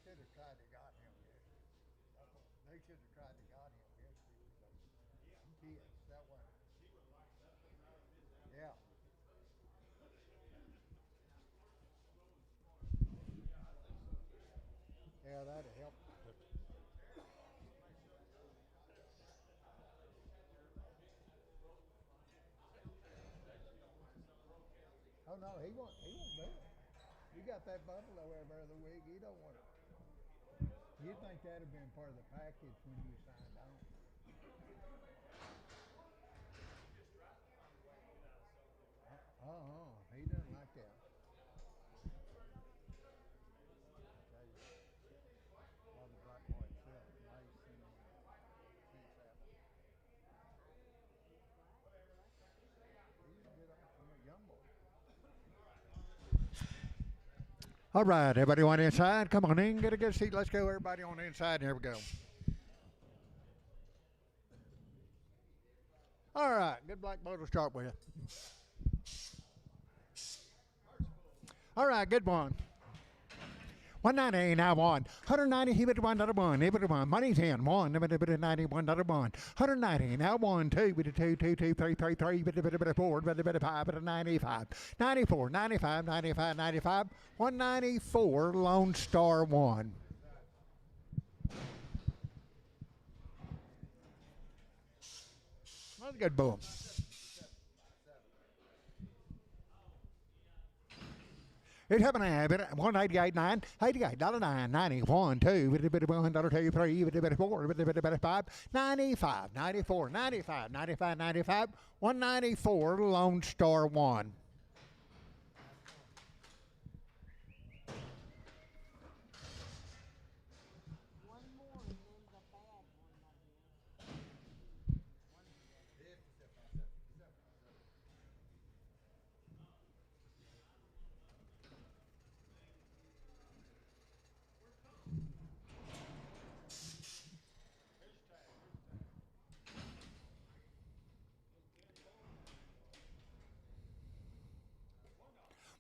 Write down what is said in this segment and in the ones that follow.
should have tried to got him yesterday. They should have tried to got him yesterday with those kids. That one. Yeah. Yeah, that'd help. Oh no, he won't. He won't do it. You got that buffalo every other week. You don't want it. You think that'd have been part of the package when you signed on? Oh, he doesn't like that. I tell you, a lot of black white silk, nice and things happen. He's a good off from a young boy. All right, everybody want inside? Come on in, get a good seat. Let's go, everybody on the inside. Here we go. All right, good black boy to start with. All right, good one. 190 now one. 190 he bit one, he bit one. Money's in one. Bit 91 one. 190 now one two bit three bit four bit five bit 95. 94 95 95 95. 194 Lone Star one. That's a good boom. It's happening a bit. 188 9, $88 9, 91 2, $1 2 3, $4, $5, 95, 94, 95, 95, 95, 194 Lone Star one.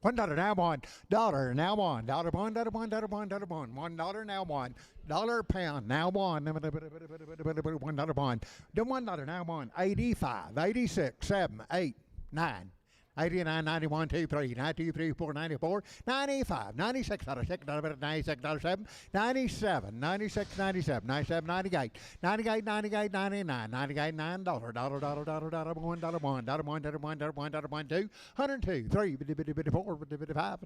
$1 now $1 now $1 $1 now $1 pound now $1 bond. The $1 now $1 85 86 7 8 9 89 91 2 3 92 3 4 94 95 96 $6 $96 7 97 96 97 97 98 98 98 99 98 $9 $1 2 102 3 4 5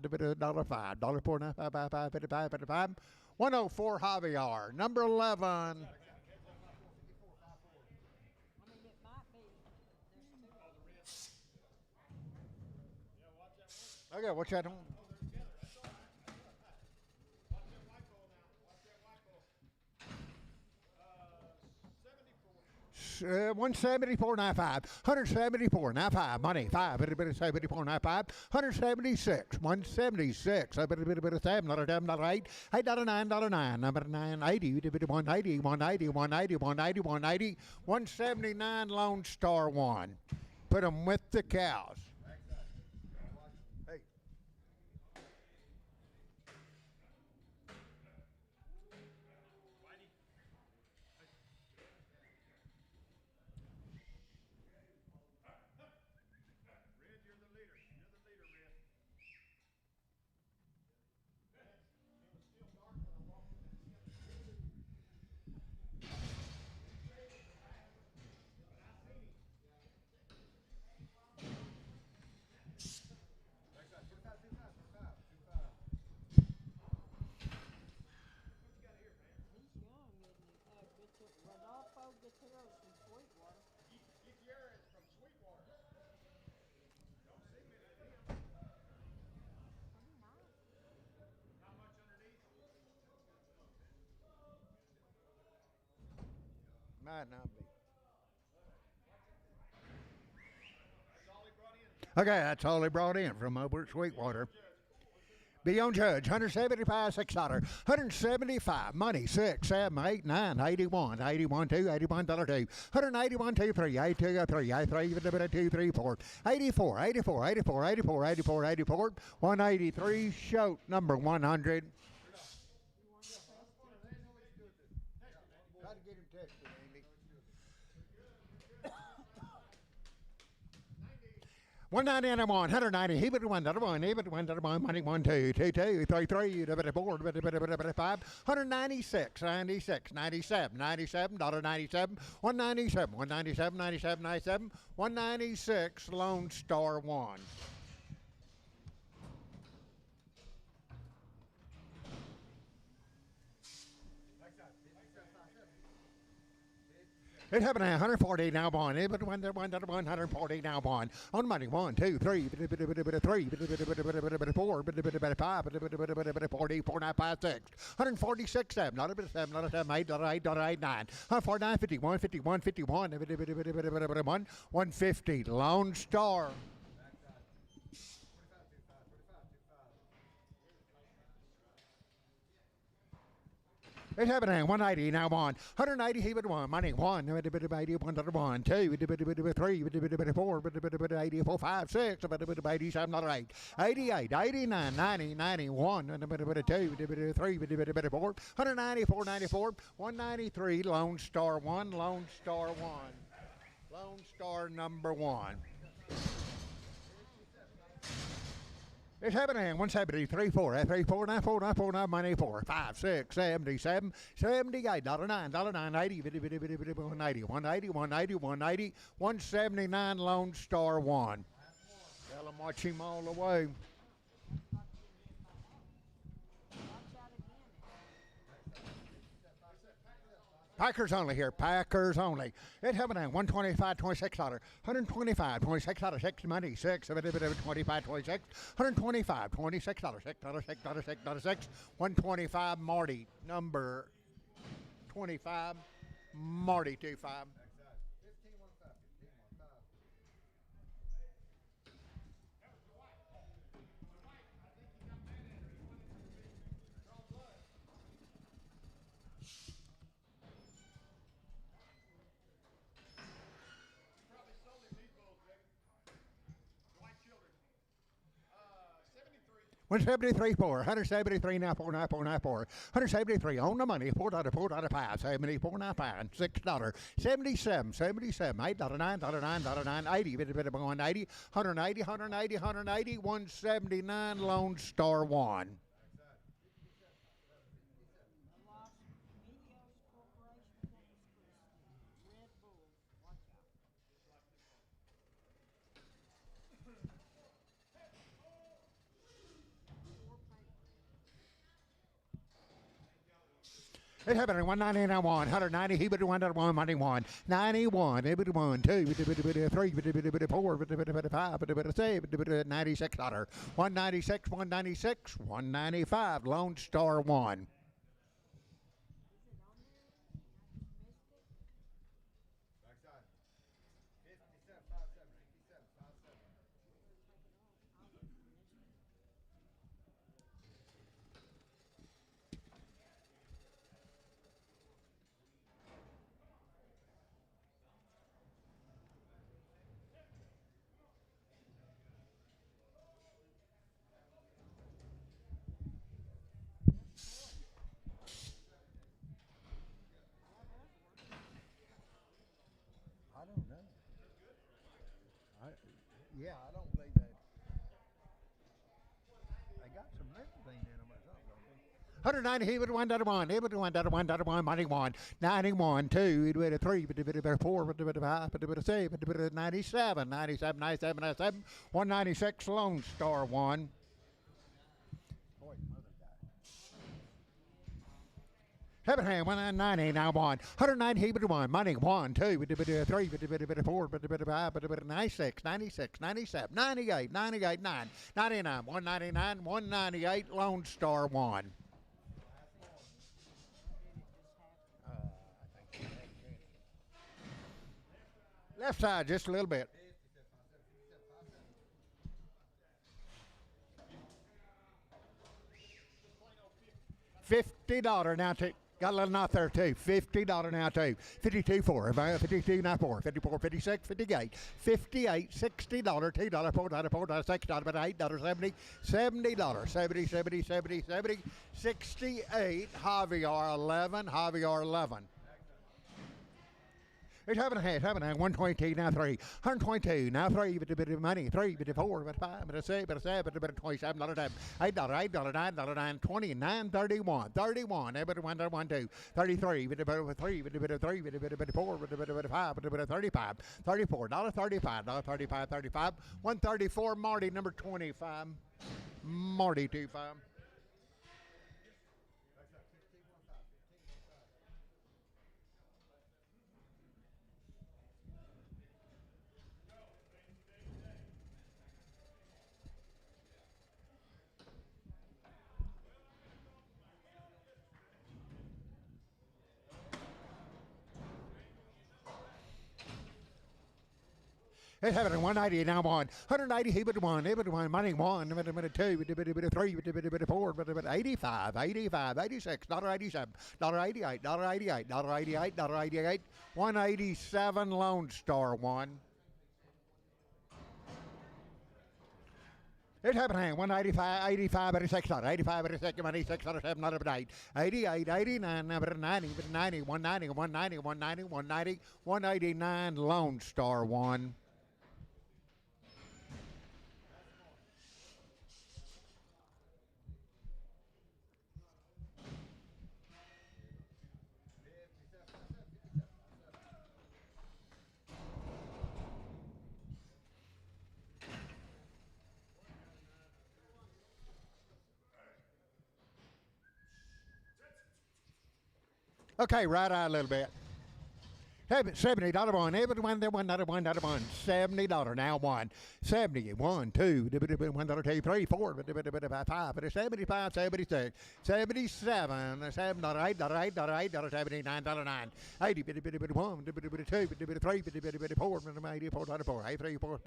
$5 $4 5 104 Javier number 11. Okay, what's that on? 174 95 174 95 money 5 74 95 176 176 $7 $8 $8 $9 number 9 80 180 180 180 180 180 179 Lone Star one. Put them with the cows. Might not be. Okay, that's all they brought in from over at Sweetwater. Beyond Judge, 175 $6, 175 money 6 7 8 9 81 81 2 81 $2, 181 2 3 82 3 83 2 3 4 84 84 84 84 84 84 183 show number 100. 190 190, he would one, one, he would one, money 1, 2, 2, 2, 3, 3, 4, 5, 196, 96, 97, 97, $97, 197, 197, 97, 97, 196, Lone Star 1. It happened at 140 now bond. It went 140 now bond. On money 1, 2, 3, 3, 4, 5, 40, 4, 9, 5, 6. 146, 7, not a bit of 7, not a 7, 8, 8, 8, 9. 149, 51, 51, 51, 150. Lone Star. It happened at 180 now on. 180 he would one. Money 1, 1, 2, 3, 4, 84, 5, 6, 87, 8, 88, 89, 90, 91, 2, 3, 4, 194, 94, 193, Lone Star 1, Lone Star 1. Lone Star number 1. It's happening. 170, 3, 4, 3, 4, 9, 4, 9, 4, 9, money 4, 5, 6, 77, 78, $9, 80, 180, 180, 180, 180, 179, Lone Star 1. Tell them watch him all the way. Packers only here. Packers only. It happened at $125, $26. $125, $26, 6 money, 6, 25, 26. $125, $26, $6, 6. 125, Marty, number 25. Marty, 25. One 73 4, 173 now 4 9 4 9 4, 173 on the money, $4.5, 74 9 5, $6, 77 77 $8 $9 $9 9 80 180 180 180 180 179 Lone Star 1. It happened at 190 and 190. He would 1 money 1. 91. It would 1, 2, 3, 4, 5, 6, $96. 196, 196, 195. Lone Star 1. I don't know. Yeah, I don't believe that. They got some nicotine in them or something, don't they? 190, he would 1 he would 1 money 1, 91, 2, he would 3, 4, 5, 6, 97, 97, 97, 97, 196, Lone Star 1. Heaven hand 190 now 190 he would 1 money 1 2 3 4 5 96 96 97 98 98 9 99 199 198 Lone Star 1. Left side just a little bit. $50 now too. Got a little knot there too. $50 now too. 52 4. 52 now 4. 54 56 58 58 $60 $2 $4 $4 $6 but $8 $70 $70 68 Javier 11 Javier 11. It's having a 122, now 3. 122, now 3, bit of money, 3, bit of 4, bit of 5, bit of 6, bit of 7, bit of $27, $8, $8, $9, $29, 31, 31, bit of 1, 1, 2, 33, bit of 3, bit of 3, bit of 4, bit of 5, bit of 35, $34, $35, $35, 35, 134, Marty, number 25, Marty 25. It's having a 190 now on 190. He would one, money one, bit of 2, bit of 3, bit of 4, bit of 85, 85, 86, $87, $88, $88, $88, $88, 187 Lone Star one. It's happening. 185, 85, 86, 85, 86, 86, 87, 88, 88, 89, 90, 90, 190, 190, 190, 190, 189 Lone Star one. Okay, right eye a little bit. $70 one. Every one, $1, $70 now one. 70, 1, 2, $1, 2, 3, 4, 5, 75, 76, 77, $7, $8, $8, $8, $79, $9, 80, 1, 2, 3, 4, 84, 83, 4,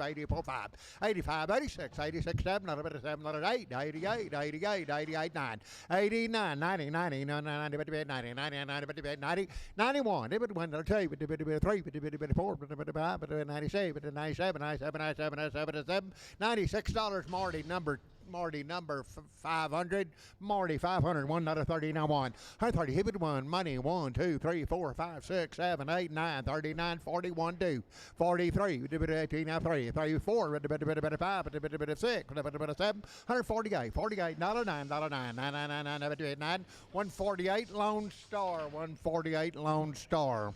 84, 5, 85, 86, 86, 7, 7, 8, 88, 88, 88, 9, 89, 90, 90, 90, 90, 90, 90, 91, 1, 2, 3, 4, 5, 97, 97, 97, 97, $96, Marty number 500, Marty 500, $1.30 now one. 130, hit it one, money 1, 2, 3, 4, 5, 6, 7, 8, 9, 39, 41, 2, 43, 18 now 3, 34, 5, 6, 7, 148, 48, $9, $9, 9, 148 Lone Star, 148 Lone Star.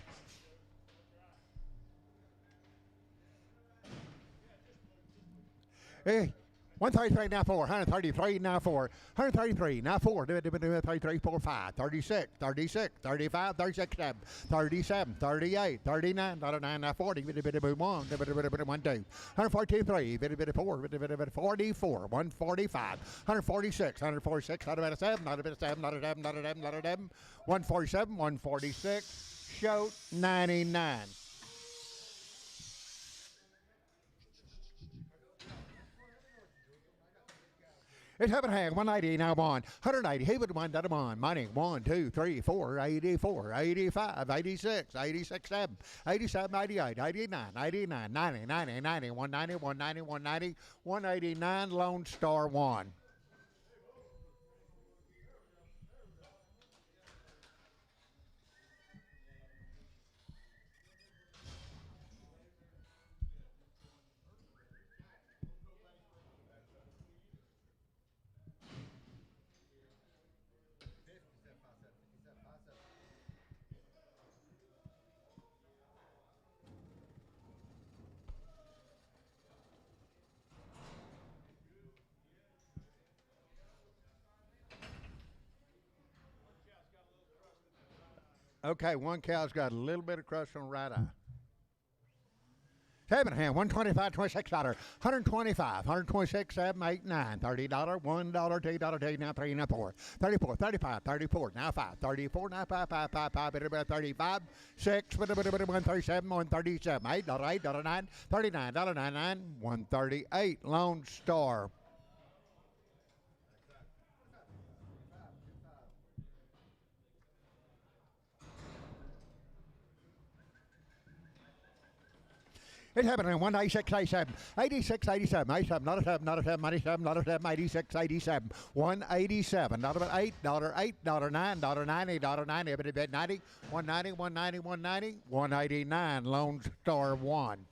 Hey. 133 now 4, 133 now 4, 133 now 4, 33, 4, 5, 36, 36, 35, 36, 7, 37, 38, 39, 9 now 40, 1, 1, 2, 142, 3, 4, 44, 145, 146, 146, 7, 147, 146, show 99. It's heaven hang, 190 now on, 180, he would one, that one, money, 1, 2, 3, 4, 84, 85, 86, 86, 7, 87, 88, 89, 89, 90, 90, 90, 190, 190, 190, 189, Lone Star 1. Okay, one cow's got a little bit of crust on the right eye. Seven hand, 125, $26, 125, 126, 7, 8, 9, $30, $1, $2, 2, now 3, now 4, 34, 35, 34, now 5, 34, now 5, 5, 5, 5, 35, 6, 137, 137, $8, $8, 9, $39, 99, 138, Lone Star. It's happening. 186, 87, 86, 87, 87, not a 7, not a 7, 87, not a 7, 86, 87, 187, $8, $8, $9, $90, $90, bit, bit, 90, 190, 190, 190, 189, Lone Star 1.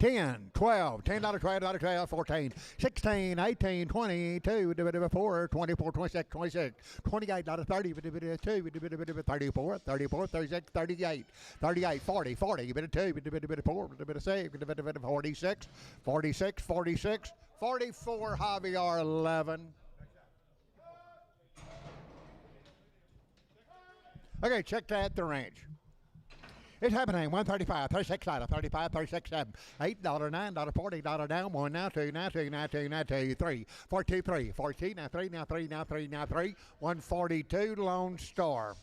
10, 12, $10, $12, 12, 14, 16, 18, 22, 4, 24, 26, 26, $28, 30, 2, 34, 34, 36, 38, 38, 40, 40, 2, 4, 6, 46, 46, 46, 44, Javier 11. Okay, check that at the ranch. It's happening. 135, 36, 35, 36, 7, $8, $9, $40, down, 1, now 2, now 2, now 2, now 2, 3, 42, 3, 14, now 3, now 3, now 3, now 3, 142, Lone Star.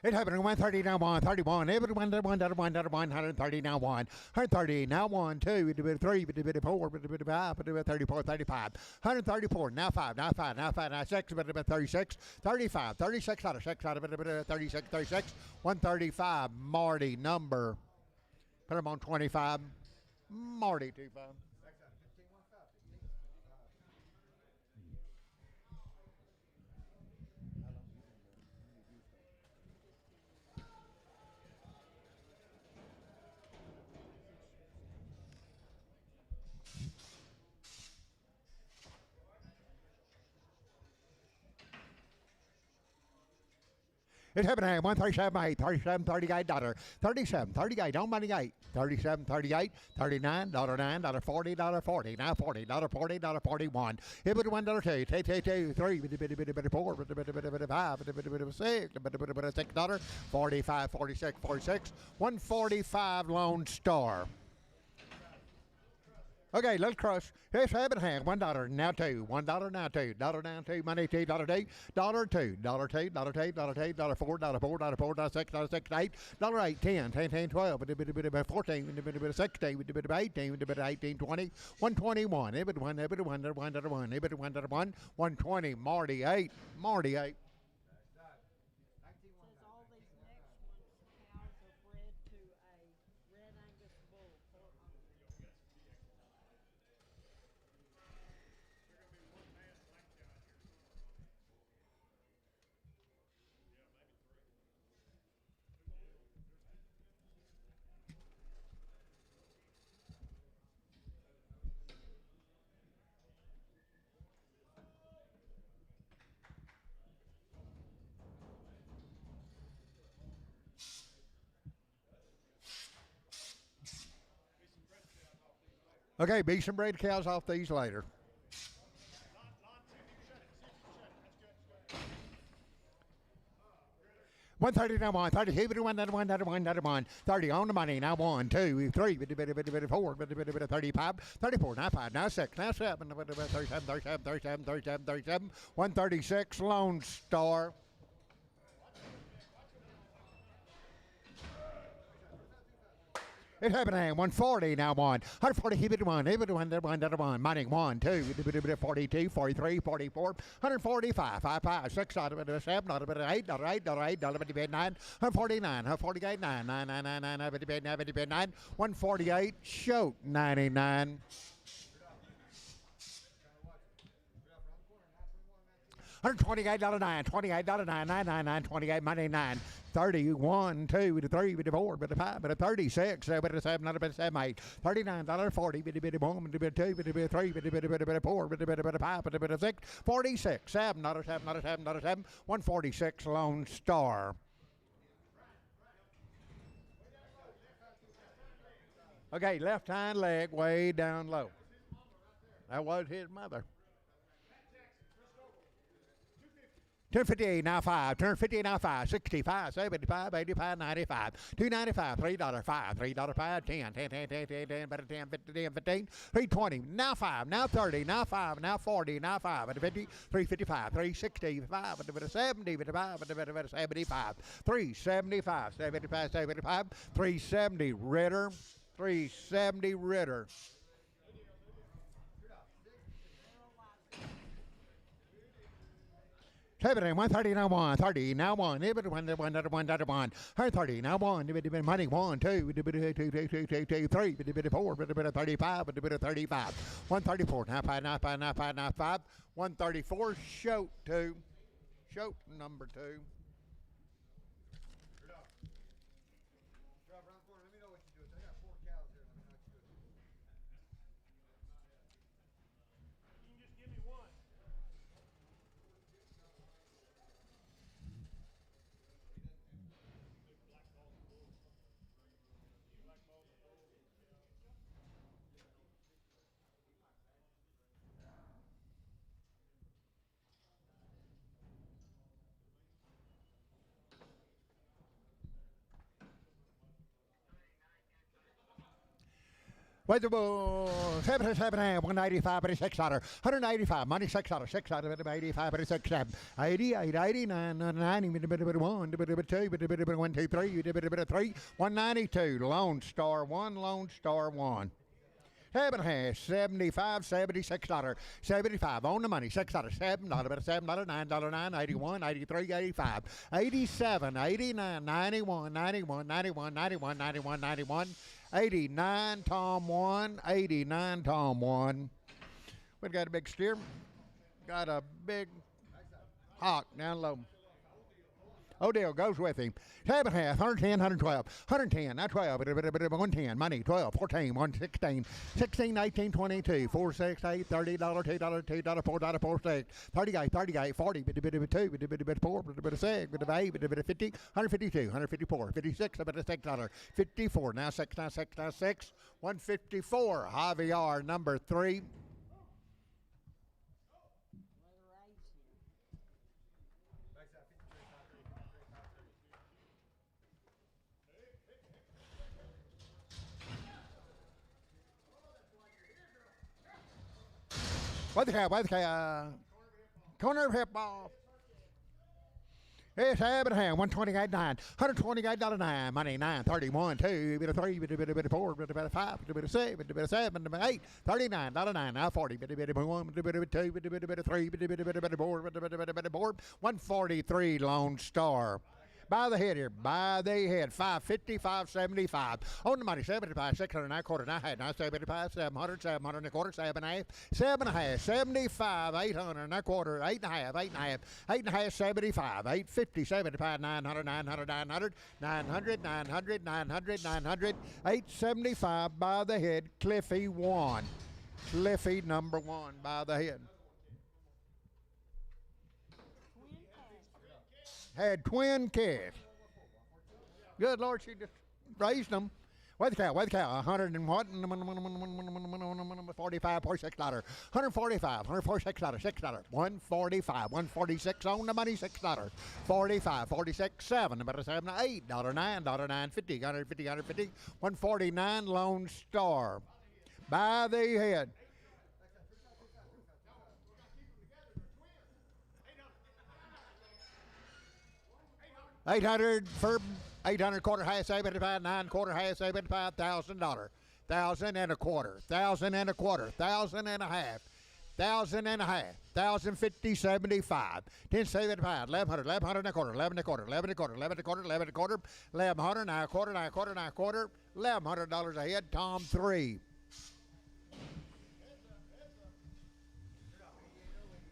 It's happening. 130 now 1, 31, everyone, 130 now 1, 130 now 1, 2, 3, 4, 5, 34, 35, 134 now 5, now 5, now 5, now 6, 36, 35, 36 out of 6, out of 36, 36, 135, Marty number. Put him on 25, Marty 25. It's happening. 137, 8, 37, 38, dollar, 37, 38, on money 8, 37, 38, 39, $9, $40, 40, now 40, $40, $41. It would $1, 2, 2, 3, 4, 5, 6, $6, 45, 46, 46, 145, Lone Star. Okay, let's crush. Here's habit hang. $1 now 2. $1 now 2. Dollar now 2. Money 2. Dollar 2. Dollar 2. Dollar 2. Dollar 2. Dollar 2. Dollar 4. Dollar 4. Dollar 4. Dollar 6. Dollar 6. 8. Dollar 8. 10. 10. 10. 12. 14. 16. 18. 18. 20. 121. Every one. Every one. Every one. Every one. Every one. Every one. 120. Marty 8. Marty 8. Okay, be some bred cows off these later. 130 now one, 30, hit it one, another one, another one, another one, 30 on the money, now 1, 2, 3, 4, 35, 34, now 5, now 6, now 7, 37, 37, 37, 37, 37, 136, Lone Star. It happened at 140 now 140, hit it one, another one, money 1, 2, 42, 43, 44, 145, 5, 6, 7, 8, 9, 149, 148, 9, 9, 148, shoot 99. 128.9, $28.9, 999, 28, money 9, 30, 1, 2, 3, 4, 5, 36, 7, 7, 8, $39, 40, 1, 2, 3, 4, 5, 6, 46, 7, 146, Lone Star. Okay, left hind leg way down low. That was his mother. Turn 58, now 5. Turn 58, now 5. 65, 75, 85, 95. $2.95, $3, 5, $3, 5, 10, 10, 10, 10, 10, 10, 10, 15, 15, 320, now 5, now 30, now 5, now 40, now 5, 50, 355, 365, 70, 75, 375, 75, 75, 370, Ritter, 370, Ritter. Seven, 130 now 1, 30 now 1, 130 now 1, money 1, 2, 3, 4, 35, 35, 134, now 5, now 5, now 5, now 5, 134, shoot 2, shoot number 2. With the bull, 7, 185, $6, 185, money $6, $6, 85, $6, 88, 89, 90, 1, 2, 1, 2, 3, 3, 192, Lone Star 1, Lone Star 1. Seven has $75, $76, 75 on the money, $6, $7, $7, $9, $9, 81, 83, 85, 87, 89, 91, 91, 91, 91, 91, 91, 89, Tom 1, 89, Tom 1. We've got a big steer, got a big hawk down low. Odell goes with him. 7 half, 110, 112, 110, now 12, 110, money, 12, 14, 116, 16, 18, 22, 4, 6, 8, $30, $2, $2, $4, 4, 6, 38, 38, 40, 2, 4, 6, 8, 50, 152, 154, 56, $6, 54, now 6, now 6, now 6, 154, Javier, number 3. What the cow, corner of hip ball. It's having a hand, 128.9, $128.9, money 9, 31, 2, 3, 4, 5, 6, 7, 8, $39.9, now 40, 1, 2, 3, 4, 143, Lone Star. By the head here, by the head, 550, 575. On the money, 75, 600, now quarter, now half, now 75, 700, 700 and a quarter, 7 and a half, 7 and a half, 75, 800, now quarter, 8 and a half, 8 and a half, 8 and a half, 75, 850, 75, 900, 900, 900, 900, 900, 900, 900, 875 by the head, Cliffy 1. Cliffy number 1 by the head. Had twin calves. Good Lord, she just raised them. Weigh the cow, weigh the cow. 100 and what? 45, $46. 145, $146, $6. 145, 146 on the money, $6. 45, 46, 7, about a 7, $8, $9, $9.50, 150, 150, 149 Lone Star. By the head. $800 for 800 quarter high, 75, 9 quarter high, 75, $1,000. 1,000 and a quarter, 1,000 and a quarter, 1,000 and a half, 1,000 and a half, 1,050, 75, 10, 75, 1,100, 1,100 and a quarter, 11 and a quarter, 11 and a quarter, 11 and a quarter, 11 and a quarter, 1,100, 9 quarter, 9 quarter, 9 quarter, $1,100 a head, Tom 3.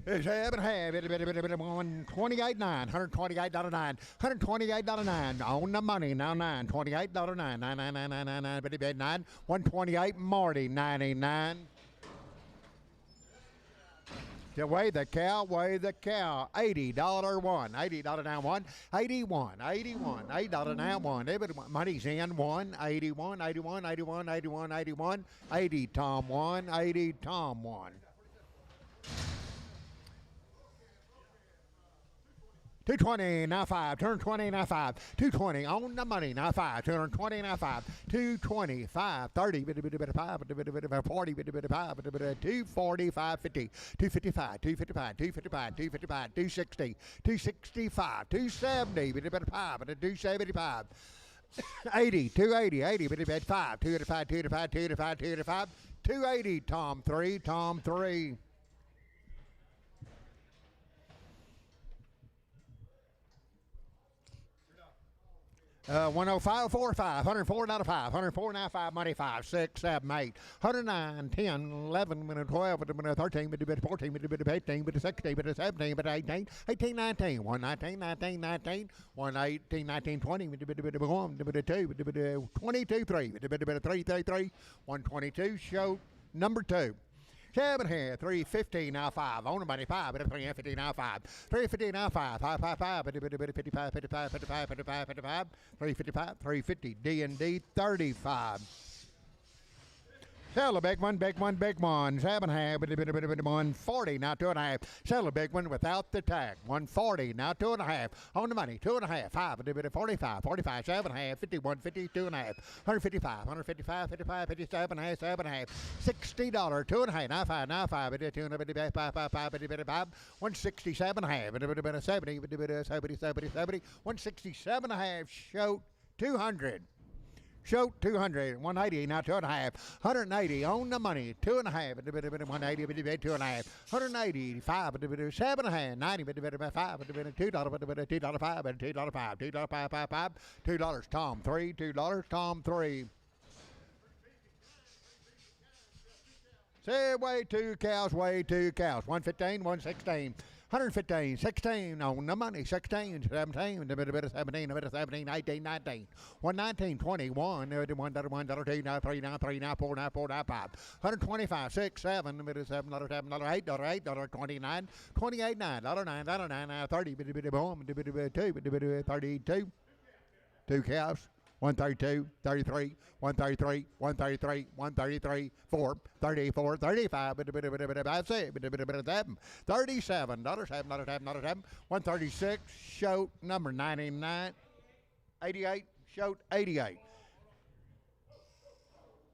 It's half and half. $128.9. $128.9. $128.9 on the money. Now $9. $28.9. $9. 128 Marty. 99. To weigh the cow. $80 one. $80 now one. 81. $8 now one. Money's in one. 81. 80 Tom 1. 80 Tom 1. 220, now 5, 220, now 5, 220 on the money, now 5, 220, now 5, 225, 30, 40, 245, 50, 255, 255, 255, 255, 260, 265, 270, 275, 80, 280, 80, 5, 285, 285, 285, 285, 280, Tom 3, Tom 3. 105, 45, 104, 95, 104, 95, money 5, 6, 7, 8, 109, 10, 11, 12, 13, 14, 15, 16, 17, 18, 18, 19, 119, 19, 19, 118, 19, 20, 22, 3, 3, 122, show number 2. 7 here, 350 now 5. On the money 5, 350 now 5. 350 now 5, 555, 55, 55, 55, 55, 55, 355, 350, D&D 35. Sell a big one, big one, big one. 7 half, 140 now 2.5. Sell a big one without the tag. 140 now 2.5. On the money 2.5. 5, 45, 45, 7 half, 51, 52 and a half. 155, 155, 55, 57 half, 7 half. $60, 2.5 now 5, now 5, 255, 5, 167 half, 70, 70, 167 half. Show 200. Show 200, 180, now 2.5, 180 on the money, 2.5, 180, 2.5, 180, 5, 7.5, 90, 5, $2, $5, $2, $5, Tom 3, $2, Tom 3. Say, weigh 2 cows, 115, 116. 115, 16 on the money, 16, 17, 17, 18, 19, 119, 21, $1, $2, $3, $4, $5, 125, 6, 7, $7, $8, $8, 29, 28, $9, $9, 30, 32, 2 cows. 132, 33, 133, 133, 133, 4, 34, 35, 37, $7, 136, show number 99, 88, show 88.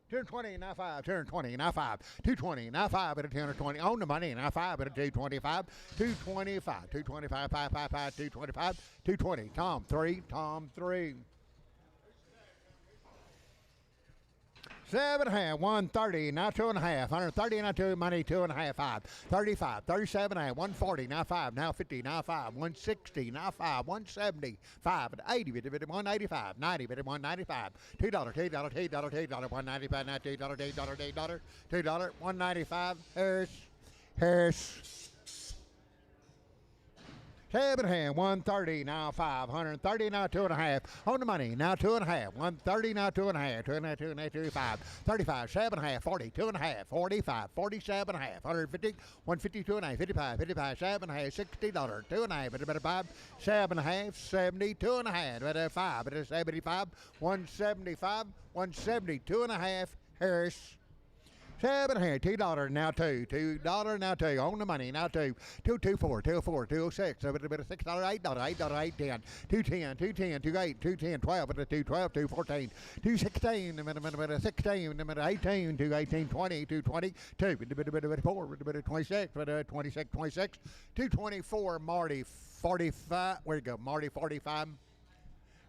220, now 5, 220, now 5, 220, now 5 at a 220, on the money, now 5 at a 225, 225, 225, 555, 225, 220, Tom 3, Tom 3. 7 half, 130, now 2.5, 130, now 2, money 2.5, 5, 35, 37 half, 140, now 5, now 50, now 5, 160, now 5, 170, 5, 80, 185, 90, 195, $2, $2, $2, $2, 195, now $2, $2, $2, $2, 195, Harris. Seven hand, 130, now 5, 130, now 2.5. On the money, now 2.5. 130, now 2.5. 2.5, 2.5, 2.5. 35, 7.5, 40, 2.5, 45, 47.5, 150, 150, 2.5, 55, 55, 7.5, $60, 2.5, 5, 7.5, 70, 2.5, 5, 75, 175, 170, 2.5. Harris. Seven here, $2 now $2 now two on the money now 224 204 206 $6 $8 $8 $8 10 210 210 28 210 12 212 214 216 16 18 218 20 220 2 26 26 26 224 Marty 45. Where'd it go? Marty 45.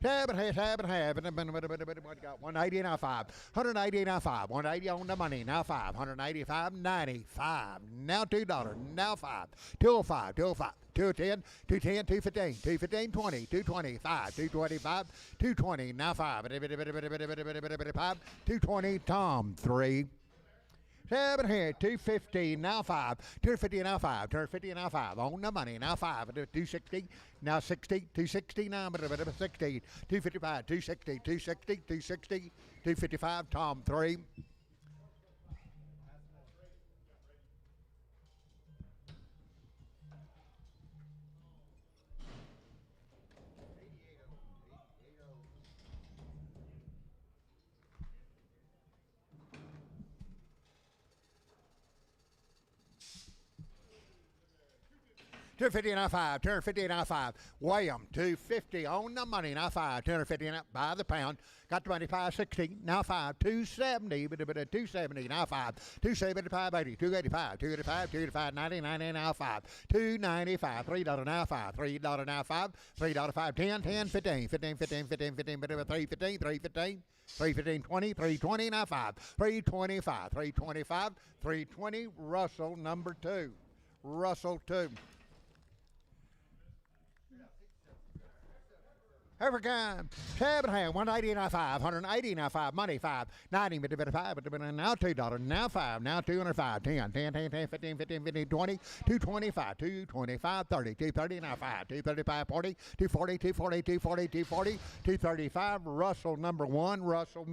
Seven, what got 180 now 5, 180 now 5, 180 on the money now 5, 185, 95 now $2 now 5, 205, 205, 210, 210, 215, 215, 20, 225, 225, 220 now 5, 220 Tom 3. Seven here, 250 now 5, 250 now 5, 250 now 5, on the money now 5, 260 now 60, 260 now 60, 255, 260, 260, 260, 255 Tom 3. $250 now 5, $250 now 5. William, $250 on the money now 5, $250 now by the pound. Got the money 560 now 5, $270, but $270 now 5, $275 $80, $285, $285, $285 $90, $90 now 5, $295, $3 now 5, $3 now 5, $3 5, 10, 10, 15, 15, 15, 15, 15, 315, 315. 315, 20, 320 now 5, 325, 325, 320. Russell number 2. Russell 2. African, 7.5, 180 now 5, 180 now 5, money 5, 90, but 5, but now $2, now 5, now 205, 10, 10, 10, 10, 15, 15, 15, 20, 225, 225, 30, 230 now 5, 235, 40, 240, 240, 240, 240, 235, Russell number 1, Russell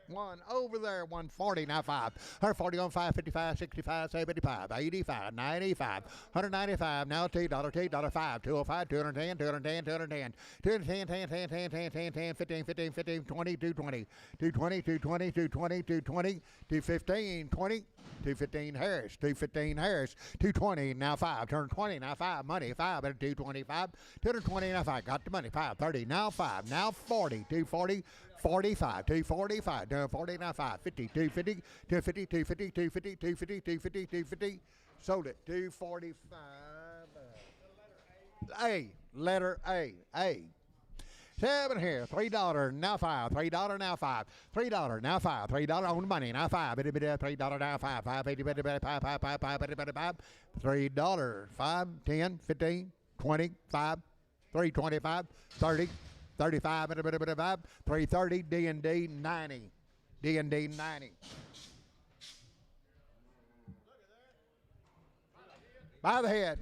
1 over there, 140 now 5, 140 on 5, 55, 65, 75, 85, 95, 195 now $2, $2, 5, 205, 210, 210, 210, 210, 10, 10, 10, 10, 10, 10, 15, 15, 15, 20, 220, 220, 220, 220, 220, 215, 20, 215 Harris, 215 Harris, 220 now 5, turn 20 now 5, money 5 at 225, 220 now 5, got the money 530 now 5, now 40, 240. 45, 245, 240 now 5, 50, 250, 250, 250, 250, 250, 250, 250. Sold it, 245. A, letter A, A. 7 here, $3 now 5, $3 now 5, $3 now 5, $3 on the money now 5, $3 now 5, 5, 50, 5, 5, 5, 5, 5, $3, 5, 10, 15, 20, 5, 325, 30. 35, 330, D&D 90, D&D 90. By the head.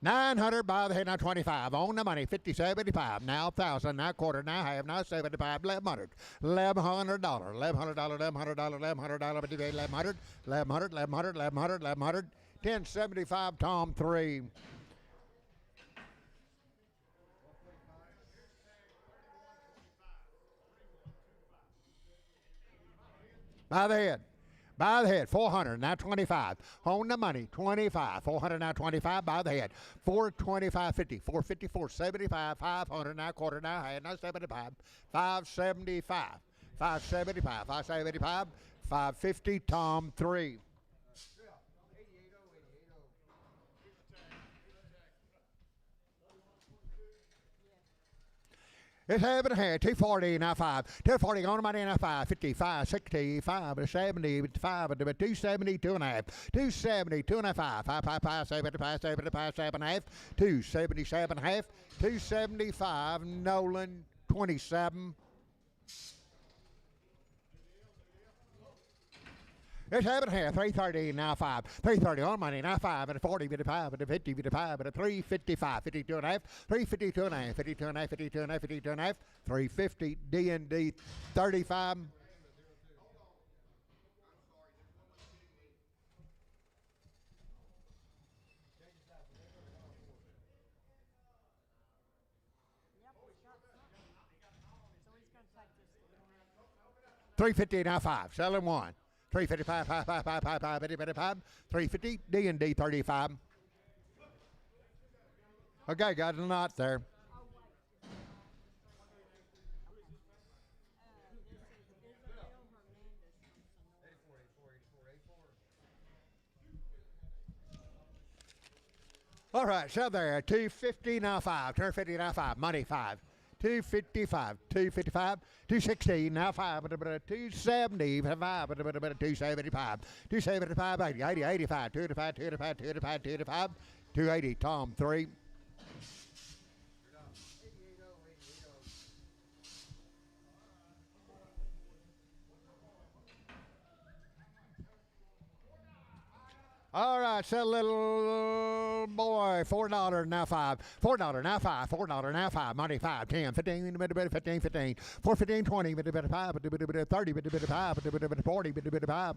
900 by the head, now 25. On the money, 50, 75. Now 1,000, now quarter, now half, now 75, 1,100. $1,100, $1,100, $1,100, $1,100, $1,100, $1,100, $1,100, $1,100, $1,100. 1075, Tom 3. By the head. By the head, 400, now 25. On the money, 25. 400, now 25, by the head. 425, 50. 450, 475, 500, now quarter, now half, now 75. 575. 575, 575, 550, Tom 3. It's 7.5, 240 now 5, 240 on the money now 5, 55, 65, 75, 270, 2.5, 270, 2.5, 5, 75, 75, 7.5, 277 half, 275, Nolan 27. It's 7.5, 330 now 5. 330 on money now 5 and a 40 with a 5 and a 50 with a 5 and a 355, 52 and a half, 352 and a half, 52 and a half, 52 and a half, 52 and a half, 350 D&D 35. $350 now 5. Selling 1. 355, 5, 5, 5, 5, 5, 50, 55, 350 D&D 35. Okay, got a knot there. All right, so there, 250 now 5, 250 now 5, money 5. 255, 255, 260 now 5, 275, 275, 275, 80, 80, 85, 285, 285, 285, 285, 280, Tom 3. All right, so little boy, $4 now 5, $4 now 5, $4 now 5, money 5, 10, 15, 15, 15, 4, 15, 20, 5, 30, 5, 40, 50, 5,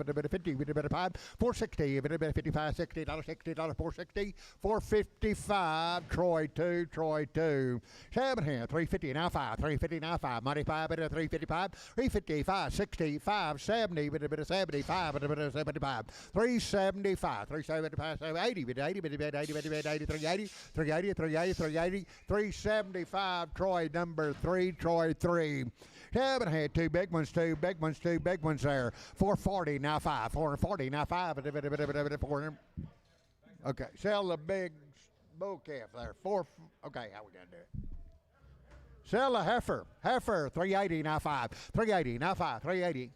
460, 55, $60, $60, 460, 455, Troy 2, Troy 2, 7 here, 350 now 5, 350 now 5, money 5, 355, 355, 65, 70, 75, 75, 375. 375, 80, 80, 80, 380, 380, 380, 375, Troy number 3, Troy 3. Haven't had 2 big ones, 2 big ones, 2 big ones there. 440 now 5, 440 now 5. Okay, sell the big bull calf there. Okay, how we gonna do it? Sell the heifer, 380 now 5, 380 now 5, 380.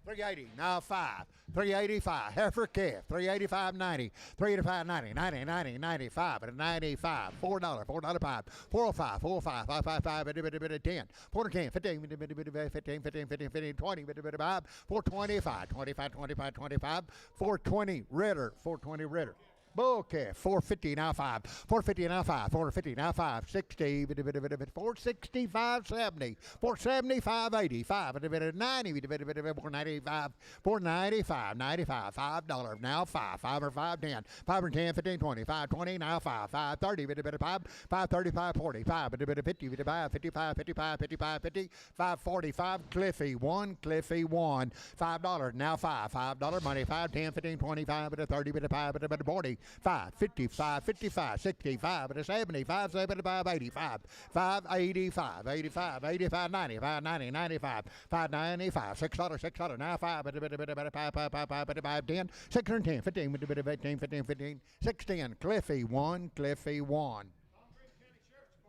380 now 5, 385 heifer calf, 385.90, 385.90, 90, 90, 95, and 95, $4, $4 5, 405, 405, 555, 10, 410, 15, 15, 15, 15, 15, 20, 5, 425, 25, 25, 25, 420 Ritter, 420 Ritter. Bull calf, 450 now 5, 450 now 5, 450 now 5, 60, 465, 70, 475, 85, 90, 495, 495, 95, $5 now 5, 5 or 5, 10, 5 or 10, 15, 20, 5, 20 now 5, 5, 30, 5, 5, 35, 40, 5, 50, 55, 55, 55, 55, 50, 5, 45, Cliffy 1, Cliffy 1, $5 now 5, $5 money, 5, 10, 15, 25, 30, 55, 40, 5, 55, 55, 65, 75, 75, 85, 5, 85, 85, 85, 95, 90, 95, 5, 95, $6, $6, now 5, 5, 10, 610, 15, 15, 15, 15, 610, Cliffy 1, Cliffy 1.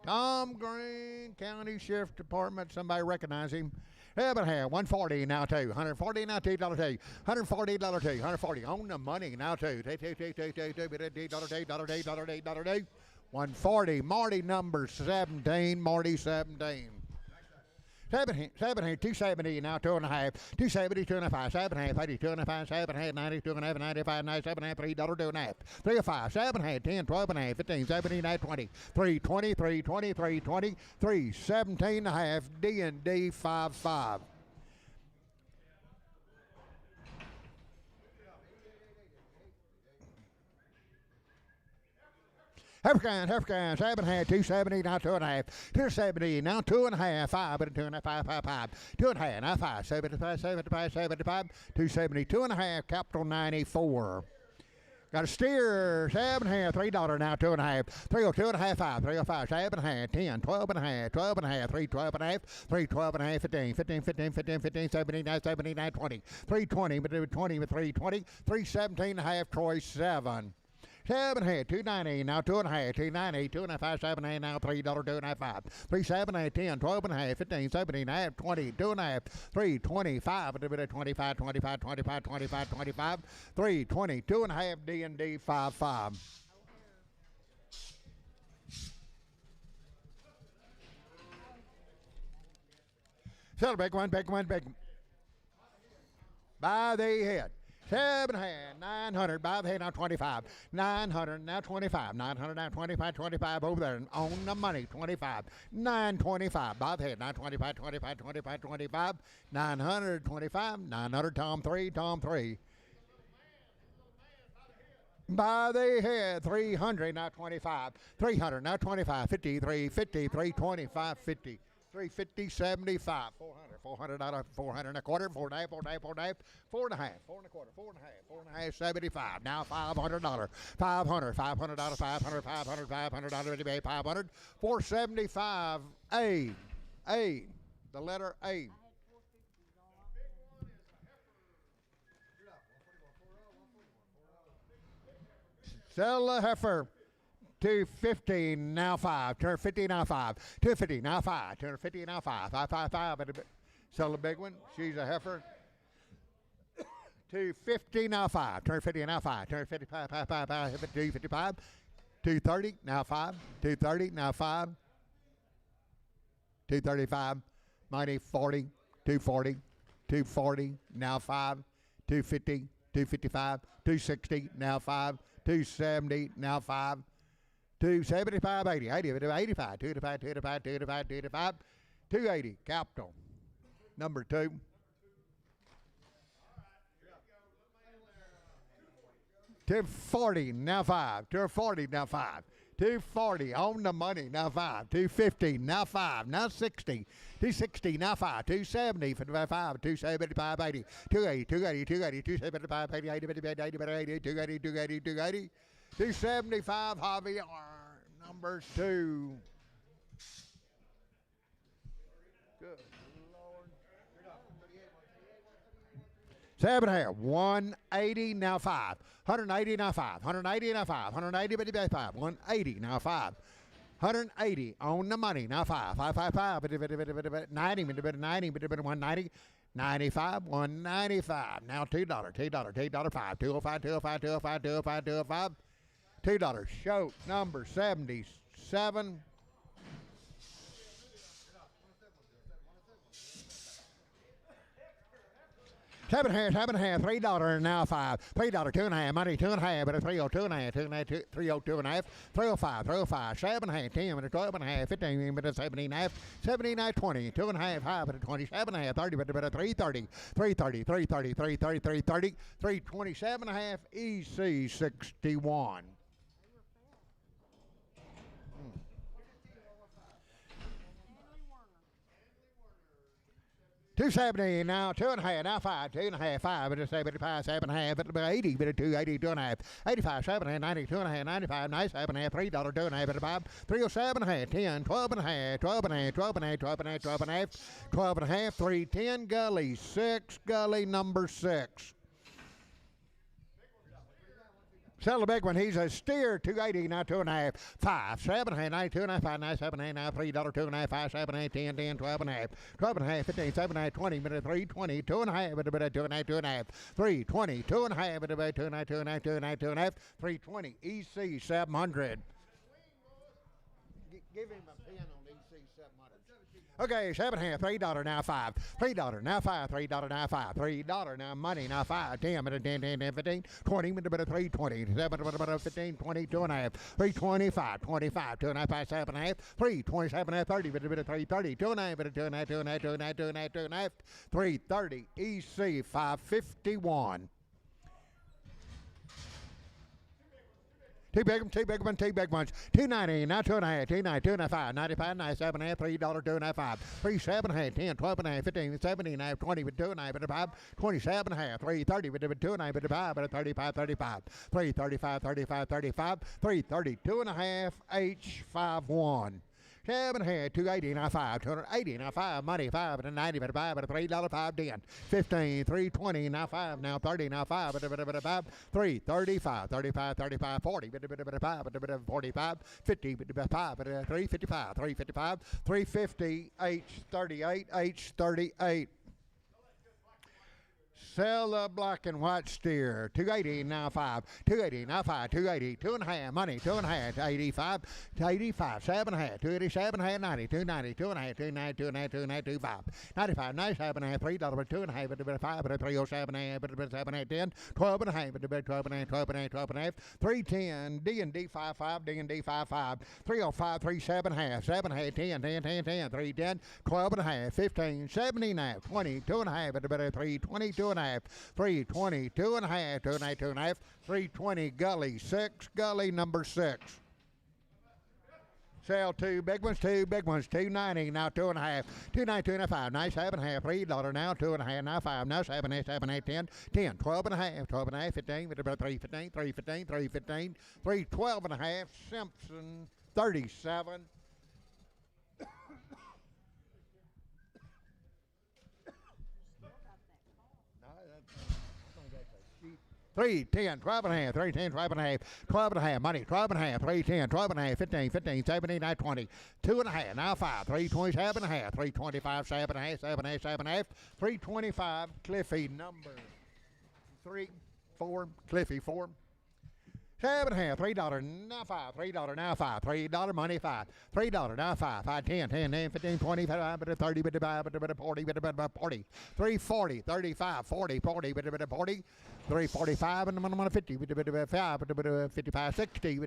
Tom Green, County Sheriff Department, somebody recognize him. Heaven have 140 now 2, 140 now $2, 140 $2, 140 on the money now 2, $140, Marty number 17, Marty 17. 270 now 2.5, 270, 2.5, 7.5, 80, 2.5, 7.5, 90, 2.5, 95, 97.5, $3, 2.5, 3.5, 7.5, 10, 12.5, 15, 17, 20, 320, 320, 320, 317.5, D&D 55. Hefkin, 7.5, 270, now 2.5, 270, now 2.5, 5, 2.5, 5, 5, 5, 2.5, now 5, 75, 75, 75, 270, 2.5, capital 94. Got a steer, 7.5, $3 now, 2.5, 302 2.5, 5, 305, 7.5, 10, 12.5, 12.5, 312.5, 312.5, 15, 15, 15, 15, 15, 79, 79, 20, 320, 20, 320, 317.5, Troy 7. 7.5, 290, now 2.5, 290, 2.5, 7.5, now $3, 2.5, 3, 7, 10, 12.5, 15, 17, 20, 2.5, 3, 25, 25, 25, 25, 25, 25, 3, 20, 2.5, D&D 55. Sell big one, big one, big one. By the head. 7 hand, 900, by the head, now 25. 900, now 25. 900, now 25, 25 over there. On the money, 25. 925, by the head, 925, 25, 25, 25. 900, 25. 900, Tom 3, Tom 3. By the head, 300, now 25. 300, now 25. 53, 53, 25, 50. 350, 75, 400, 400 out of 400 and a quarter, 4 and a half, 4 and a half, 4 and a half, 4 and a half, 4 and a quarter, 4 and a half, 4 and a half, 75. Now $500, 500, 500 out of 500, 500, 500 out of 500, 475, A, the letter A. Sell the heifer. 250 now 5. 250 now 5. 250 now 5. 250 now 5. 555. Sell the big one. She's a heifer. 250 now 5. 250 now 5. 255. 255. 230 now 5. 230 now 5. 235. Money 40. 240. 240 now 5. 250. 255. 260 now 5. 270 now 5. 275, 80, 80, 85, 285, 285, 285, 285, 280, capital. Number 2. $240, now 5. $240, now 5. $240 on the money, now 5. $250, now 5. Now 60. $260, now 5. $270, 55, $275, 80. $280, $280, $280, $275, 80, $80, $80, $80, $80, $280, $280, $280. 275 Javier, number 2. Good Lord. 7 here. 180 now 5. 180 now 5. 180 now 5. 180 but 5. 180 now 5. 180 on the money now 5. 555 90 90 190. 95, 195. Now $2, $2, $5. 205, 205, 205, 205, 205. $2. Show number 77. Seven and a half, $3 now 5. $3, 2 and a half, money 2 and a half, but a 302 and a half, 2 and a half, 302 and a half, 305, 305, 7 and a half, 10, but a 12 and a half, 15, but a 17 and a half, 17 and a half, 20, 2 and a half, high, but a 27 and a half, 30, but a 330, 330, 330, 330, 330, 327 and a half, EC 61. 270 now, 2 and a half, now 5, 2 and a half, 5, but it's 75, 7 and a half, but 80, but a 280, 2 and a half, 85, 7 and a half, 90, 2 and a half, 95, 97 and a half, $3, 2 and a half, but a 5, 307 and a half, 10, 12 and a half, 12 and a half, 12 and a half, 12 and a half, 12 and a half, 12 and a half, 310, gully, 6, gully number 6. Sell the big one. He's a steer. 280 now 2 and a half. 5, 7 and a half, 92 and a half, 5, 9, 7 and a half, $3, 2 and a half, 5, 7 and a half, 10, 10, 12 and a half, 12 and a half, 15, 7 and a half, 20, but a 320, 2 and a half, but a 2 and a half, 2 and a half, 320, 2 and a half, but a 2 and a half, 2 and a half, 2 and a half, 2 and a half, 320, EC 700. Give him a pen on EC 700. Okay, 7 and a half, $3 now 5. $3 now 5, $3 now 5, $3 now money now 5, 10, 10, 10, 10, 15, 20, but a 320, 7, but a 15, 20, 2 and a half, 325, 25, 2 and a half, 5, 7 and a half, 327 and a half, 30, but a 330, 2 and a half, but a 2 and a half, 2 and a half, 2 and a half, 2 and a half, 2 and a half, 330, EC 551. Two big ones, 290, now 2 and a half, 290, 2 and a half, 5, 95, 97 and a half, $3, 2 and a half, 5, 37 and a half, 10, 12 and a half, 15, 17 and a half, 20, but 2 and a half, but a 5, 27 and a half, 330, but 2 and a half, but a 5, but a 35, 35, 335, 35, 35, 332 and a half, H51. 7 and a half, 280 now 5, 280 now 5, money 5 and a 90 but a 5 but a $3, 5 10, 15, 320 now 5, now 30 now 5 but a 5, 335, 35, 35, 40 but a 5 but a 45, 50 but a 5 but a 355, 355, 350, H38, H38. Sell the black and white steer. 280 now 5. 280 now 5. 280. 2.5. Money. 2.5. 85. 85. 7.5. 287 half. 90. 290. 2.5. 290. 2.5. 2.5. 25. 95. 97 half. $3. 2.5. But a 5. But a 307 half. But a 7 half. 10. 12 and a half. But a 12 and a half. 12 and a half. 12 and a half. 310. D&D 55. D&D 55. 305. 37 half. 7 half. 10. 10. 10. 10. 310. 12 and a half. 15. 79. 20. 2.5. But a 322 and a half. 320, 2.5, 2.5, 2.5, 320, gully, 6, gully number 6. Sell 2 big ones, 290, now 2.5, 290, 2.5, nice 7.5, $3 now, 2.5, now 5, now 7, 8, 7, 8, 10, 10, 12 and a half, 12 and a half, 15, 315, 315, 315, 312 and a half, Simpson, 37. 310, 12 and a half, 310, 12 and a half, 12 and a half, money, 12 and a half, 310, 12 and a half, 15, 15, 17, 19, 20, 2.5, now 5, 327 and a half, 325, 7 and a half, 7 and a half, 7 and a half, 325, Cliffy number 3, 4, Cliffy 4. 7 and a half, $3 now 5, $3 now 5, $3 money 5, $3 now 5, 5, 10, 10, 10, 15, 20, 25, 30, 40, 40, 340, 35, 40, 40, 40, 345 and the 50, 55, 60,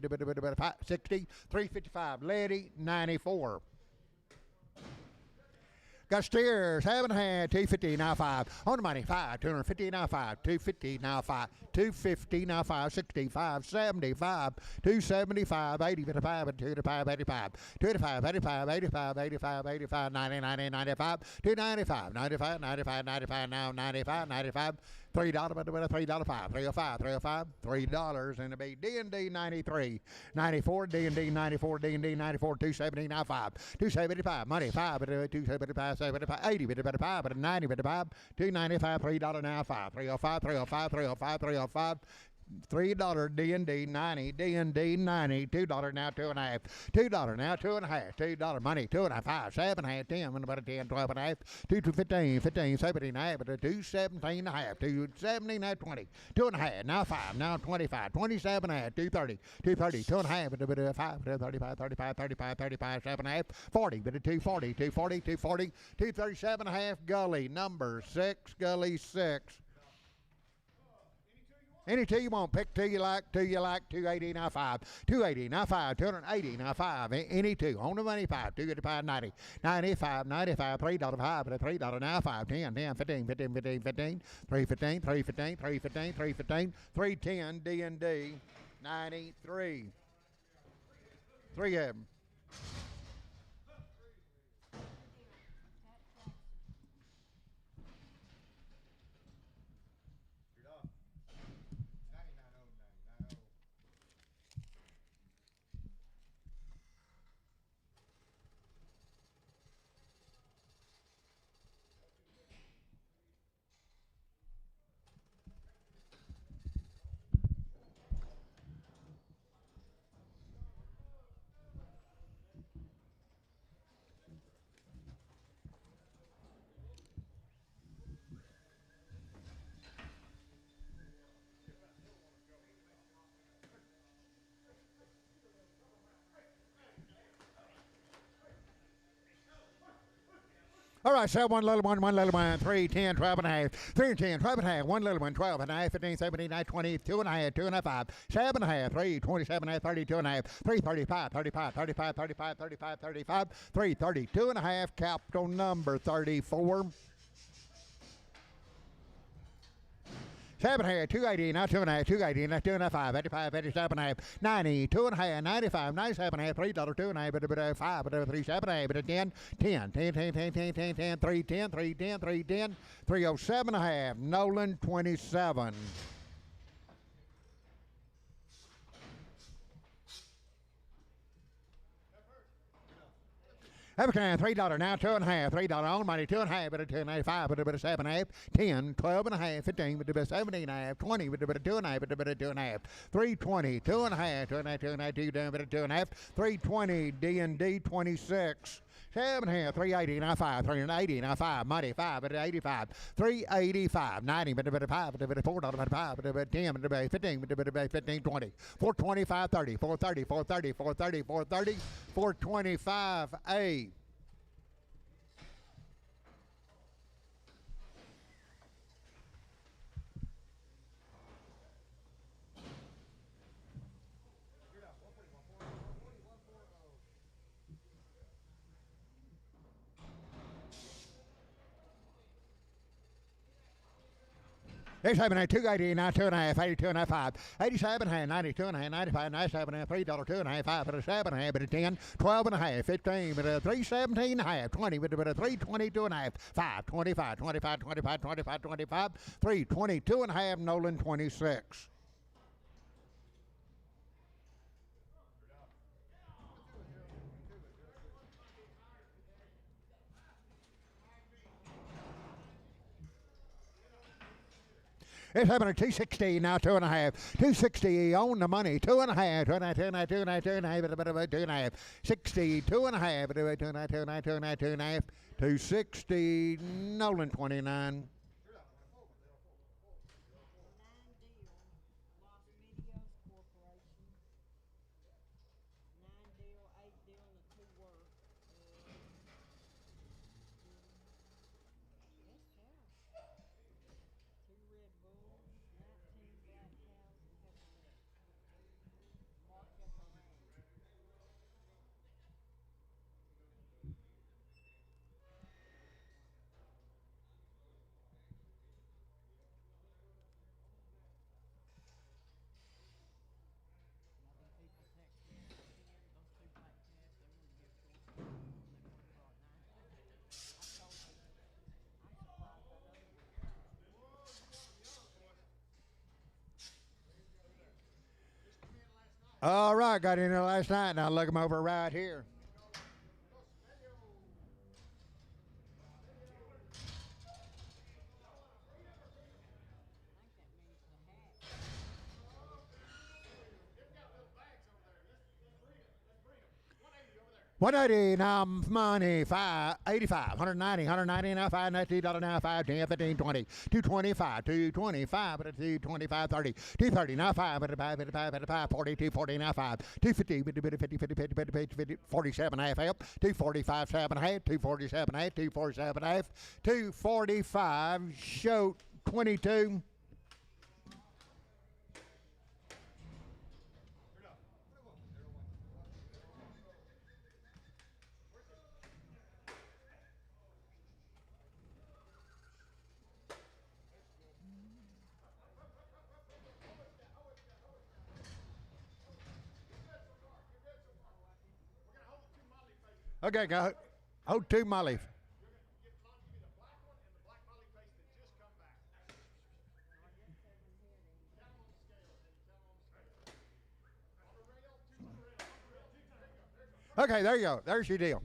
60, 355, lady 94. Got steers, 7.5, 250 now 5. On the money, 5, 250 now 5, 250 now 5, 250 now 5, 65, 75, 275, 80, 55, 285, 85, 285, 85, 85, 85, 85, 90, 90, 95, 295, 95, 95, 95, now 95, 95, $3, but $3, 5, 305, 305, $3, and it'll be D&D 93, 94, D&D 94, D&D 94, 270 now 5, 275, money 5, but 275, 75, 80, but 5, but 90, but 5, 295, $3 now 5, 305, 305, 305, 305. $3 D&D 90, D&D 90, $2 now 2.5, $2 now 2.5, $2 money 2.5, 5, 7 half, 10, about 10, 12 and a half, 2 to 15, 15, 17 half, 217 and a half, 270 now 20, 2.5, now 5, now 25, 27 half, 230, 230, 2.5, 5, 35, 35, 35, 35, 7 half, 40, but 240, 240, 240, 237 half, gully number 6, gully 6. Any two you want, pick two you like, 280 now 5, 280 now 5, 280 now 5, any two, on the money 5, 285, 90, 95, 95, $3, 5, but $3 now 5, 10, 10, 15, 15, 15, 15, 315, 315, 315, 315, 310, D&D, 93, 3 of them. All right, sell one little one, 3, 10, 12 and a half, 3 and 10, 12 and a half, one little one, 12 and a half, 15, 17, 19, 20, 2 and a half, 2 and a half, 7 and a half, 3, 27 and a half, 32 and a half, 3, 35, 35, 35, 35, 35, 35, 3, 32 and a half, capital number 34. 7 half, 280, now 2.5, 280, now 2.5, 85, 87 half, 90, 2.5, 95, 97 half, $3, 2.5, but 5, but 3, 7 half, but 10, 10, 10, 10, 10, 10, 10, 10, 310, 310, 310, 307 half, Nolan 27. Evercan, $3 now, 2.5, $3 on money, 2.5, but a 2.95, but a 7.5, 10, 12 and a half, 15, but a 17 and a half, 20, but a 2.5, but a 2.5, 320, 2.5, 2.5, 2.5, 2 down, but a 2.5, 320, D&D 26, 7 and a half, 380, now 5, 380, now 5, money, 5, but 85, 385, 90, but 5, but 4, but 5, but 10, but 15, but 15, 20, 425, 30, 430, 430, 430, 430, 425, A. It's having 280, now 2.5, 82 and a half, 5, 87 and a half, 92 and a half, 95, 97 and a half, $3, 2 and a half, 5, but a 7 and a half, but a 10, 12 and a half, 15, but a 317 and a half, 20, but a 322 and a half, 5, 25, 25, 25, 25, 25, 322 and a half, Nolan 26. It's happening 260 now, 2.5. 260 on the money, 2.5, 2.5, 2.5, 2.5, 2.5, 2.5, 62 and a half, 2.5, 2.5, 2.5, 2.5, 260, Nolan 29. All right, got in there last night. Now look them over right here. One eighty now money 585 190 now $5 now 5 10 15 20 225 225 but 225 30 230 now 5 but 5 40 240 now 5 250 50 47 half help 245 7 half 247 half 247 half 245 show 22. Okay, go. Hold two, Molly. Okay, there you go. There's your deal.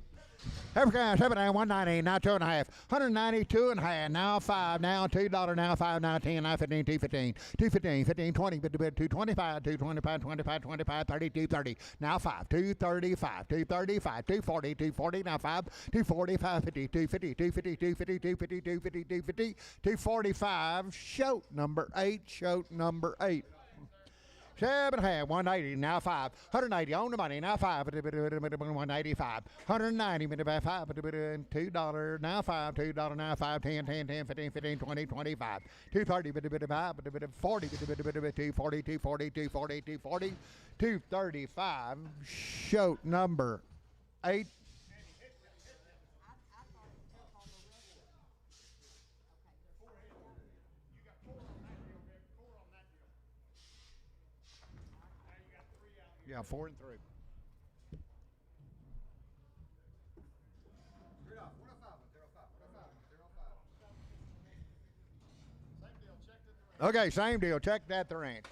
African 7 and 190, now 2.5, 192 and a half, now 5, now $2, now 5, now 10, now 15, 215, 215, 15, 20, 225, 225, 25, 25, 30, 230, now 5, 235, 235, 240, 240, now 5, 245, 50, 250, 250, 250, 250, 250, 250, 245, show number 8, show number 8. 7 and a half, 180, now 5, 180 on the money, now 5, 185, 190, $5, $2, now 5, $2, now 5, 10, 10, 10, 15, 15, 20, 25, 230, 5, 40, 240, 240, 240, 240, 235, show number 8. Yeah, 4 and 3. Okay, same deal. Check that the ranch.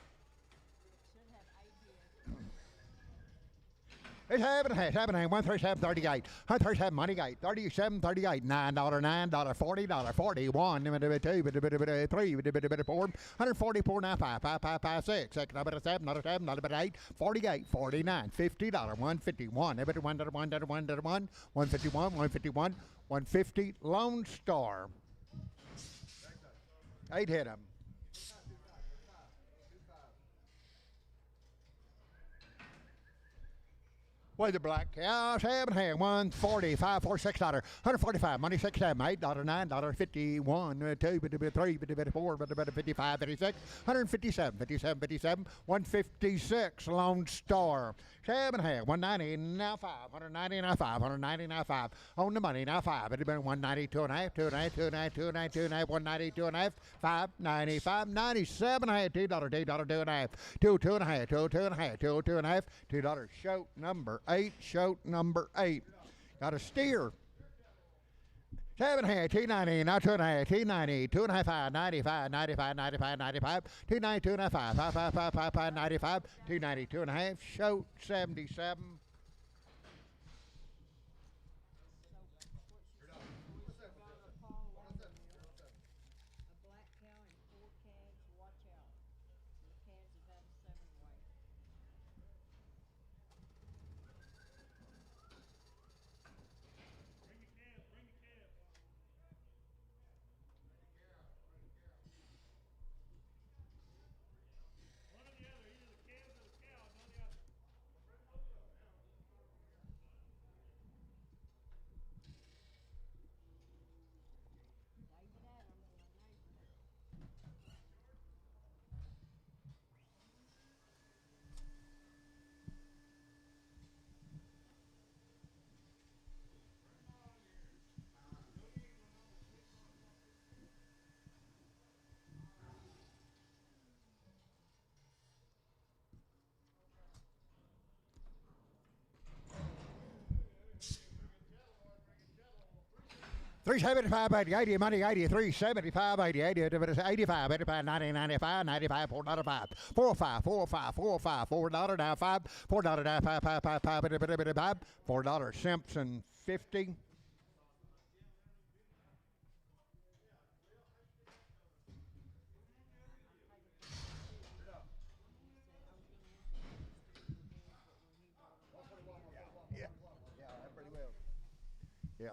It's happening. 137.38. 137 money gate. 37.38. $9, $40, $41, 3, 4, 144, 95, 5, 6, $7, $8, 48, 49, $50, 151, $151, 151, 150. Lone Star. 8 hit him. With the black cows, 145, $6, 145, money $6, $8, $9, 51, 2, 3, 4, 55, 56, 157, 156, Lone Star. 190, now 5, 190, now 5, 190, now 5. On the money, now 5. It'd been 192 and a half, 2 and a half, 2 and a half, 2 and a half, 2 and a half, 192 and a half, 5, 95, 97 and a half, $2, $2, 2 and a half, 2, 2 and a half, 2, 2 and a half, 2, 2 and a half, $2. Shoat number 8, shoat number 8. Got a steer. 7 and a half, T90, now 2 and a half, T90, 2 and a half, 5, 95, 95, 95, 95, T90, 2 and a half, 5, 95, T90, 2 and a half, shoat 77. $375.80, money 80, $375.80, 85, 95, 95, $4.05, $4 now 5, $4 now 5, $4 Simpson 50. Yeah, pretty well. Yeah.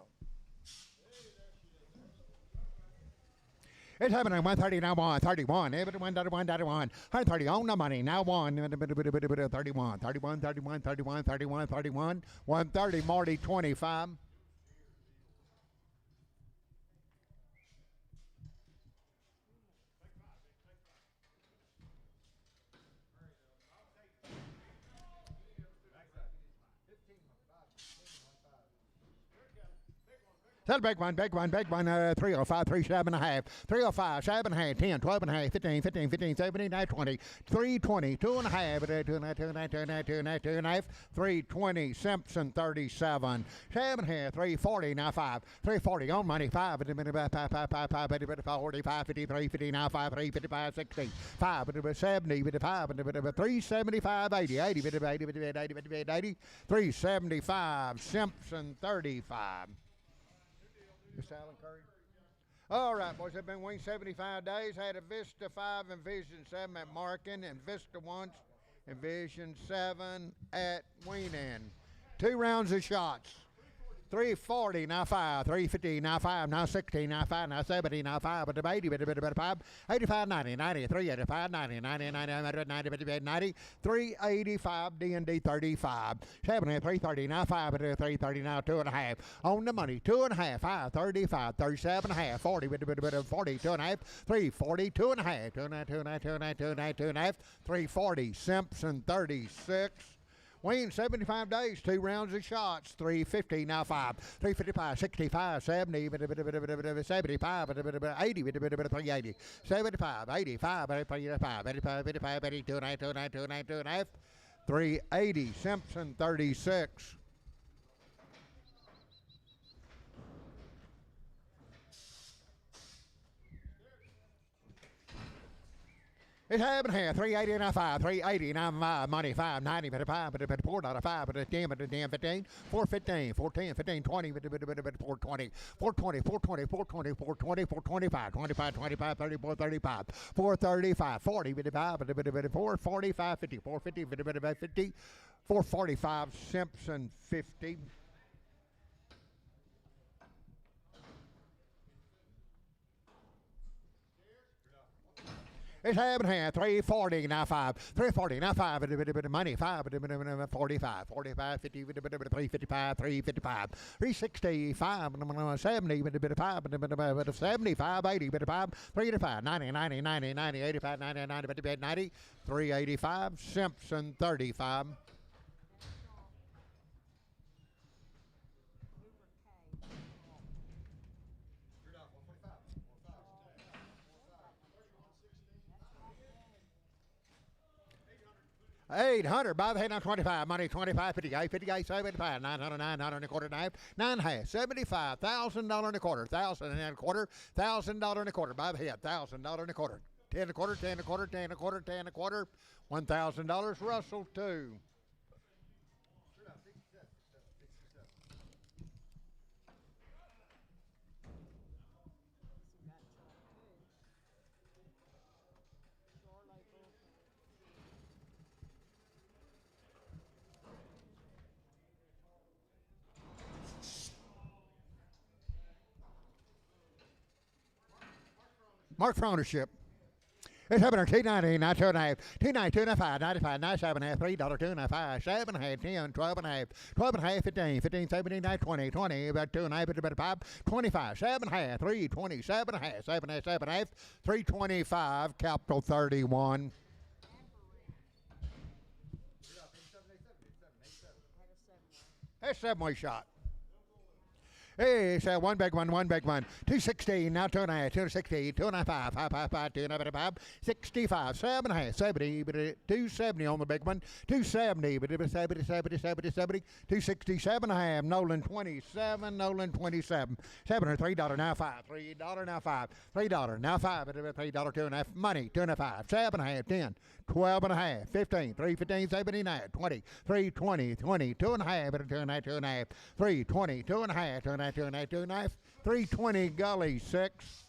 It's happening. 130 now 131. 130 on the money now 31. 130 Marty 25. That's big one, 305, 37 and a half, 305, 7 and a half, 10, 12 and a half, 15, 17, 18, 20, 320, 2 and a half, 2 and a half, 2 and a half, 2 and a half, 2 and a half, 2 and a half, 320, Simpson 37, 7 and a half, 340, now 5, 340 on money, 5, 45, 53, 50, now 5, 355, 60, 5, 70, 55, 375, 80, 375, Simpson 35. Mr. Alan Curry. All right, boys, I've been winged 75 days. Had a Vista 5 and Vision 7 at Markin, and Vista once, and Vision 7 at Weenan. 2 rounds of shots. 340, now 5, 350, now 5, now 60, now 5, now 70, now 5, 80, 5, 85, 90, 90, 385, 90, 90, 90, 90, 385, D&D 35, 70, 330, now 5, 330, now 2 and a half, on the money, 2 and a half, 5, 35, 37 and a half, 40, 40, 2 and a half, 340, 2 and a half, 2 and a half, 2 and a half, 2 and a half, 2 and a half, 2 and a half, 340, Simpson 36. Wayne, 75 days, 2 rounds of shots, 350, now 5, 355, 65, 70, 75, 80, 380, 75, 85, 85, 85, 85, 82, 92, 92, 92, 380, Simpson 36. It's happening here. 380 and a 5, 380 and I'm money 590, but a 5, but a $4.5, but a 10, but a 10, 15, 415, 410, 15, 20, but a 420, 420, 420, 420, 420, 425, 25, 25, 34, 35, 435, 40, but a 5, but a 445, 50, 450, but a 50, 445, Simpson 50. It's happening here. 340 now 5. 340 now 5. Money 5. 45. 45. 50. 355. 355. 365. 70. 5. 75. 80. 5. 385. 90. 90. 90. 90. 85. 90. 90. 90. 385. Simpson 35. $800 by the head on 25. Money 25, 58, 58, 75, 900, 900 and a quarter, 9 and a half, $75,000 and a quarter, $1,000 and a quarter by the head, $1,000 and a quarter, 10 and a quarter, 10 and a quarter, 10 and a quarter, 10 and a quarter, $1,000. Russell 2. Mark for ownership. It's happening. $2.90, not 2.5. $2.90, 2.5, 95, 97 and a half, $3, 2.5, 7 and a half, 10, 12 and a half, 12 and a half, 15, 15, 17, 19, 20, 20, about 2.5, about 5, 25, 7 and a half, 3, 20, 7 and a half, 7 and a half, 7 and a half, 325, capital 31. That's 7-way shot. Hey, it's one big one. 216, now 2.5, 260, 2.5, 5, 5, 5, 2.5, 65, 7.5, 70, but 270 on the big one, 270, but 70, 70, 70, 70, 267.5, Nolan 27, Nolan 27, $3 now 5, $3 now 5, $3 now 5, $3, 2.5, money, 2.5, 7.5, 10, 12 and a half, 15, 315, 79, 20, 320, 20, 2.5, 2.5, 2.5, 320, 2.5, 2.5, 2.5, 2.5, 320, gully 6.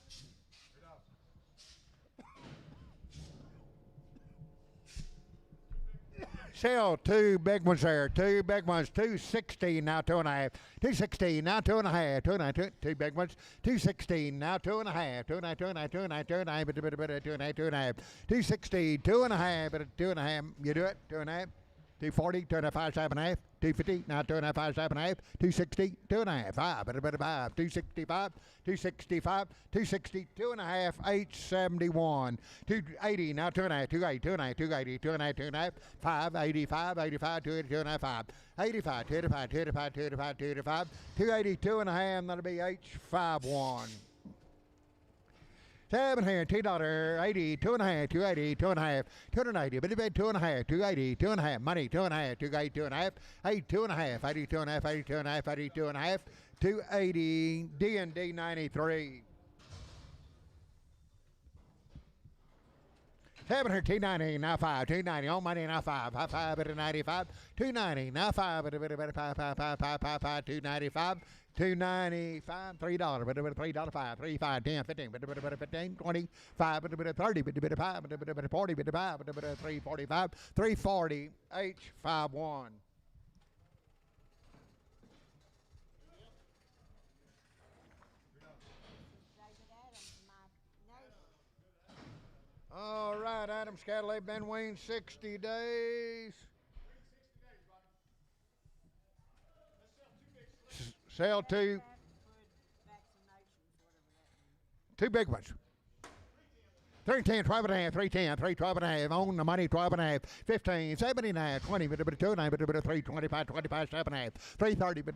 Sell 2 big ones there, 2 big ones, 216 now 2.5, 216 now 2.5, 2.5, 2 big ones, 216 now 2.5, 2.5, 2.5, 2.5, 2.5, 2.5, 2.5, 260, 2.5, 2.5, you do it, 2.5. 240, 2.5, 7.5, 250, now 2.5, 7.5, 260, 2.5, 5, 265, 265, 260, 2.5, 871, 280, now 2.5, 280, 2.5, 280, 2.5, 2.5, 5, 85, 85, 280, 2.5, 5, 85, 285, 285, 285, 285, 280, 2.5, that'll be H51. 7 here, $2.80, 2.5, 280, 2.5, 280, but bed 2.5, 280, 2.5, money, 2.5, 280, 2.5, 8, 2.5, 80, 2.5, 80, 2.5, 80, 2.5, 280, D&D 93. 7 here, 290, now 5, 290, on money, now 5, 5, 95, 290, now 5, 5, 295, 295, $3, but $3, 5, 3, 5, 10, 15, but 15, 20, 5, but 30, but 5, but 40, but 5, but 345, 340, H51. All right, Adam Scadley, Ben Wayne, 60 days. Sell 2 big ones. 310, 12 and a half, 310, 312 and a half, on the money, 12 and a half, 15, 79, 20, but 2.9, but 325, 25, 7 and a half, 330, but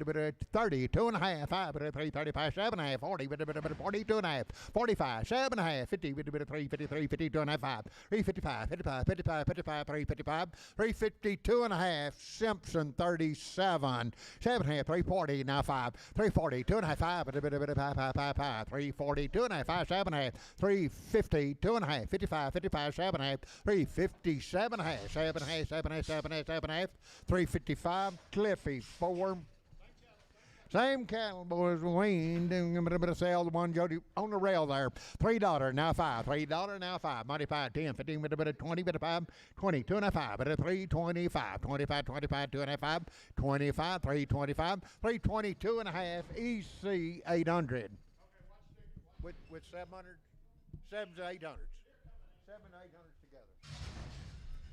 30, 2.5, 5, but 335, 7 and a half, 40, but 42 and a half, 45, 7 and a half, 50, but 353, 52 and a half, 5, 355, 55, 55, 55, 355, 352 and a half, Simpson 37, 7 and a half, 340, now 5, 340, 2 and a half, 5, but 5, 5, 5, 5, 340, 2 and a half, 5, 7 and a half, 350, 2 2 and a half, 55, 55, 7 and a half, 357 and a half, 7 and a half, 7 and a half, 7 and a half, 7 and a half, 355, Cliffy, 4. Same cattle, boys, weaned. I'm going to sell the one Jody on the rail there. $3, now 5. $3, now 5. Money 5, 10, 15, bit of 20, bit of 5, 20, 2 and a 5, bit of 325, 25, 25, 2 and a 5, 25, 325, 322 and a half, EC 800. With 700, 7 to 800s. 7 to 800s together.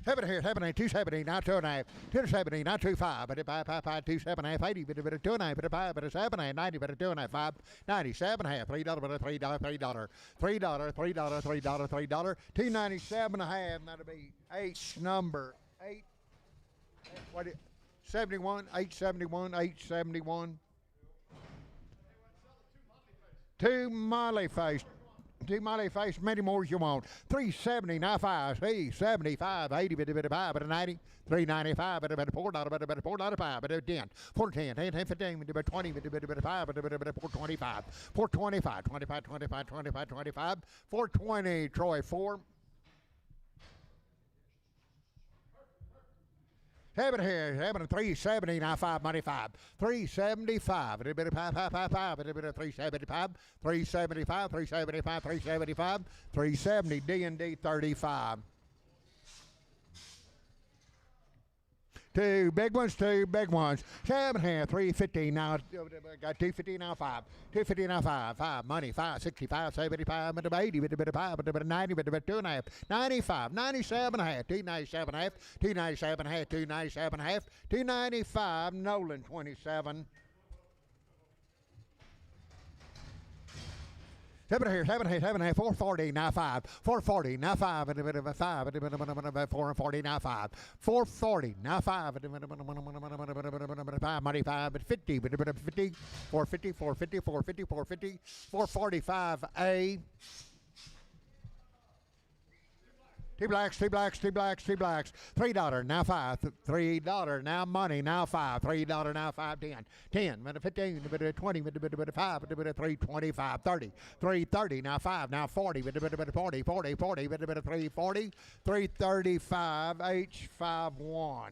7 here, 7, 8, 270, now 2 and a half, 270, now 25, but 5, 2, 7 and a half, 80, but 2 and a half, but 5, but 7 and 90, but 2 and a half, 5, 97 and a half, $3, but $3, $3, $3, $3, $3, $3, 297 and a half, and that'll be H number 8, what is 71, 871, 871. 2 Molly face. 2 Molly face, many more as you want. 370, now 5, 75, 80, bit of 5, but 90, 395, but $4, but $4, 5, but 10, 410, 10, 15, but 20, but 5, but 425, 425, 25, 25, 25, 25, 420, Troy 4. Have it here, have it 370, now 5, money 5, 375, a bit of 5, 5, 5, 5, a bit of 375, 375, 375, 375, 370, D&D 35. 2 big ones, 2 big ones. 7 here, 350 now. Got 250 now, 5. 250 now, 5. 5 money, 5, 65, 75, bit of 80, bit of 5, bit of 90, bit of 2 and a half, 95, 97 and a half, 297 and a half, 297 and a half, 297 and a half, 295, Nolan 27. 7 here, 7 here, 7 here, 440, now 5, 440, now 5, a bit of a 5, a bit of 440, now 5, 440, now 5, a bit of 5, money 5, but 50, but a bit of 50, 450, 450, 450, 450, 445A. 2 blacks, 2 blacks, 2 blacks, 2 blacks. $3, now 5. $3, now money, now 5. $3, now 5, 10. 10, but 15, but 20, but 5, but 325, 30. 330, now 5, now 40, but 40, 40, 40, but 340, 335, H51.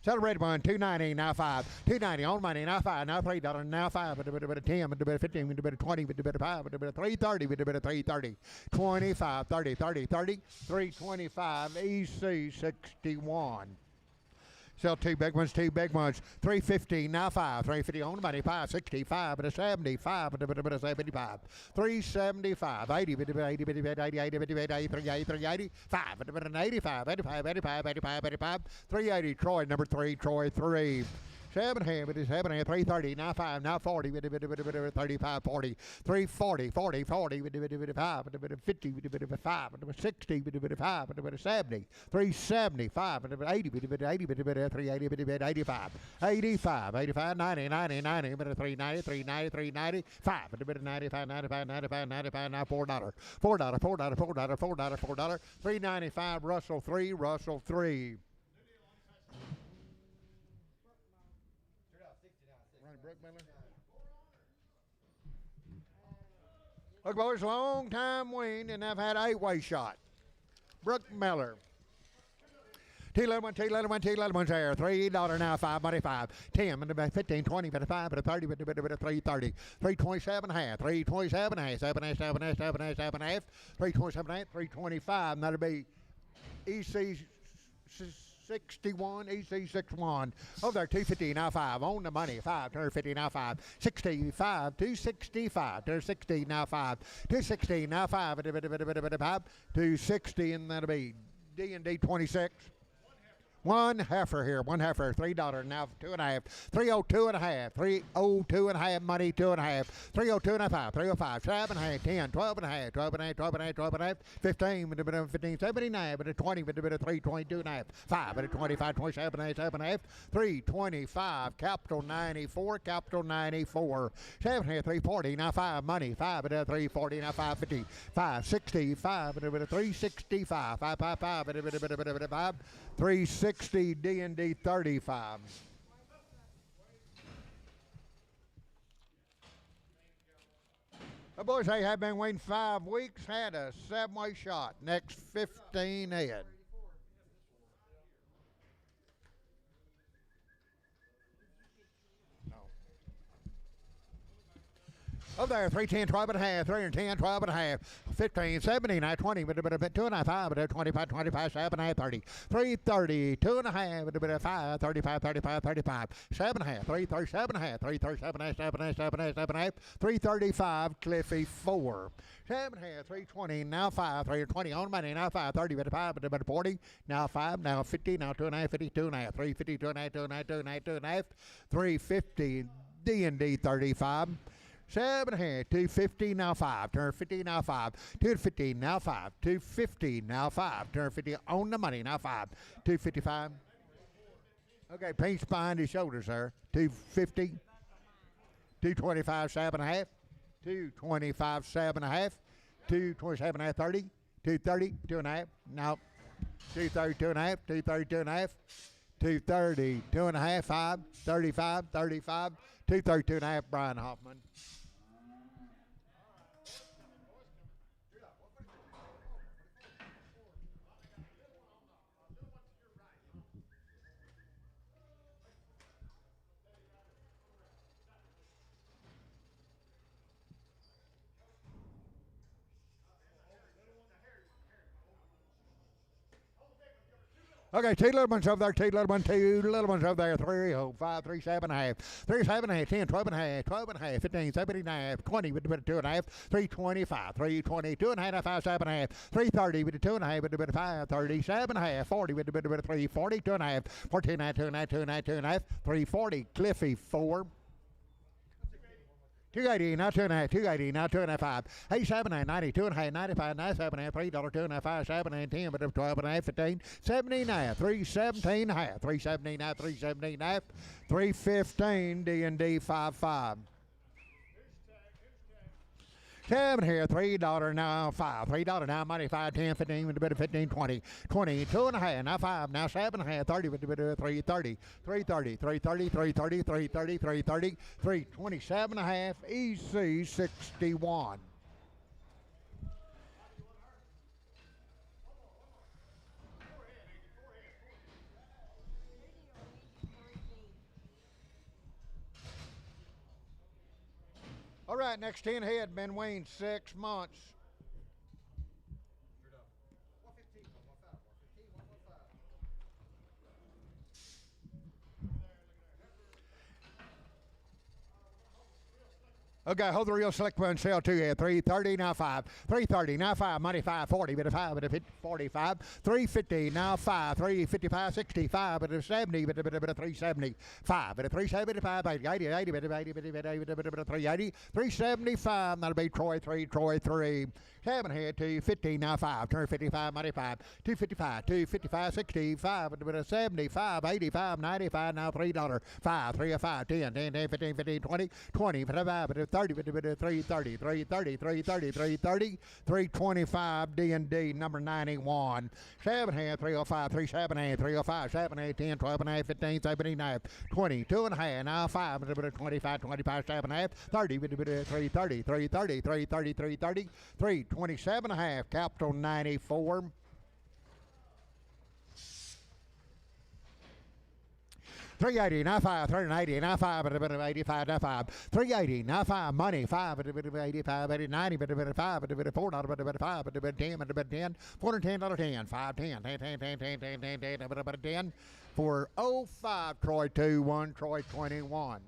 Celebrated one, 290, now 5. 290 on money, now 5, now $3, now 5, but 10, but 15, but 20, but 5, but 330, but 330, 25, 30, 30, 30, 325, EC 61. Sell 2 big ones, 2 big ones. 350, now 5. 350 on the money, 5, 65, but 75, but 75. 375, 80, but 80, but 80, 80, but 80, 380, 380, 5, but 85, 85, 85, 85, 85, 380, Troy, number 3, Troy 3. 7 here, but it's 7 here, 330, now 5, now 40, 35, 40, 340, 40, 40, 5, 50, 5, 60, 5, 70, 375, 80, 380, 85, 85, 85, 90, 90, 90, 390, 390, 390, 5, 95, 95, 95, 95, now $4, $4, $4, $4, $4, $4, 395, Russell 3, Russell 3. Look, boys, long time weaned, and I've had 8-way shot. Brooke Miller. T-letter one, T-letter one, T-letter one's there. $3 now, 5, money 5. 10, but 15, 20, but 5, but 30, but 330. 327 and a half, 327 and a half, 7 and a half, 7 and a half, 7 and a half, 7 and a half, 327 and a half, 325, and that'll be EC 61, EC 61. Over there, 250 now 5. On the money, 5. 250 now 5. 65, 265. 260 now 5. 260 now 5. 260, and that'll be D&D 26. One heifer here, one heifer, $3 now, 2 and a half, 302 and a half, 302 and a half, money 2 and a half, 302 and a half, 305, 7 and a half, 10, 12 and a half, 12 and a half, 12 and a half, 12 and a half, 15, 15, 79, 20, 322 and a half, 5, 25, 27 and a half, 7 and a half, 325, capital 94, capital 94, 7 here, 340, now 5, money, 5, 340, now 550, 565, 365, 555, 360, D&D 35. The boys they have been waiting 5 weeks, had a 7-way shot. Next 15 head. Over there, 310, 12 and a half, 310, 12 and a half, 15, 17, 20, but a bit 2 and a half, 5, 25, 25, 7 and a half, 30, 330, 2 and a half, but a bit of 5, 35, 35, 35, 7 and a half, 337 and a half, 337 and a half, 7 and a half, 7 and a half, 7 and a half, 335, Cliffy 4, 7 and a half, 320, now 5, 320 on money, now 5, 30, but a 5, but a 40, now 5, now 50, now 2 and a half, 52 and a half, 350, 2 and a half, 2 and a half, 2 and a half, 2 and a half, 350, D&D 35. 7 and a half, 250 now 5, turn 50 now 5, 250 now 5, 250 now 5, turn 50 on the money now 5, 255. Okay, pinch behind his shoulders there. 250, 225, 7 and a half, 225, 7 and a half, 227 and a half, 30, 230, 2 and a half, now 230, 2 and a half, 230, 2 and a half, 230, 2 and a half, 5, 35, 35, 232 and a half, Brian Hoffman. Okay, 2 little ones over there, 2 little ones, 2 little ones over there, 3, 5, 3, 7 and a half, 3, 7 and a half, 10, 12 and a half, 12 and a half, 15, 17 and a half, 20 with a bit of 2 and a half, 325, 320, 2 and a half, 5, 7 and a half, 330 with a 2 and a half, with a bit of 5, 30, 7 and a half, 40 with a bit of 3, 40, 2 and a half, 14 and a half, 2 and a half, 2 and a half, 2 and a half, 340, Cliffy 4. 280, now 2 and a half, 280, now 2 and a half, 5, 87 and a half, 90, 2 and a half, 95, 97 and a half, $3, 2 and a half, 5, 7 and a half, 10, but 12 and a half, 15, 17 and a half, 317 and a half, 317 and a half, 317 and a half, 315, D&D 55. 7 here, $3 now 5, $3 now money 5, 10, 15 with a bit of 15, 20, 20, 2 and a half, now 5, now 7 and a half, 30 with a bit of 330, 330, 330, 330, 330, 330, 327 and a half, EC 61. All right, next 10 head, been weighing 6 months. Okay, hold the real slick one, sell 2 here, 330, now 5, 330, now 5, money 5, 40, bit of 5, bit of 45, 350, now 5, 355, 65, bit of 70, bit of 375, bit of 375, 80, 80, 80, bit of 80, bit of 80, bit of 380, 375, that'll be Troy 3, 7 here, 250, now 5, turn 55, money 5, 255, 255, 65, bit of 75, 85, 95, now $3, 5, 3 5, 10, 10, 10, 15, 15, 20, 20, 25, bit of 30, bit of 330, 330, 330, 330, 325, D&D number 91, 7 here, 305, 37 here, 305, 7 here, 10, 12 and a half, 15, 17 and a half, 20, 2 and a half, now 5, bit of 25, 25, 7 and a half, 30, bit of 330, 330, 330, 330, 327 and a half, capital 94. 380, now 5, 380, now 5, but a bit of 85, now 5, 380, now 5, money 5, but a bit of 85, 80, 90, but a bit of 5, but a bit of $4, but a bit of 5, but a bit of 10, but a bit of 10, $410, 10, 5, 10, 10, 10, 10, 10, 10, 10, 10, but a bit of 10, for 05, Troy 2, 1, Troy 21.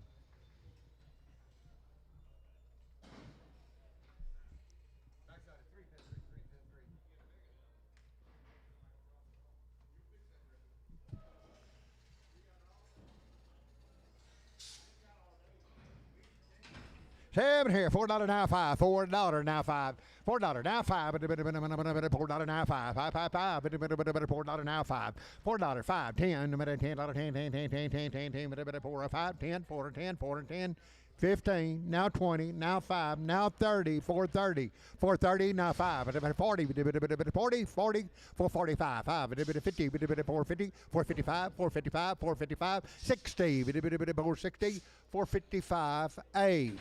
Seven here, $4 now 5, $4 now 5, $4 now 5, $4 now 5, 5, 5, 5, $4 now 5, $4 5, 10, $10, 10, 10, 10, 10, 10, 10, 10, 4, 5, 10, 4, 10, 4, 10, 15, now 20, now 5, now 30, 430, 430, now 5, 40, 40, 40, 445, 5, 50, 450, 455, 455, 455, 60, 460, 455, A.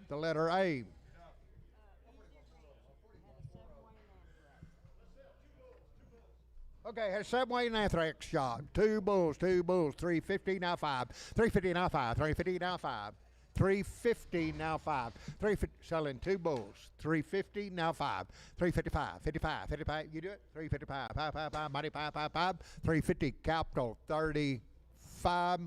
The letter A. Okay, had a 7-way anthrax shot. Two bulls, 350 now 5. 350 now 5. 350 now 5. 350 now 5. 350 selling two bulls. 350 now 5. 355, 55, 55. You do it. 355, 5, 5, 5, mighty 5, 5, 5. 350 capital 35.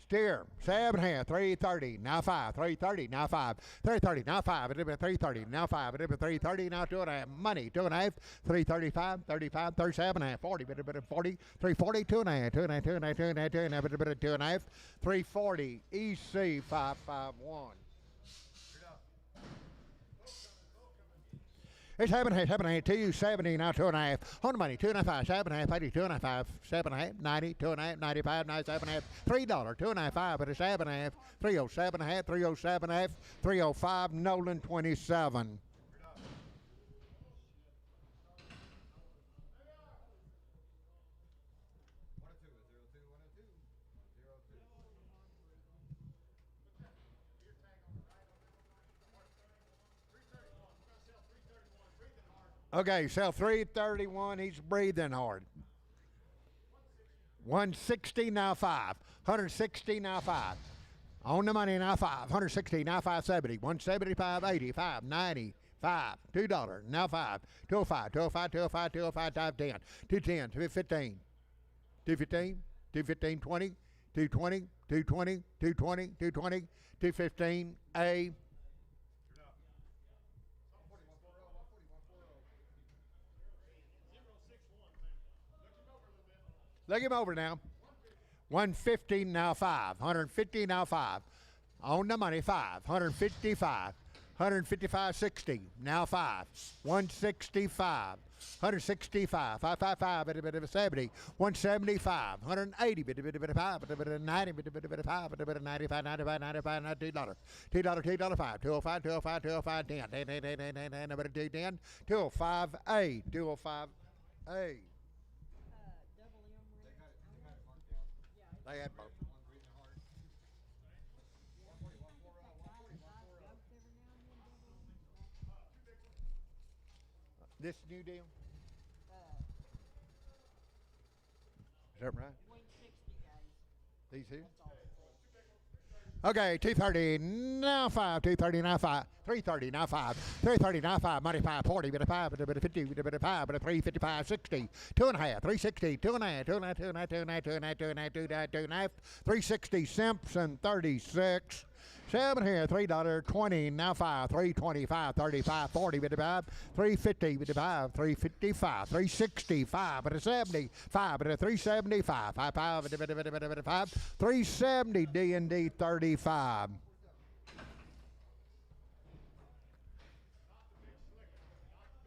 Steer, 7.5, 330, now 5, 330, now 5, 330, now 5, 330, now 5, 330, now 2.5, money, 2.5, 335, 35, 37.5, 40, 40, 340, 2.5, 2.5, 2.5, 2.5, 2.5, 2.5, 340, EC 551. It's 7.5, 270, now 2.5. On the money, 2.5, 7.5, 80, 2.5, 7.5, 90, 2.5, 95, 97.5, $3, 2.5, 5, but it's 7.5, 307.5, 307.5, 305, Nolan 27. Okay, sell 331. He's breathing hard. 160 now 5. 160 now 5. On the money now 5. 160 now 570. 175 80 5 90 5 $2 now 5. 205 205 205 205 510 210 215 215 215 20 220 220 220 220 215 A. Look him over now. 150 now 5. 150 now 5. On the money 5. 155. 155 60. Now 5. 165. 165. 555. 70. 175. 180. 90. 95. 95. 95. $2. $2. $5. 205. 205. 205. 10. 210. 205 A. 205 A. They had both. This new deal? Is that right? These here? Okay, 230 now 5, 230 now 5, 330 now 5, 330 now 5, money 540, bit of 5, bit of 50, bit of 5, bit of 355, 60, 2.5, 360, 2.5, 2.5, 2.5, 2.5, 2.5, 2.5, 2.5, 2.5, 360, Simpson 36. 7 here, $3, 20, now 5, 325, 35, 40, 55, 350, 55, 355, 365, but a 70, 5, but a 375, 5, 5, 5, 370, D&D 35.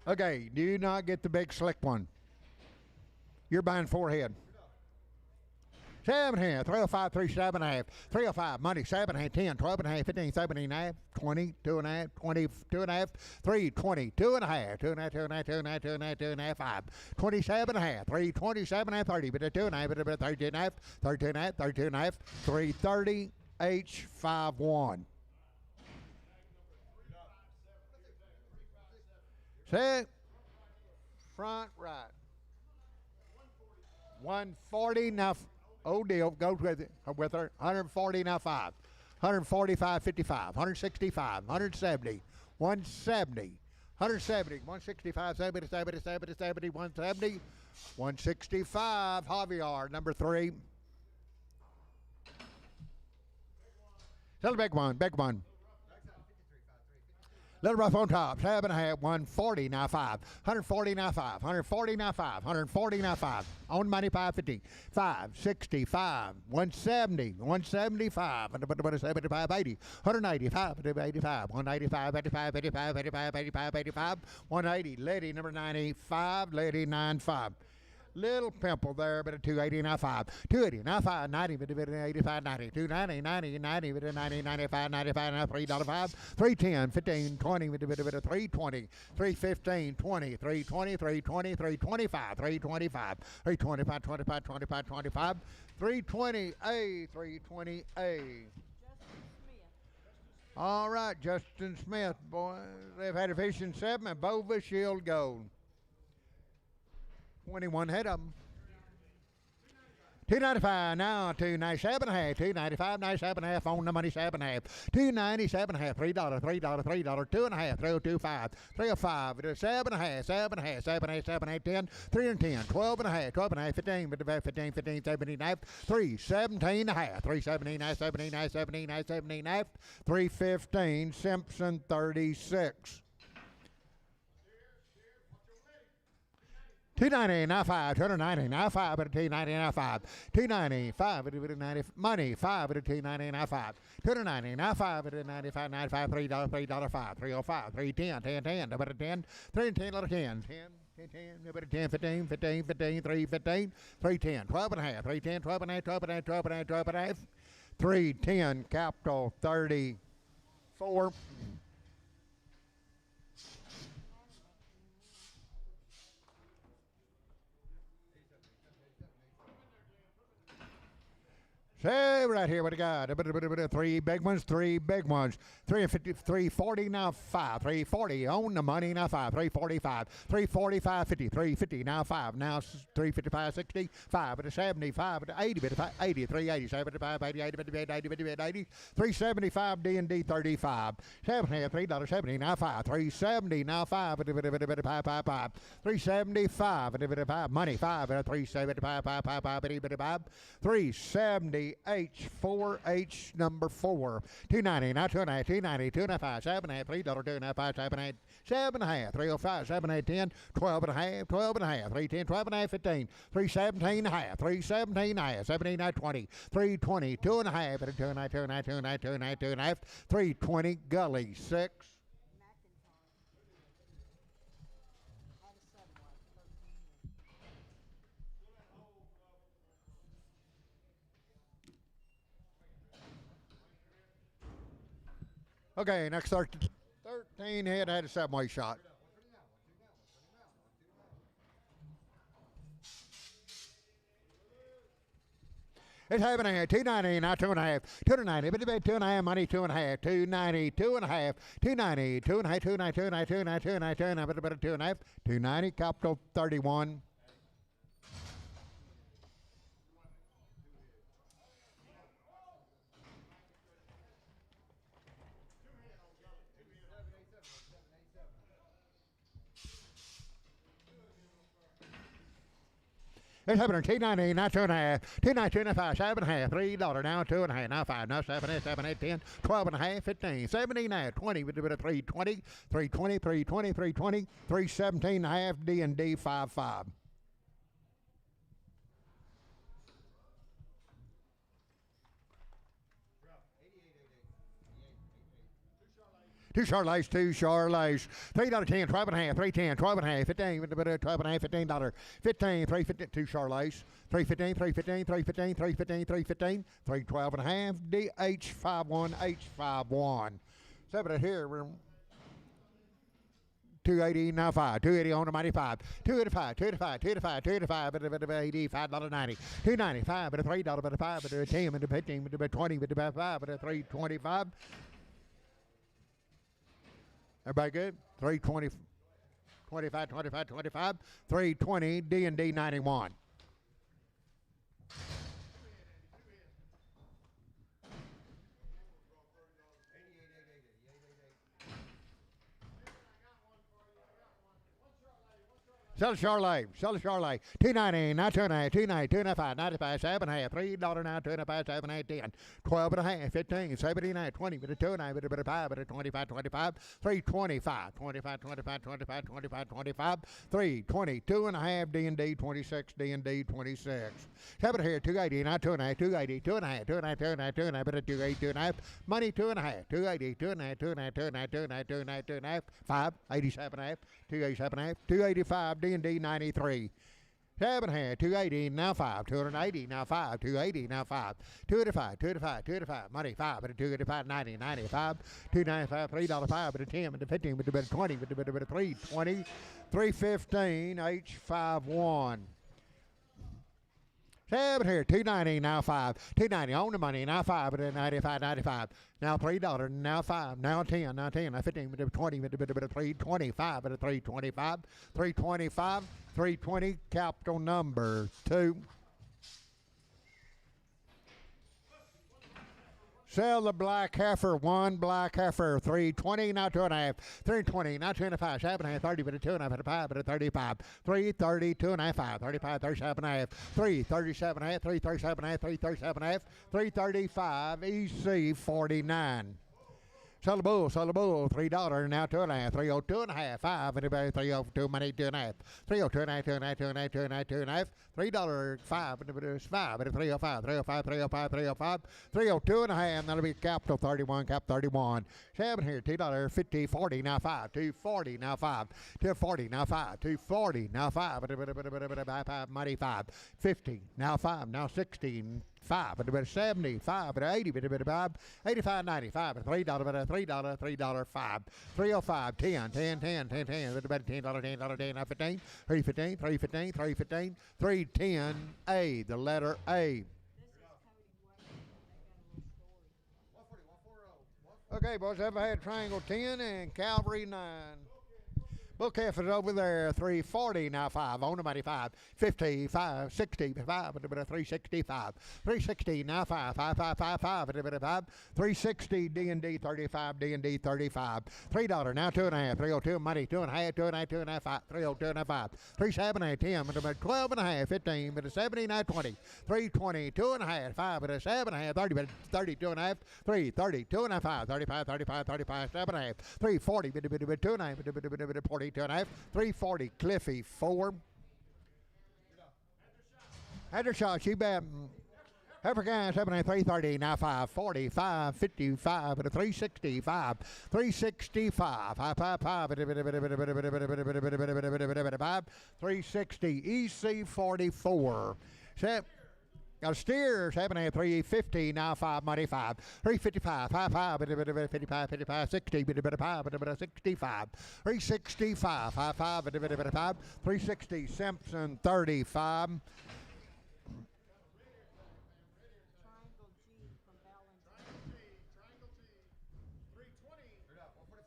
Okay, do not get the big slick one. You're buying 4 head. 7 here, 305, 307.5, 305, money, 7 and 10, 12 and a half, 15, 17 and a half, 20, 2.5, 22 and a half, 320, 2.5, 2.5, 2.5, 2.5, 2.5, 2.5, 5, 27 and a half, 327 and a half, 30, but a 2.5, but a 32 and a half, 32 and a half, 32 and a half, 330, H51. Set, front, right. 140, now. Oh, deal goes with her. 140 now 5. 145, 55. 165, 170, 170, 170, 165, 70, 70, 70, 70, 170, 165. Javier, number 3. Tell the big one, big one. Little rough on top, 7.5, 140 now 5, 140 now 5, 140 now 5, 140 now 5, on money 550, 565, 170, 175, 75, 80, 185, 85, 185, 85, 85, 85, 85, 85, 180, lady number 95, lady 95. Little pimple there, but a 280 now 5, 280 now 5, 90, 85, 90, 290, 90, 90, 90, 95, 95 now $3 5, 310, 15, 20, 320, 315, 20, 320, 320, 325, 325, 325, 25, 25, 25, 320 A, 320 A. All right, Justin Smith, boys. They've had a fish in 7 and Bova Shield Gold. 21 head of them. 295 now, 297 and a half, 295, 97 and a half on the money, 7 and a half, 297 and a half, $3, $3, $2 and a half, 325, 305, 7 and a half, 7 and a half, 7 and a half, 7 and a half, 10, 310, 12 and a half, 12 and a half, 15, 15, 15, 17 and a half, 317 and a half, 317 and a half, 17 and a half, 17 and a half, 17 and a half, 315, Simpson 36. 290 now 5, 290 now 5 at a 290 now 5, 290 5 at a 90 money 5 at a 290 now 5, 290 now 5 at a 95 $3 $5 305 310 10 10 about a 10 3 10 little 10 10 10 about a 10 15 15 15 3 15 310 12 and a half 310 12 and a half 12 and a half 12 and a half 12 and a half 310 capital 34. Say right here, what I got? 3 big ones, 3 big ones. 350, 340 now 5, 340 on the money now 5, 345, 345, 50, 350 now 5, now 355, 60, 5 at a 75 at a 80, 80, 380, 75, 80, 80, 80, 80, 80, 80, 375 D&D 35, 7 half, $3, 70 now 5, 370 now 5 at a 5, 375 at a 5, money 5 at a 375, 5, 370 H4H number 4, 290 now 290, 290, 295, 7 and a half, $3, 295, 7 and a half, 7 and a half, 305, 7 and a half, 10, 12 and a half, 12 and a half, 310, 12 and a half, 15, 317 and a half, 317 and a half, 17 and a half, 20, 320, 2 and a half, 2 and a half, 2 and a half, 2 and a half, 2 and a half, 2 and a half, 320 Gully 6. Okay, next 13 head had a 7-way shot. It's having a 290, now 2.5, 290, but about 2.5 money, 2.5, 290, 2.5, 290, 2.5, 290, 290, 290, 290, 290, but about 2.5, 290, capital 31. It's happening. 290, now 2.5, 290, 2.5, 7.5, $3, now 2.5, now 5, now 7, 8, 7, 8, 10, 12 and a half, 15, 17 and a half, 20, with a bit of 320, 320, 320, 320, 317 and a half, D&D 55. Two Charlays, $3, 10, 12 and a half, 310, 12 and a half, 15, with a bit of 12 and a half, $15, 15, 350, two Charlays, 315, 315, 315, 315, 315, 312 and a half, DH51, H51. 7 here, we're 280 now 5, 280 on the mighty 5, 285, 285, 285, 285, but a 80, $5.90, 295, but a $3, but a 5, but a 10, but a 15, but a 20, but a 5, but a 325. Everybody good? 320, 25, 25, 25, 320, D&D 91. Sell Charlotte. 290, now 2.5, 290, 295, 95, 7.5, $3 now, 2.5, 7.5, 10, 12 and a half, 15, 17, 20, with a 2.9, with a 5, with a 25, 25, 325, 25, 25, 25, 25, 25, 322 and a half, D&D 26, D&D 26. 7 here, 280, now 2.5, 280, 2.5, 2.5, 2.5, 2.5, but a 280, 2.5, money 2.5, 280, 2.5, 2.5, 2.5, 2.5, 2.5, 2.5, 5, 87.5, 287.5, 285, D&D 93. 7 here, 280, now 5, 280, now 5, 280, now 5, 285, 285, 285, money 5, but a 285, 90, 95, 295, $3, 5, but a 10, but a 15, but a bit of 20, but a bit of 320, 315, H51. Seven here, 290 now 5. 290 on the money now 5 at 95, 95. Now $3, now 5, now 10, now 10, now 15, 20, 325 at 325, 325, 320, capital number 2. Sell the black heifer, one black heifer, 320, now 2.5, 320, now 2.5, 7.5, 30, but a 2.5, 5, but a 35, 330, 2.5, 35, 37.5, 337.5, 337.5, 337.5, 335, EC 49. Sell the bull, $3, now 2.5, 302 and a half, 5, anybody 302 money, 2.5, 302 and a half, 2.5, 2.5, 2.5, 2.5, $3, 5, but it's 5, but 305, 305, 305, 305, 302 and a half, that'll be capital 31, cap 31. 7 here, $2, 50, 40, now 5, 240, now 5, 240, now 5, 240, now 5, 5, money 5, 50, now 5, now 16, 5, but about 75, but 80, but about 5, 85, 95, but $3, but a $3, 5, 305, 10, 10, 10, 10, 10, but about $10, $10, 10, 15, 315, 315, 315, 310, A, the letter A. Okay, boys, have I had Triangle 10 and Calvary 9. Book half is over there, 340 now 5, on the money 5, 50, 5, 60, 5, but a 365, 360 now 5, 5, 5, 5, 5, but a 5, 360 D&D 35, D&D 35, $3 now 2.5, 302 money 2.5, 2.5, 2.5, 5, 302 and a 5, 37, 10, but about 12 and a half, 15, but a 79, 20, 320, 2.5, 5, but a 7.5, 30, but 32 and a half, 330, 2.5, 35, 35, 35, 7.5, 340, but 2.5, but 40. 2.5, 340, Cliffy 4. Hendershot, she bet. African 7, 330, now 5, 45, 55, and a 365, 365, 555, 360, EC 44. Got a steer, 7, 350, now 5, money 5, 355, 55, 55, 55, 60, 5, 65, 365, 55, 5, 360, Simpson 35.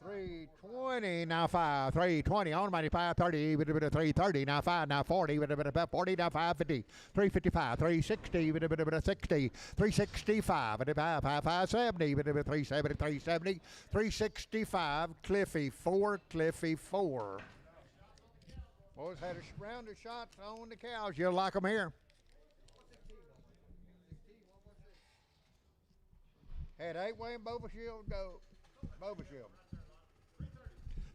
320, now 5, 320, on money 530, with a bit of 330, now 5, now 40, with a bit of 40, now 550, 355, 360, with a bit of 60, 365, with a 570, with a bit of 370, 370, 365, Cliffy 4, Cliffy 4. Boys had a round of shots on the cows. You'll like them here. Had 8-way and Boba Shield go. Boba Shield.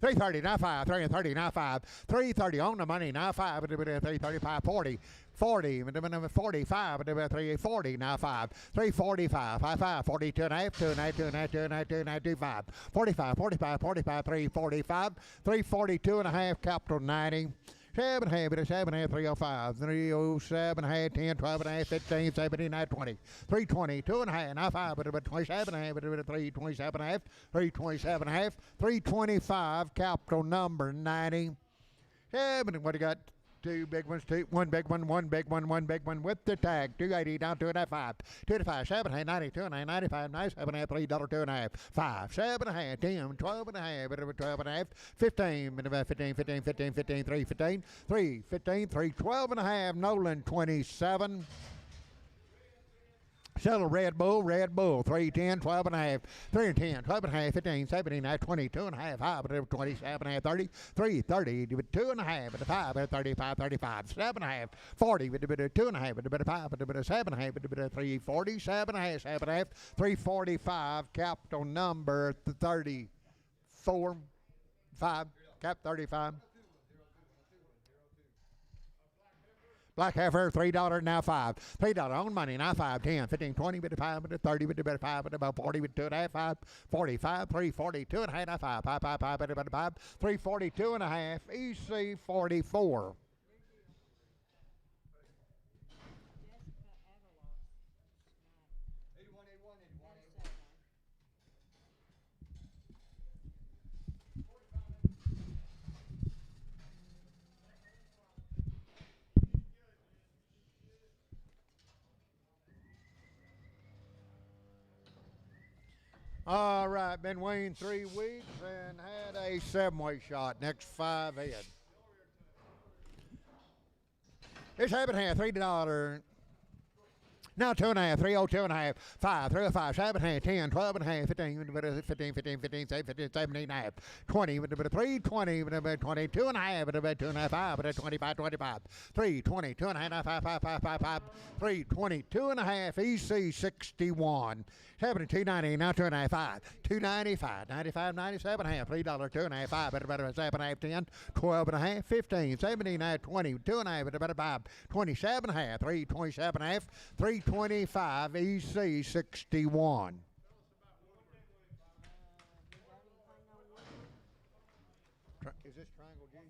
330, now 5, 330, now 5, 330 on the money, now 5, 335, 40, 40, 45, 340, now 5, 345, 55, 42 and a half, 2.5, 2.5, 2.5, 2.5, 25, 45, 45, 45, 345, 342 and a half, capital 90. 7 half, 7 half, 305, 307 half, 10, 12 and a half, 15, 17, 20, 320, 2 and a half, now 5, 27 half, 327 half, 327 half, 325, capital number 90. 7, what do you got? 2 big ones, 1 big one, 1 big one, 1 big one with the tag. 280 down 2.5, 2.5, 7 half, 92 and a half, 95, 97 half, $3, 2.5, 5, 7 and a half, 10, 12 and a half, 12 and a half, 15, 15, 15, 15, 15, 3, 15, 3, 15, 3, 12 and a half, Nolan 27. Settle Red Bull, 310, 12 and a half, 310, 12 and a half, 15, 17, 22 and a half, 5, 27 and a half, 30, 330, 2 and a half, 5, 35, 35, 7 and a half, 40, 2 and a half, 5, 7 and a half, 340, 7 and a half, 7 and a half, 345, capital number 34, 5, cap 35. Black heifer, $3 now 5. $3 on money now 5, 10, 15, 20, 5, 30, 5, about 40, 2.5, 5, 45, 342 and a half, now 5, 5, 5, 5, 5, 342 and a half, EC 44. All right, been weaned 3 weeks and had a 7-weight shot. Next 5 head. It's happening here, $3. Now 2.5, 302.5, 5, 305, 7.5, 10, 12.5, 15, 15, 15, 15, 15, 17.5, 20, 3, 20, 22.5, 2.5, 5, 25, 25, 3, 20, 2.5, 5, 5, 5, 5, 5, 3, 22.5, EC 61. 290, now 2.5, 5, 295, 95, 97 half, $3, 2.5, 5, 7.5, 10, 12.5, 15, 17, 20, 2.5, 5, 27 half, 327 half, 325, EC 61. Is this Triangle G? Yeah,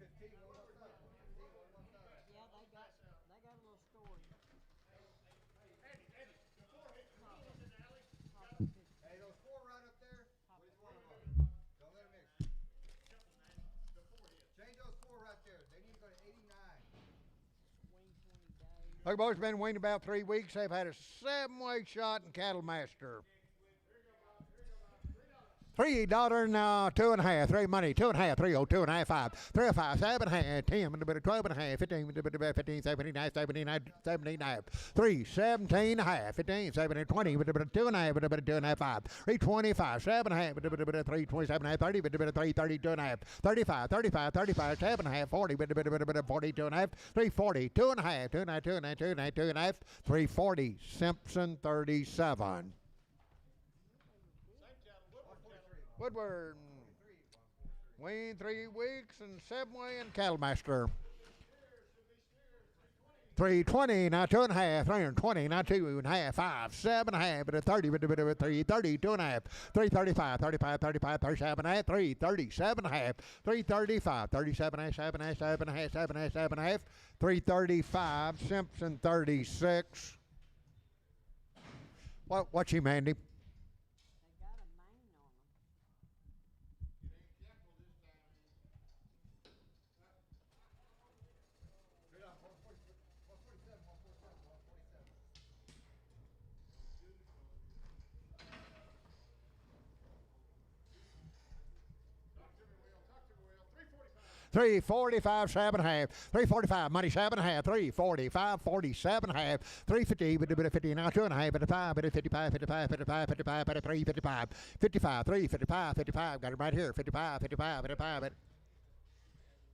they got a little story. Hey, those 4 right up there, which one of them? Don't let them mix. Change those 4 right there. They need to go to 89. Wing 20 days. Look, boys, been weaned about 3 weeks. They've had a 7-weight shot in Cattle Master. $3 now, 2.5, 3 money, 2.5, 302 and a half, 5, 305, 7.5, 10, 12.5, 15, 15, 79, 79, 79, 3, 17 half, 15, 17, 20, 2.5, 2.5, 5, 325, 7.5, 327 half, 30, 3, 32 and a half, 35, 35, 35, 7.5, 40, 42 and a half, 340, 2.5, 2.5, 2.5, 2.5, 2.5, 340, Simpson 37. Woodward, weaned 3 weeks and 7-weight and Cattle Master. 320, now 2.5, 320, now 2.5, 5, 7.5, 30, 330, 2.5, 335, 35, 35, 37 half, 337 half, 335, 37 half, 7 half, 7 half, 7 half, 7 half, 335, Simpson 36. What's he, Mandy? They got a mane on them. $345, 7.5, 345, money 7.5, 345, 47.5, 350, 50, now 2.5, 55, 55, 55, 55, 55, 355, 55, 355, 55, got it right here, 55, 55, 55,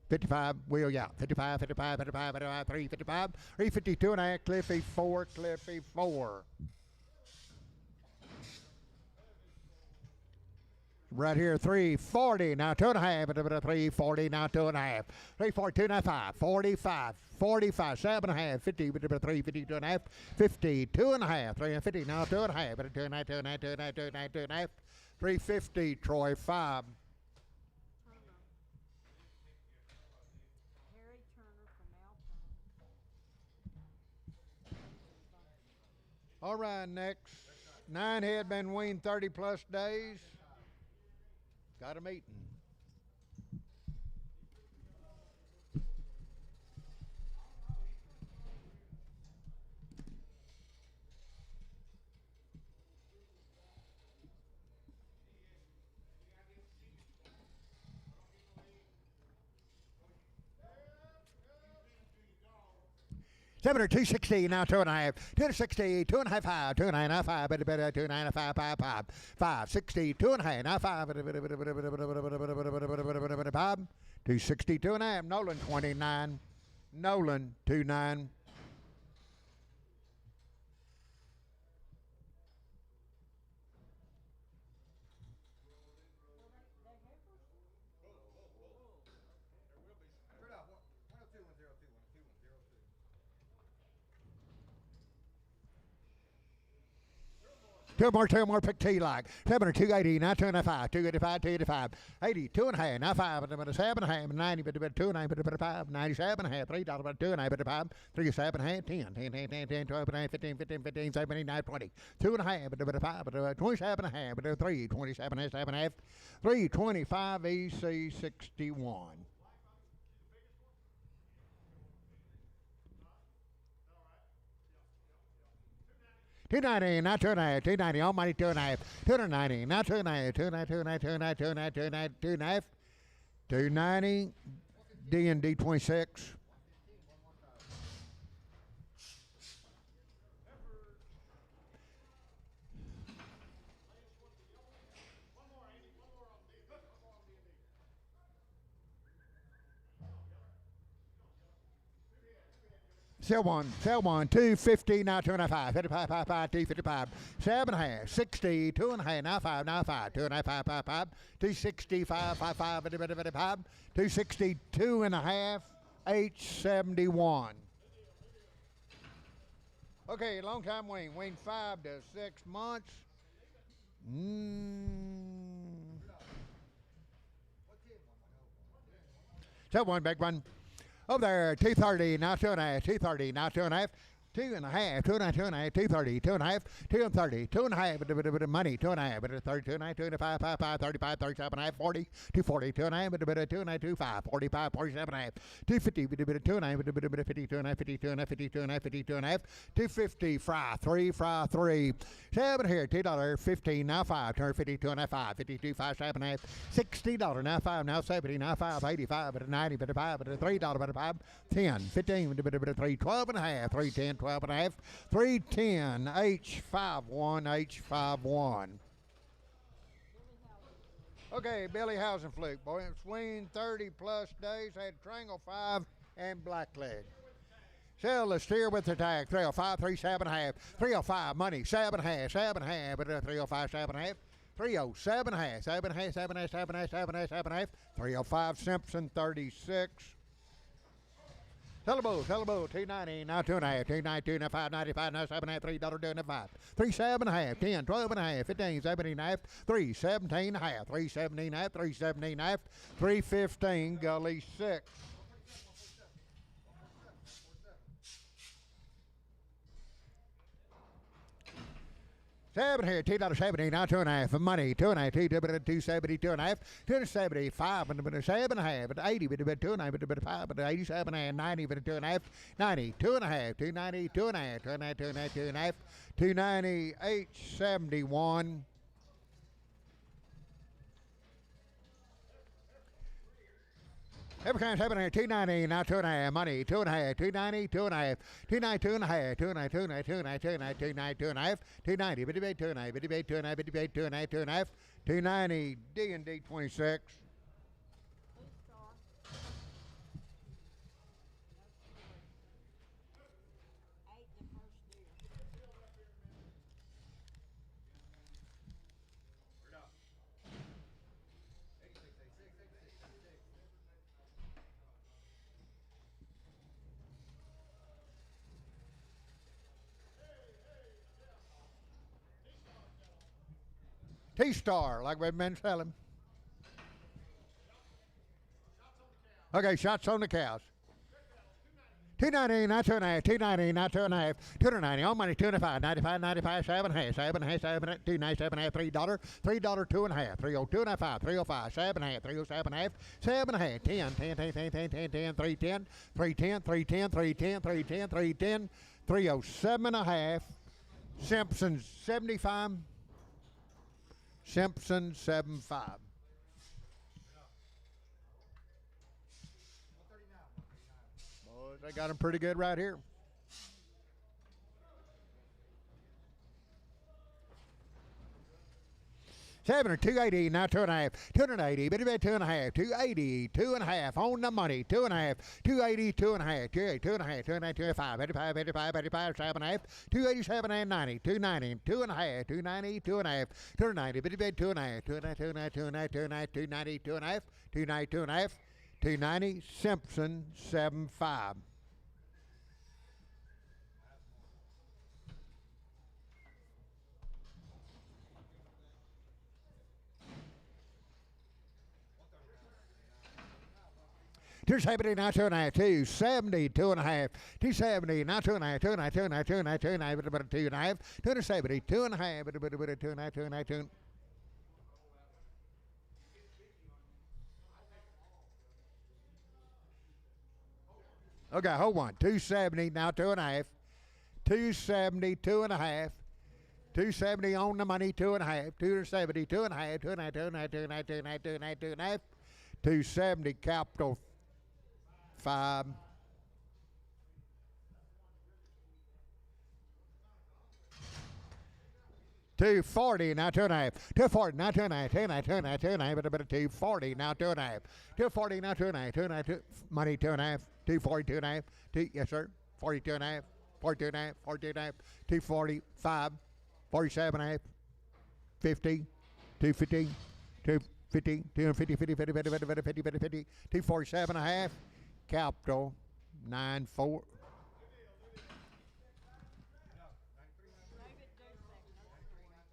55, wheel, yeah, 55, 55, 55, 55, 355, 352 and a half, Cliffy 4, Cliffy 4. Right here, 340, now 2.5, 340, now 2.5, 340, 2.5, 45, 45, 7.5, 50, 350, 2.5, 50, 2.5, 350, now 2.5, 2.5, 2.5, 2.5, 2.5, 2.5, 350, Troy 5. Harry Turner from Alpine. All right, next. 9 head been weaned 30 plus days. Got a meeting. Seven or 260 now 2.5, 260, 2.5, 5, 2.5, 5, 2.5, 5, 5, 5, 5, 60, 2.5, now 5, 260, 2.5, Nolan 29, Nolan 29. Two more, pick T like. 7 or 280, now 2.5, 285, 285, 80, 2.5, now 5, 7.5, 90, 2.5, 5, 97 half, $3, 2.5, 5, 3, 7 half, 10, 10, 10, 10, 10, 12, 15, 15, 15, 17, 19, 20, 2.5, 5, 27 half, 3, 27 half, 7 half, 325 EC 61. 290, now 2.5, 290, all money 2.5, 290, now 2.5, 290, 290, 290, 290, 2.5, 290, D and D 26. Sell one, 250, now 2.5, 55, 55, 255, 7.5, 60, 2.5, now 5, now 5, 2.5, 5, 5, 5, 265, 5, 5, 55, 262.5, H71. Okay, long time wean 5 to 6 months. Sell one, big one. Over there, 230, now 2.5, 230, now 2.5, 2.5, 2.5, 230, 2.5, 230, 2.5, money, 2.5, 30, 2.5, 2.5, 5, 5, 35, 37.5, 40, 240, 2.5, 2.5, 25, 45, 47.5, 250, 2.5, 50, 2.5, 50, 2.5, 50, 2.5, 50, 2.5, 250, fry 3, 7 here, $2, 15, now 5, 250, 2.5, 5, 52, 5, 7.5, $60, now 5, now 70, now 5, 85, 90, 55, $3, 5, 10, 15, 3, 12.5, 310, 12.5, 310, H51, H51. Okay, Billy Hausenfluke, boy, swing 30 plus days, had Triangle 5 and Blackleg. Sell the steer with the tag, 305, 37.5, 305, money, 7.5, 7.5, but 305, 7.5, 307 half, 7.5, 7.5, 7.5, 7.5, 7.5, 305 Simpson, 36. Sellable, 290, now 2.5, 290, 2.5, 95, now 7.5, $3, 2.5, 37.5, 10, 12.5, 15, 17.5, 3, 17.5, 317.5, 317.5, 315, Gully 6. Seven here, $2.70, now 2.5, money, 2.5, 270, 2.5, 275, and 7.5, 80, but 2.5, 5, 87, and 90, but 2.5, 90, 2.5, 290, 2.5, 2.5, 2.5, 2.5, 290, 871. Every kind 7 here, 290, now 2.5, money, 2.5, 290, 2.5, 290, 2.5, 290, 290, 290, 290, 2.5, 290, 58, 2.5, 58, 2.5, 58, 2.5, 2.5, 290, D and D 26. T-Star, like we've been selling. Okay, shots on the cows. 290, not 2.5, 290, not 2.5, 290, all money, 2.5, 95, 95, 7.5, 7.5, 7, 297, $3, $2.5, 302 and a 5, 305, 7.5, 307.5, 7.5, 10, 10, 10, 10, 10, 10, 10, 310, 310, 310, 310, 310, 310, 307.5, Simpson 75, Simpson 75. Boys, they got them pretty good right here. Seven or 280, now 2.5, 280, bitty bit 2.5, 280, 2.5 on the money, 2.5, 280, 2.5, 280, 2.5, 2.5, 2.5, 85, 85, 85, 7.5, 287 and 90, 290, 2.5, 290, 2.5, 290, bitty bit 2.5, 2.5, 2.5, 2.5, 2.5, 290, 2.5, 290, 2.5, 290, Simpson 75. Two 70, now 2.5, 270, 2.5, 270, now 2.5, 2.5, 2.5, 2.5, 2.5, 2.5, 270, 2.5, 2.5, 2.5, 2. Okay, hold on. 270, now 2.5, 270, 2.5, 270 on the money, 2.5, 270, 2.5, 2.5, 2.5, 2.5, 2.5, 2.5, 2.5, 270 capital 5. 240 now 2.5. 240 now 2.5. 2.5. 2.5. 2.5. But a bit of 240 now 2.5. 240 now 2.5. 2.5. Money 2.5. 240 2.5. 2. Yes sir. 42 and a half. 42 and a half. 42 and a half. 245. 47.5. 50. 250. 250. 250. 50. 50. 50. 50. 50. 50. 50. 247 and a half. Capital 94.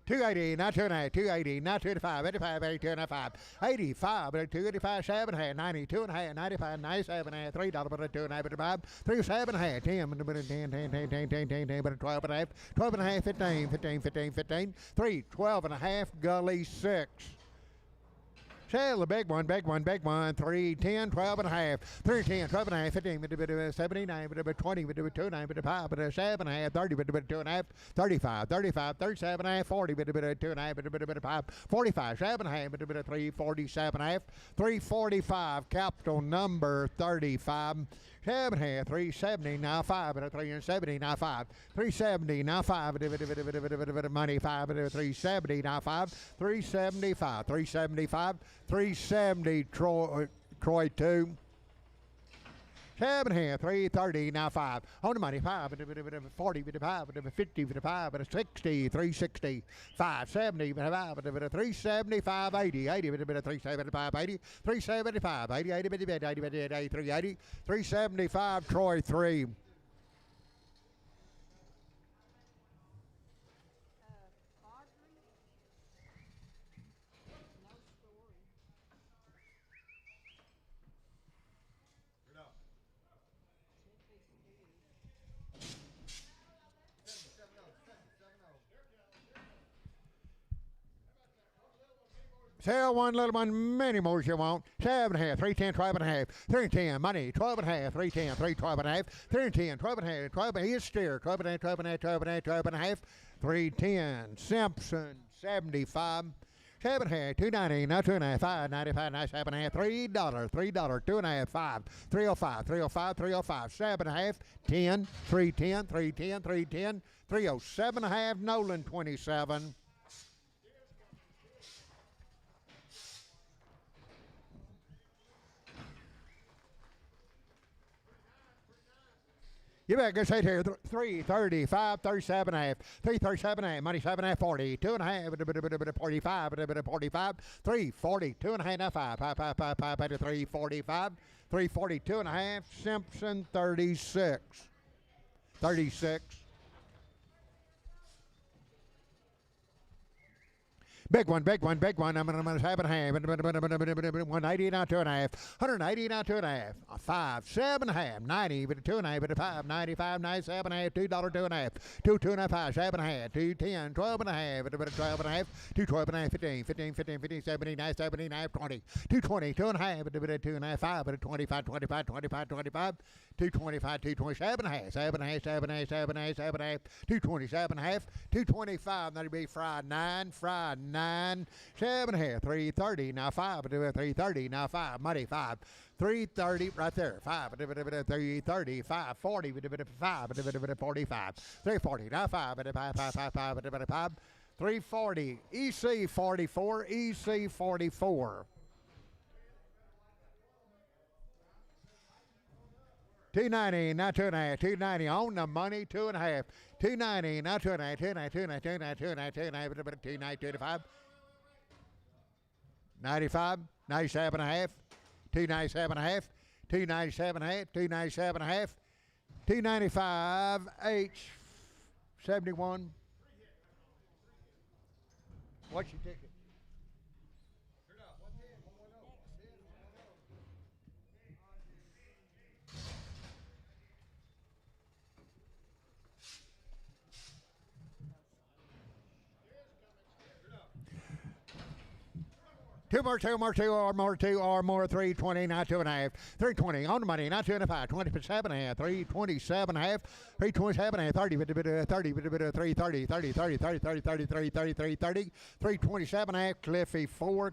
280, not 2.5, 280, not 285, 85, 82 and a 5, 85, 285, 7.5, 92 and a half, 95, 97 and a half, $3, but a 2.5, 5, 3, 7 and a half, 10, 10, 12 and a half, 12 and a half, 15, 15, 15, 15, 3, 12 and a half, gully 6. Sell the big one, 3, 10, 12 and a half, 3, 10, 12 and a half, 15, 79, 20, 29, 5, 7 and a half, 30, 2 and a half, 35, 35, 37 and a half, 40, 2 and a half, 5, 45, 7 and a half, 347 and a half, 345, capital number 35. 7 and a half, 370 now 5, 370 now 5, 370 now 5, money 5, 370 now 5, 375, 375, 370 Troy 2. 7 and a half, 330 now 5. On the money 5, 40, 5, 50, 5, 60, 360, 570, 5, 375, 80, 80, 375, 80, 375, 80, 80, 80, 80, 380, 375 Troy 3. Audrey, no story. Should be serious. Sell one little one, many more as you want. 7 and a half, 310, 12 and a half, 310, money, 12 and a half, 310, 312 and a half, 310, 12 and a half, 12 and a half, he's steer, 12 and a half, 12 and a half, 12 and a half, 12 and a half, 310, Simpson, 75. 7 and a half, 290, now 2 and a half, 595, now 7 and a half, $3, 2 and a half, 5, 305, 305, 305, 7 and a half, 10, 310, 310, 310, 307 and a half, Nolan 27. You better go sit here. 335, 37 and a half, 337 and a half, money 7 and a half, 40, 2 and a half, 45, 45, 340, 2 and a half, now 5, 345, 342 and a half, Simpson 36, 36. Big one. I'm gonna have it half. 180 now 2 and a half. 180 now 2 and a half. 5, 7 and a half. 90, but 2 and a half, but 5, 95, 97 and a half. $2, 2 and a half. 2, 2 and a half, 5, 7 and a half. 2, 10, 12 and a half. 12 and a half. 2, 12 and a half. 15, 15, 15, 15, 79, 79, 20. 220, 2 and a half. 2 and a half, 5, 25, 25, 25, 25. 225, 227 and a half. 7 and a half, 7 and a half, 7 and a half, 7 and a half. 227 and a half. 225. That'll be fried 9. 7 and a half, 330, now 5, 330, now 5, money 5, 330, right there, 5, 330, 540, 5, 45, 340, now 5, 5, 340, EC 44, EC 44. 290, now 2 and a half, 290 on the money, 2 and a half, 290, now 2 and a half, 2 and a half, 2 and a half, 2 and a half, 2 and a half, 2 and a half, 290, 25. 95, 97 and a half, 297 and a half, 297 and a half, 297 and a half, 295 H 71. What's your ticket? Two more, 320, now 2.5, 320 on the money, now 2.5, 27 and a half, 327 and a half, 327 and a half, 30, 30, 330, 30, 30, 30, 30, 30, 30, 30, 30, 30, 327 and a half, Cliffy 4,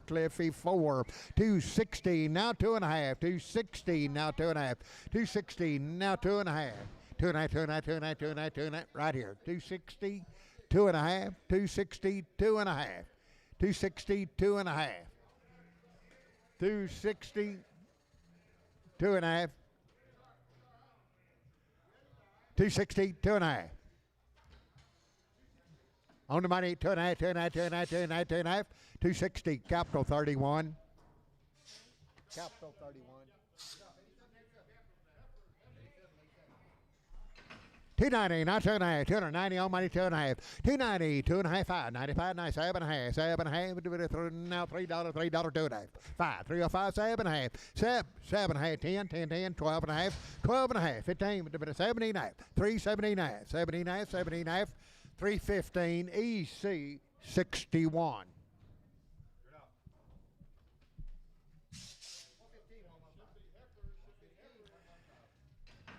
260, now 2.5, 260, now 2.5, 260, now 2.5, 2.5, 2.5, 2.5, 2.5, 2.5, right here, 260, 2.5, 260, 2.5, 260, 2.5. 260, 2.5, 260, 2.5. On the money, 2.5, 2.5, 2.5, 2.5, 2.5, 260, capital 31. Capital 31. 290, not 2.5, 290 on money, 2.5, 290, 2.5, 5, 95, 97 and a half, 7.5, now $3, $3, 2.5, 5, 305, 7.5, 7.5, 10, 10, 10, 12 and a half, 12 and a half, 15, 79, 379, 79, 79, 315, EC 61.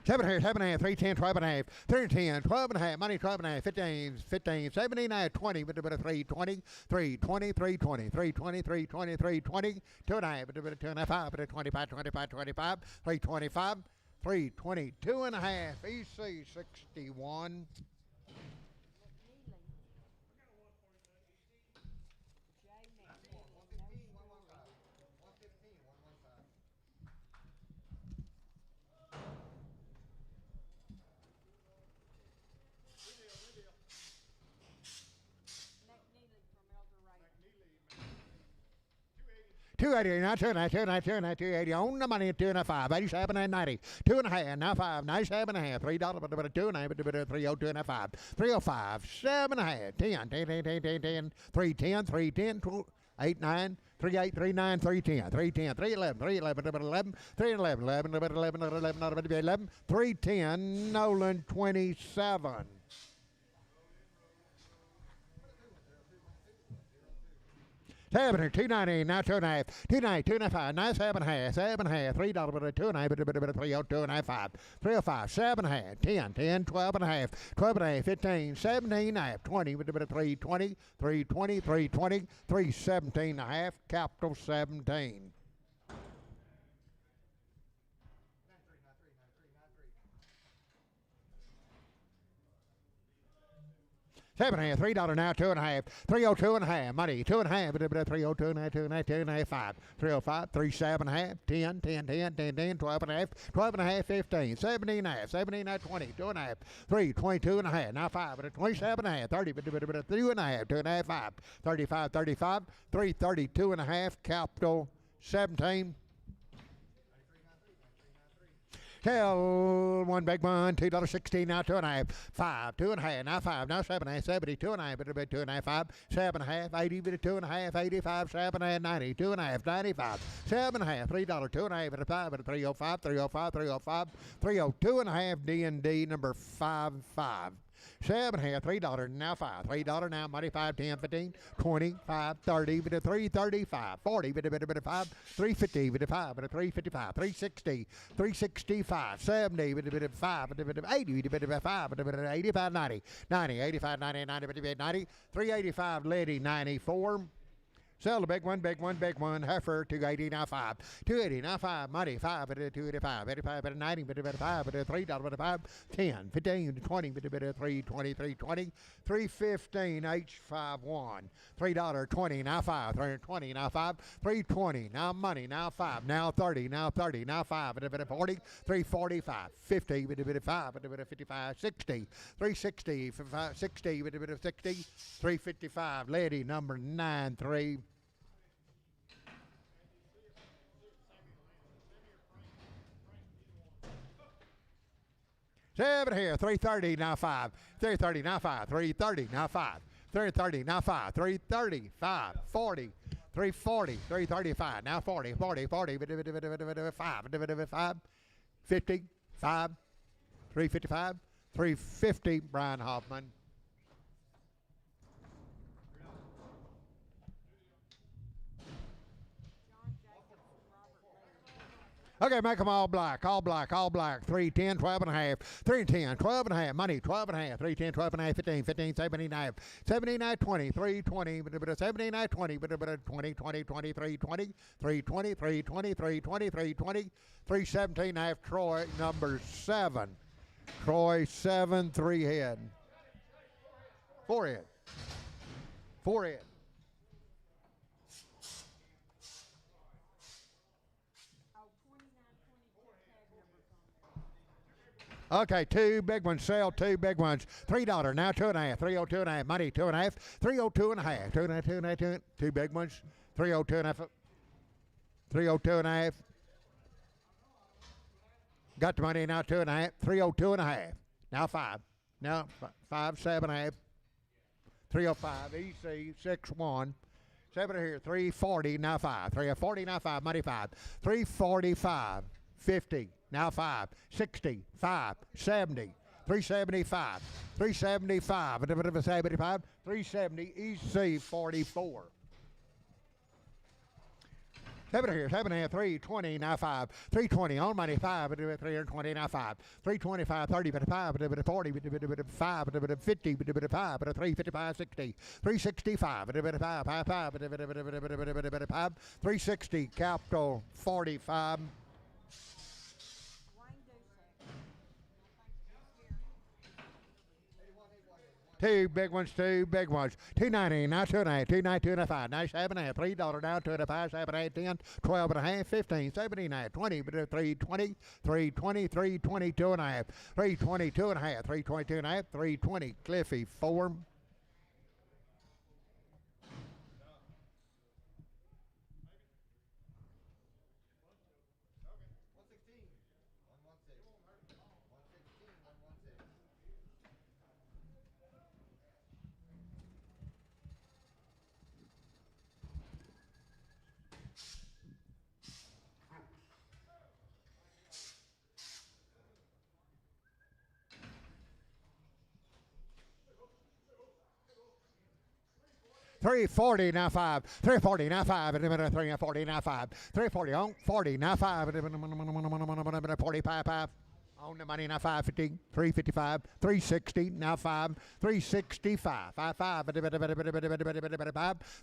Seven here, 7.5, 310, 12 and a half, 310, 12 and a half, money 12 and a half, 15, 15, 79, 20, but a bit of 320, 320, 320, 320, 320, 320, 2.5, but a bit of 2.5, but a 25, 25, 25, 325, 322 and a half, EC 61. $280, now 290, 280 on the money, 2.5, 87 and 90, 2.5, now 5, 97 and a half, $3, but a 2.5, but a 302 and a 5, 305, 7.5, 10, 10, 10, 10, 10, 10, 310, 310, 8, 9, 38, 39, 310, 310, 311, 311, 11, 311, 11, 11, 11, 11, 11, 310, Nolan 27. Seven here, 290, now 2.5, 290, 2.5, now 7.5, 7.5, $3, but a 2.5, but a 302 and a 5, 305, 7.5, 10, 10, 12 and a half, 12 and a half, 15, 17 and a half, 20, but a 320, 320, 320, 317 and a half, capital 17. $7.5, $3 now, 2.5, 302 and a half, money, 2.5, but a 302 and a half, 2.5, 2.5, 5, 305, 37 and a half, 10, 10, 10, 10, 10, 12 and a half, 12 and a half, 15, 17 and a half, 17 and a half, 20, 2.5, 3, 22 and a half, now 5, but a 27 and a half, 30, but a 3 and a half, 2.5, 5, 35, 35, 332 and a half, capital 17. Hell, one big one, $2.16, now 2.5, 5, 2.5, now 5, now 7.5, 72 and a half, but a bit 2.5, 5, 7.5, 80, but a 2.5, 85, 7.5, 90, 2.5, 95, 7.5, $3, 2.5, but a 5, but a 305, 305, 305, 302 and a half, D&D number 55. 7.5, $3, now 5, $3 now, money 5, 10, 15, 20, 5, 30, but a 335, 40, but a 5, 350, but a 5, but a 355, 360, 365, 70, but a 5, but a 80, but a 5, but a 85, 90, 90, 85, 90, 90, but a 90, 385, lady 94. Sell the big one, heifer, 280, now 5, 280, now 5, money, 5, but a 285, 85, but a 90, but a 5, but a $3, but a 5, 10, 15, 20, but a 320, 320, 315, H51, $3, 20, now 5, 320, now 5, 320, now money, now 5, now 30, now 30, now 5, but a 40, 345, 50, but a 5, but a 55, 60, 360, 60, but a 60, 355, lady number 93. Seven here, 330, now 5, 330, now 5, 330, now 5, 330, now 5, 330, 5, 40, 340, 335, now 40, 40, 40, 5, 5, 50, 5, 355, 350, Brian Hoffman. Okay, make them all black, all black, all black. 3, 10, 12 and a half. 3 and 10, 12 and a half. Money, 12 and a half. 3, 10, 12 and a half. 15, 15, 17 and a half. 17, 20, 3, 20, 17, 20, 20, 20, 23, 20, 3, 20, 3, 20, 3, 20, 3, 20, 3, 17 and a half. Troy, number 7. Troy, 7, 3 head. 4 head. 4 head. Oh, 29, 22 tag numbers on there. Okay, 2 big ones, sell 2 big ones. $3, now 2 and a half. 302 and a half. Money, 2 and a half. 302 and a half. 2 and a half, 2 and a half, 2 big ones. 302 and a half. 302 and a half. Got the money now, 2 and a half. 302 and a half. Now 5. Now 5, 7 and a half. 305, EC, 6, 1. 7 here, 340, now 5. 340, now 5, money 5. 345, 50, now 5. 60, 5, 70. 375, 375, and a bit of a 75, 370, EC 44. 7 here, 7 and a half, 320, now 5. 320, on money 5, 320, now 5. 325, 30, 5, 40, 5, 50, 5, 355, 60. 365, 5, 5, 5, 360, capital 45. Wayne Dusek. 2 big ones, 2 big ones. 290, now 2 and a half, 290, 2 and a 5, 97 and a half, $3 down, 2 and a 5, 7, 8, 10, 12 and a half, 15, 17 and a half, 20, 320, 320, 322 and a half, 322 and a half, 322 and a half, 320, Cliffy, 4. $340, now 5. $340, now 5. $340, now 5. $340, on 40, now 5. $45, 5. On the money, now 550. $355. $360, now 5. $365. 5.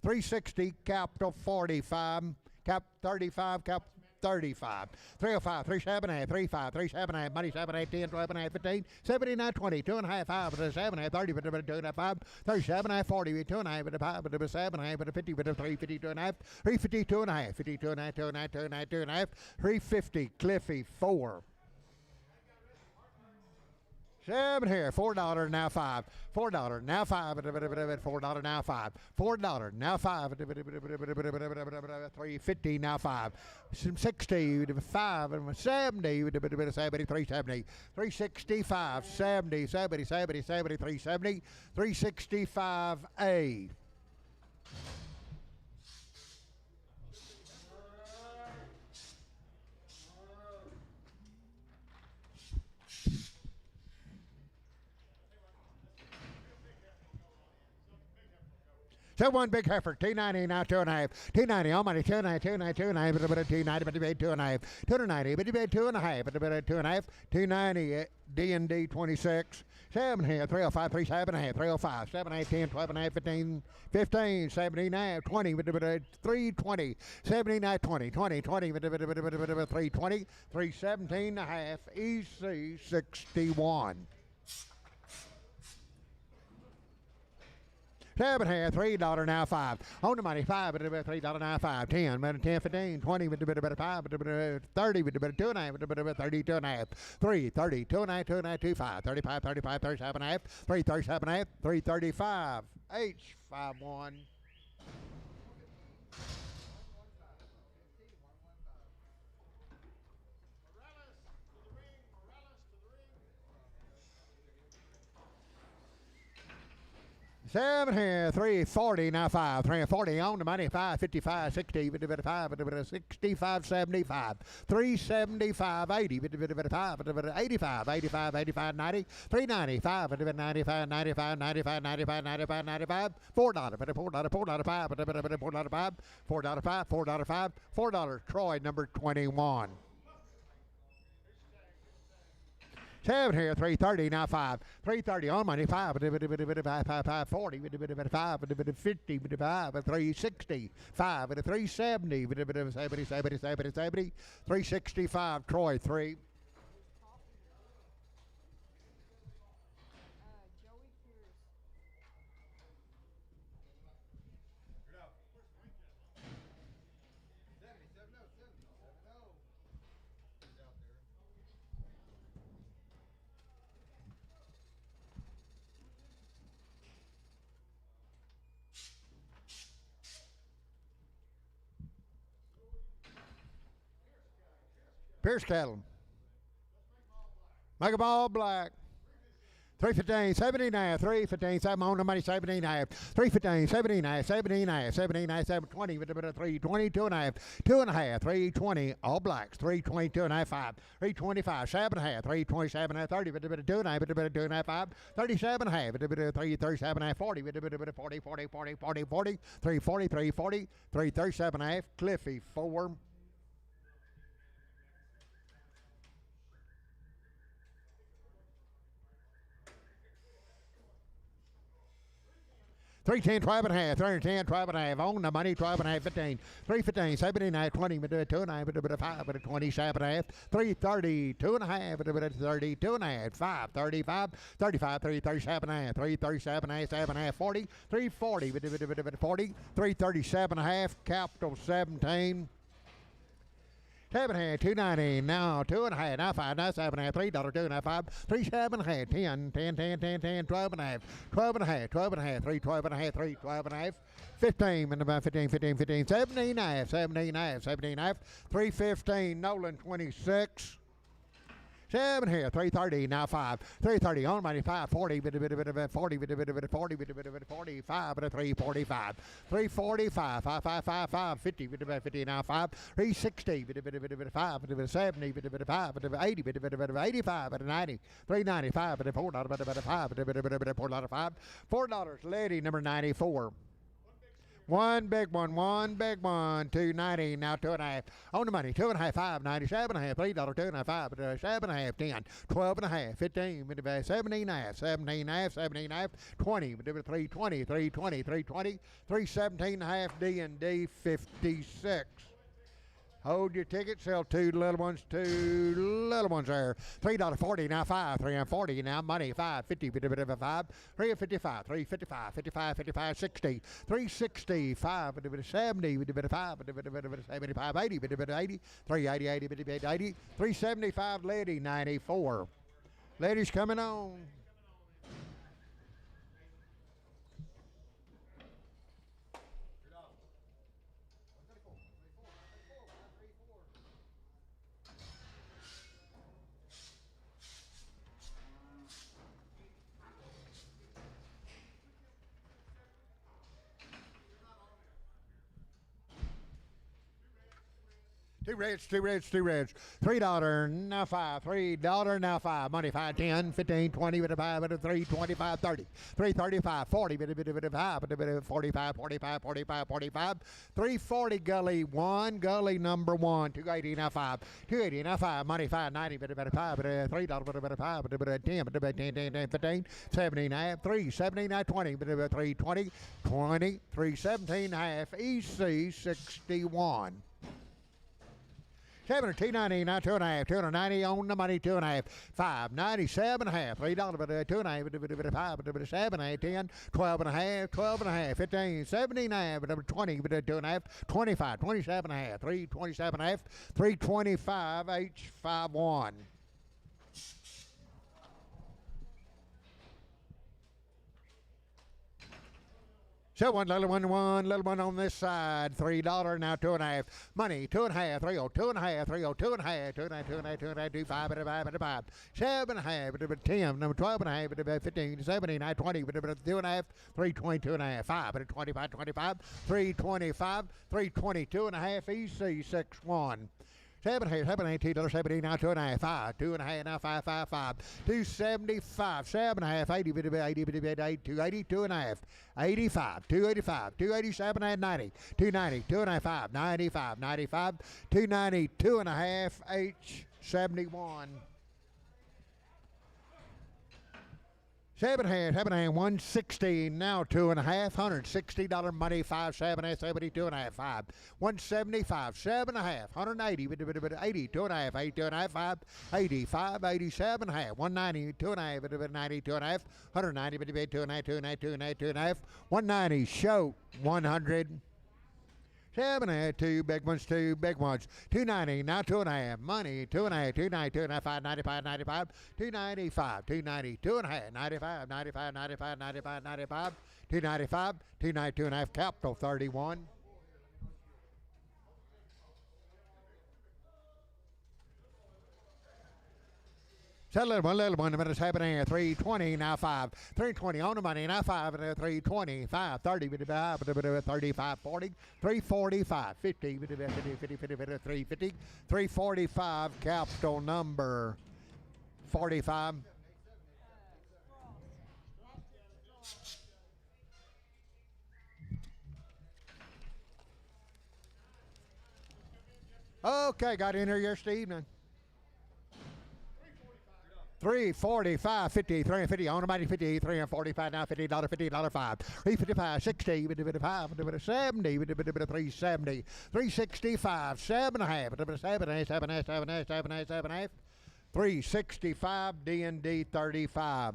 $360, capital 45. Cap 35, cap 35. 305, 37 and a half, 35, 37 and a half, money 7, 8, 10, 12 and a half, 15, 79, 20, 2 and a half, 5, 7 and a half, 30, 2 and a half, 5, 37 and a half, 40, 2 and a half, 5, 7 and a half, 50, 352 and a half, 352 and a half, 52 and a half, 2 and a half, 2 and a half, 2 and a half, 350, Cliffy, 4. 7 here, $4, now 5. $4, now 5. $4, now 5. $4, now 5. 350, now 5. 60, 5, 70, 370. 365, 70, 70, 70, 70, 370. 365A. So 1 big heifer, 290, now 2 and a half. 290, all money, 290, 290, 290, 290, but paid 2 and a half. 290, but paid 2 and a half, but 2 and a half. 290, D&D 26. 7 here, 305, 37 and a half, 305, 7, 8, 10, 12 and a half, 15, 15, 79, 20, 320, 79, 20, 20, 20, 320, 317 and a half, EC 61. 7 here, $3, now 5. On the money, 5, $3, now 5. 10, 10, 15, 20, 5, 30, 2 and a half, 32 and a half. 3, 30, 2 and a half, 2 and a half, 2, 5, 35, 35, 37 and a half, 3, 37 and a half, 335, H51. Seven here, 340, now 5. 340 on the money, 555, 60, 55, 65, 75, 375, 80, 85, 85, 85, 85, 90, 395, 95, 95, 95, 95, 95, 95, $4, $4, $4, 5, $4, 5, $4, 5, $4, 5, $4, Troy, number 21. 7 here, 330, now 5. 330 on money, 5, 5, 40, 5, 50, 5, 360, 5, 370, 70, 365, Troy, 3. Joey Pierce. Pierce Cattle. Make 'em all black. 315, 17.5, 315, 7 on the money, 17.5, 315, 17.5, 17.5, 17.5, 720, 320, 2.5, 2.5, 320, all blacks, 320, 2.5, 5, 325, 7.5, 327.5, 30, 2.5, 5, 37.5, 37.5, 40, 40, 40, 40, 40, 40, 340, 340, 337.5, Cliffy, 4. 310, 12.5, 310, 12.5, on the money, 12.5, 15, 315, 17.5, 20, 2.5, 5, 27.5, 330, 2.5, 30, 2.5, 5, 35, 35, 337.5, 337.5, 7.5, 40, 340, 40, 337.5, capital 17. 7.5, 2.90, now 2.5, now 5, now 7.5, $3, 2.5, 5, 3, 7.5, 10, 10, 10, 10, 10, 12.5, 12.5, 12.5, 3, 12.5, 3, 12.5, 15, and about 15, 15, 15, 17.5, 17.5, 17.5, 315, Nolan 26. 7 here, 330, now 5, 330, on money, 5, 40, 40, 40, 45, 345, 345, 5, 5, 5, 5, 50, 50, now 5, 360, 5, 70, 5, 80, 85, 90, 395, $4, $4, lady number 94. One big one, 290, now 2.5. On the money, 2.5, 5, 97.5, $3, 2.5, 5, 7.5, 10, 12.5, 15, 17.5, 17.5, 17.5, 20, 320, 320, 320, 317.5, D&D 56. Hold your ticket, sell two little ones there. $3.40, now 5, 340, now money, 5, 50, 5, 355, 355, 55, 55, 60, 360, 5, 70, 5, 75, 80, 80, 380, 80, 375, lady, 94. Ladies coming on. Two reds, $3, now 5, $3, now 5, money 5, 10, 15, 20, 5, 3, 25, 30, 335, 40, 45, 45, 45, 45, 340, gully 1, gully number 1, 280, now 5, 280, now 5, money 5, 90, 5, $3, 5, 10, 10, 15, 70, 3, 70, 20, 320, 20, 317, half, EC 61. 7 or 290, now 2.5, 290 on the money, 2.5, 5, 97 half, $3, but 2.5, 5, 7, 10, 12 and a half, 12 and a half, 15, 79, 20, 2.5, 25, 27 half, 3, 27 half, 325, H51. So one little one on this side, $3, now 2.5. Money, 2.5, 3, 2.5, 3, 2.5, 2.5, 2.5, 5, 7.5, 10, number 12.5, 15, 17, 20, 2.5, 320, 2.5, 5, 25, 25, 325, 322.5, EC 61. 7, $8, $2, 70, now 2.5, 5, 2.5, now 5, 5, 5, 275, 7.5, 80, 280, 2.5, 85, 285, 287, and 90, 290, 2.5, 95, 95, 290, 2.5, H71. Seven hand, 160, now 2.5, $160 money, 5, 7, 72 and a half, 5, 175, 7.5, 180, 80, 2.5, 8, 2.5, 5, 85, 87 and a half, 190, 2.5, 92 and a half, 190, 2.5, 2.5, 2.5, 2.5, 190, show, 100. 7, 2 big ones, 2 big ones, 290, now 2.5, money, 2.5, 290, 2.5, 95, 95, 295, 290, 2.5, 95, 95, 95, 95, 95, 295, 290, 2.5, capital 31. Little one, the minutes happening at 320, now 5, 320 on the money, now 5, and 320, 5, 30, 35, 40, 345, 50, 350, 345, capital number 45. Okay, got in here yesterday evening. 345, 50, 350, on the money, 50, 345, now $50, $50, 5, 355, 60, 55, 70, 370, 365, 7.5, 7, 365, D&D 35.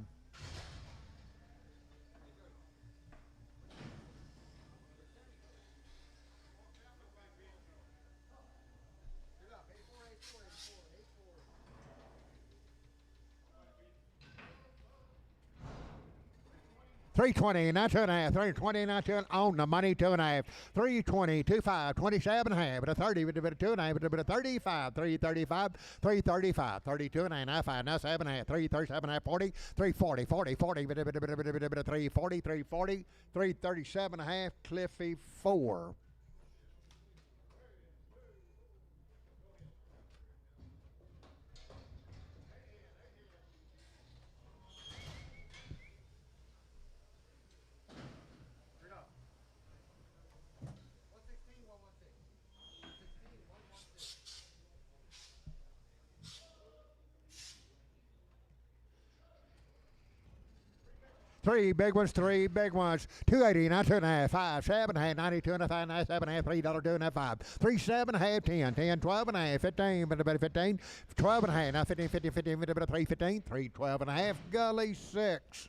$320, now 2.5, $320, now 2, on the money, 2.5, $320, 25, 27.5, a 30, 2.5, 35, 335, 335, 32.5, now 5, now 7.5, 337.5, 40, 340, 40, 40, 340, 340, 337.5, Cliffy 4. Three big ones, 280, now 2.5, 5, 7.5, 92 and a 5, 97.5, $3, 2.5, 3, 7.5, 10, 12.5, 15, 15, 12.5, now 15, 15, 15, 3, 15, 3, 12.5, gully 6.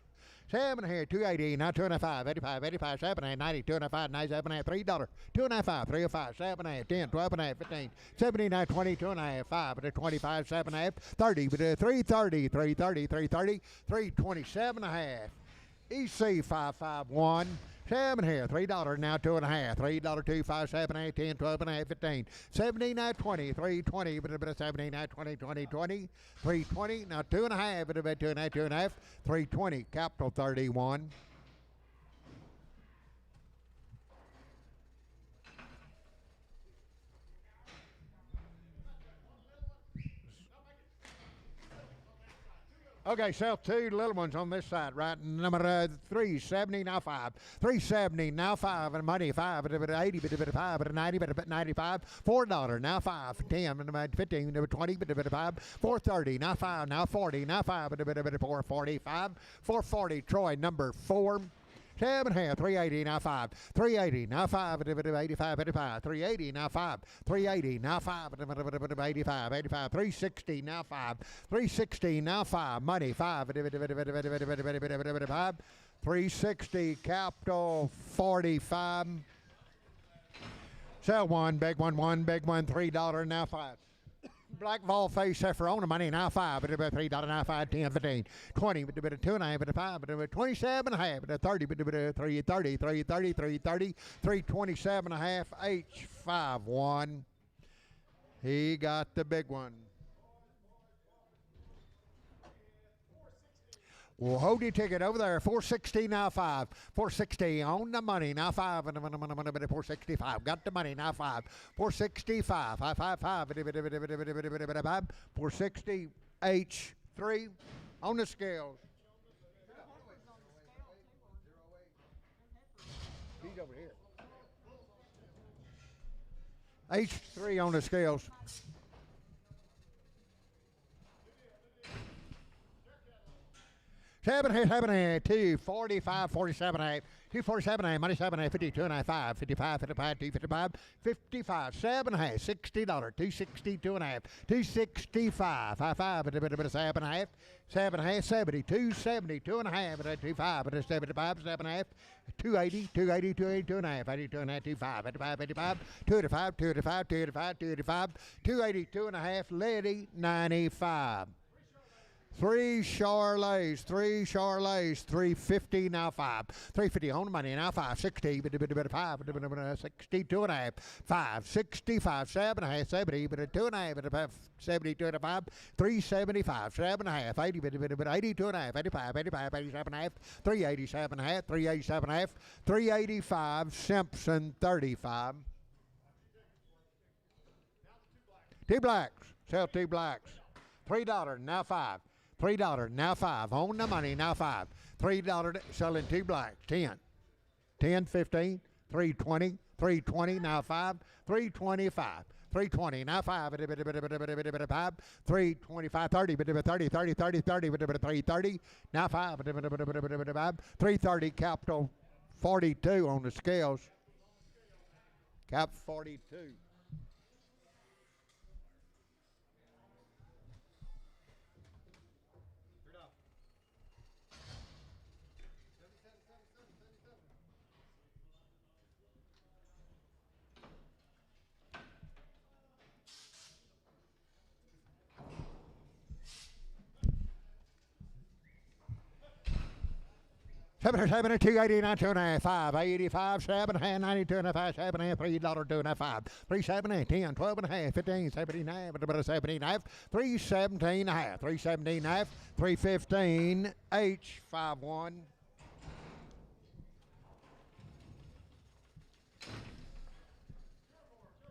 7.5, 280, now 2.5, 85, 85, 7.5, 90, 2.5, 97.5, $3, 2.5, 305, 7.5, 10, 12.5, 15, 79, 20, 2.5, 5, 25, 7.5, 30, 330, 330, 330, 327.5. EC 551, 7 here, $3, now 2.5, $3, 2, 5, 7, 8, 10, 12.5, 15, 79, 20, 320, 79, 20, 20, 20, 320, now 2.5, 2.5, 2.5, 320, capital 31. Okay, sell 2 little ones on this side, right? Number 370, now 5. 370, now 5, and money 5, 80, 5, 90, 95, $4, now 5, 10, 15, 20, 5, 430, now 5, now 40, now 5, 445, 440, Troy, number 4. 7 here, 380, now 5, 380, now 5, 85, 85, 380, now 5, 380, now 5, 85, 85, 360, now 5, 360, now 5, money 5, 360, capital 45. Sell 1, big one, big one, $3, now 5. Black ball face heifer on the money, now 5, $3, now 5, 10, 15, 20, 2.5, 5, 27 and a half, 30, 330, 330, 330, 327 and a half, H51. He got the big one. Well, hold your ticket over there. 460, now 5. 460 on the money, now 5. 465. Got the money, now 5. 465. 555. 460 H3 on the scales. He's over here. H3 on the scales. 7, 245, 47, 247, money 7, 52 and a half, 5, 55, 55, 255, 55, 7, $60, 260, 2 and a half, 265, 5, 7 half, 7, 70, 270, 2 and a half, 25, 75, 7 half, 280, 280, 280, 2 and a half, 82 and a half, 25, 85, 85, 285, 285, 285, 285, 280, 2 and a half, Lady 95. Three Charlays, 350 now 5. 350 on the money now 5, 60, 5, 62 and a half, 5, 65, 7 and a half, 70, 2 and a half, 72 and a 5, 375, 7 and a half, 80, 82 and a half, 85, 85, 87 and a half, 387 and a half, 387 and a half, 385, Simpson 35. Two blacks, sell two blacks. $3 now 5. $3 now 5. On the money now 5. $3 selling two blacks. 10. 10, 15, 320, 320 now 5. 325. 320 now 5. 325, 30, 30, 30, 30, 30, 330 now 5. 330 capital 42 on the scales. Cap 42. Seven, 289, 2 and a half, 5, 85, 7, 92 and a half, 7 and a half, $3, 2 and a half, 5, 3, 7, 10, 12 and a half, 15, 79, 79, 317 and a half, 317 and a half, 315, H51.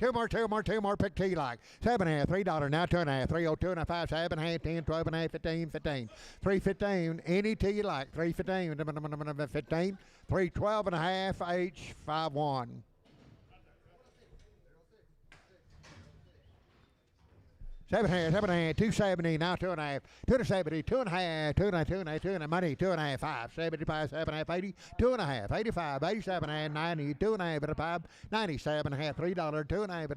Two more, pick T like. 7 and a half, $3, now 2 and a half, 302 and a 5, 7 and a half, 10, 12 and a half, 15, 15. 315, any T you like, 315, 15, 312 and a half, H51. 7 and a half, 270, now 2 and a half, 270, 2 and a half, 2 and a half, 2 and a half, 2 and a half, money, 2 and a half, 5, 75, 7 and a half, 80, 2 and a half, 85, 87 and a half, 90, 2 and a half, 5, 97 and a half, $3, 2 and a half, 5,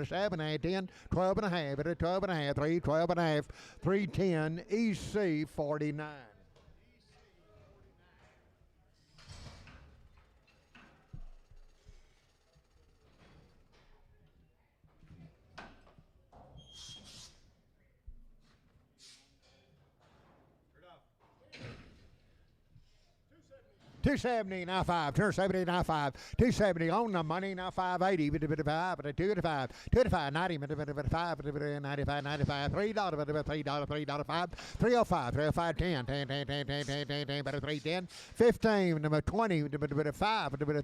7 and a half, 10, 12 and a half, 12 and a half, 3, 12 and a half, 310, EC 49. $270 now 5, $270 now 5, $270 on the money now 580, 5, 285, 285, 90, 5, 95, 95, $3, $3, 5, 305, 305, 10, 10, 10, 10, 10, 10, 10, 10, 310, 15, 20, 5, 30,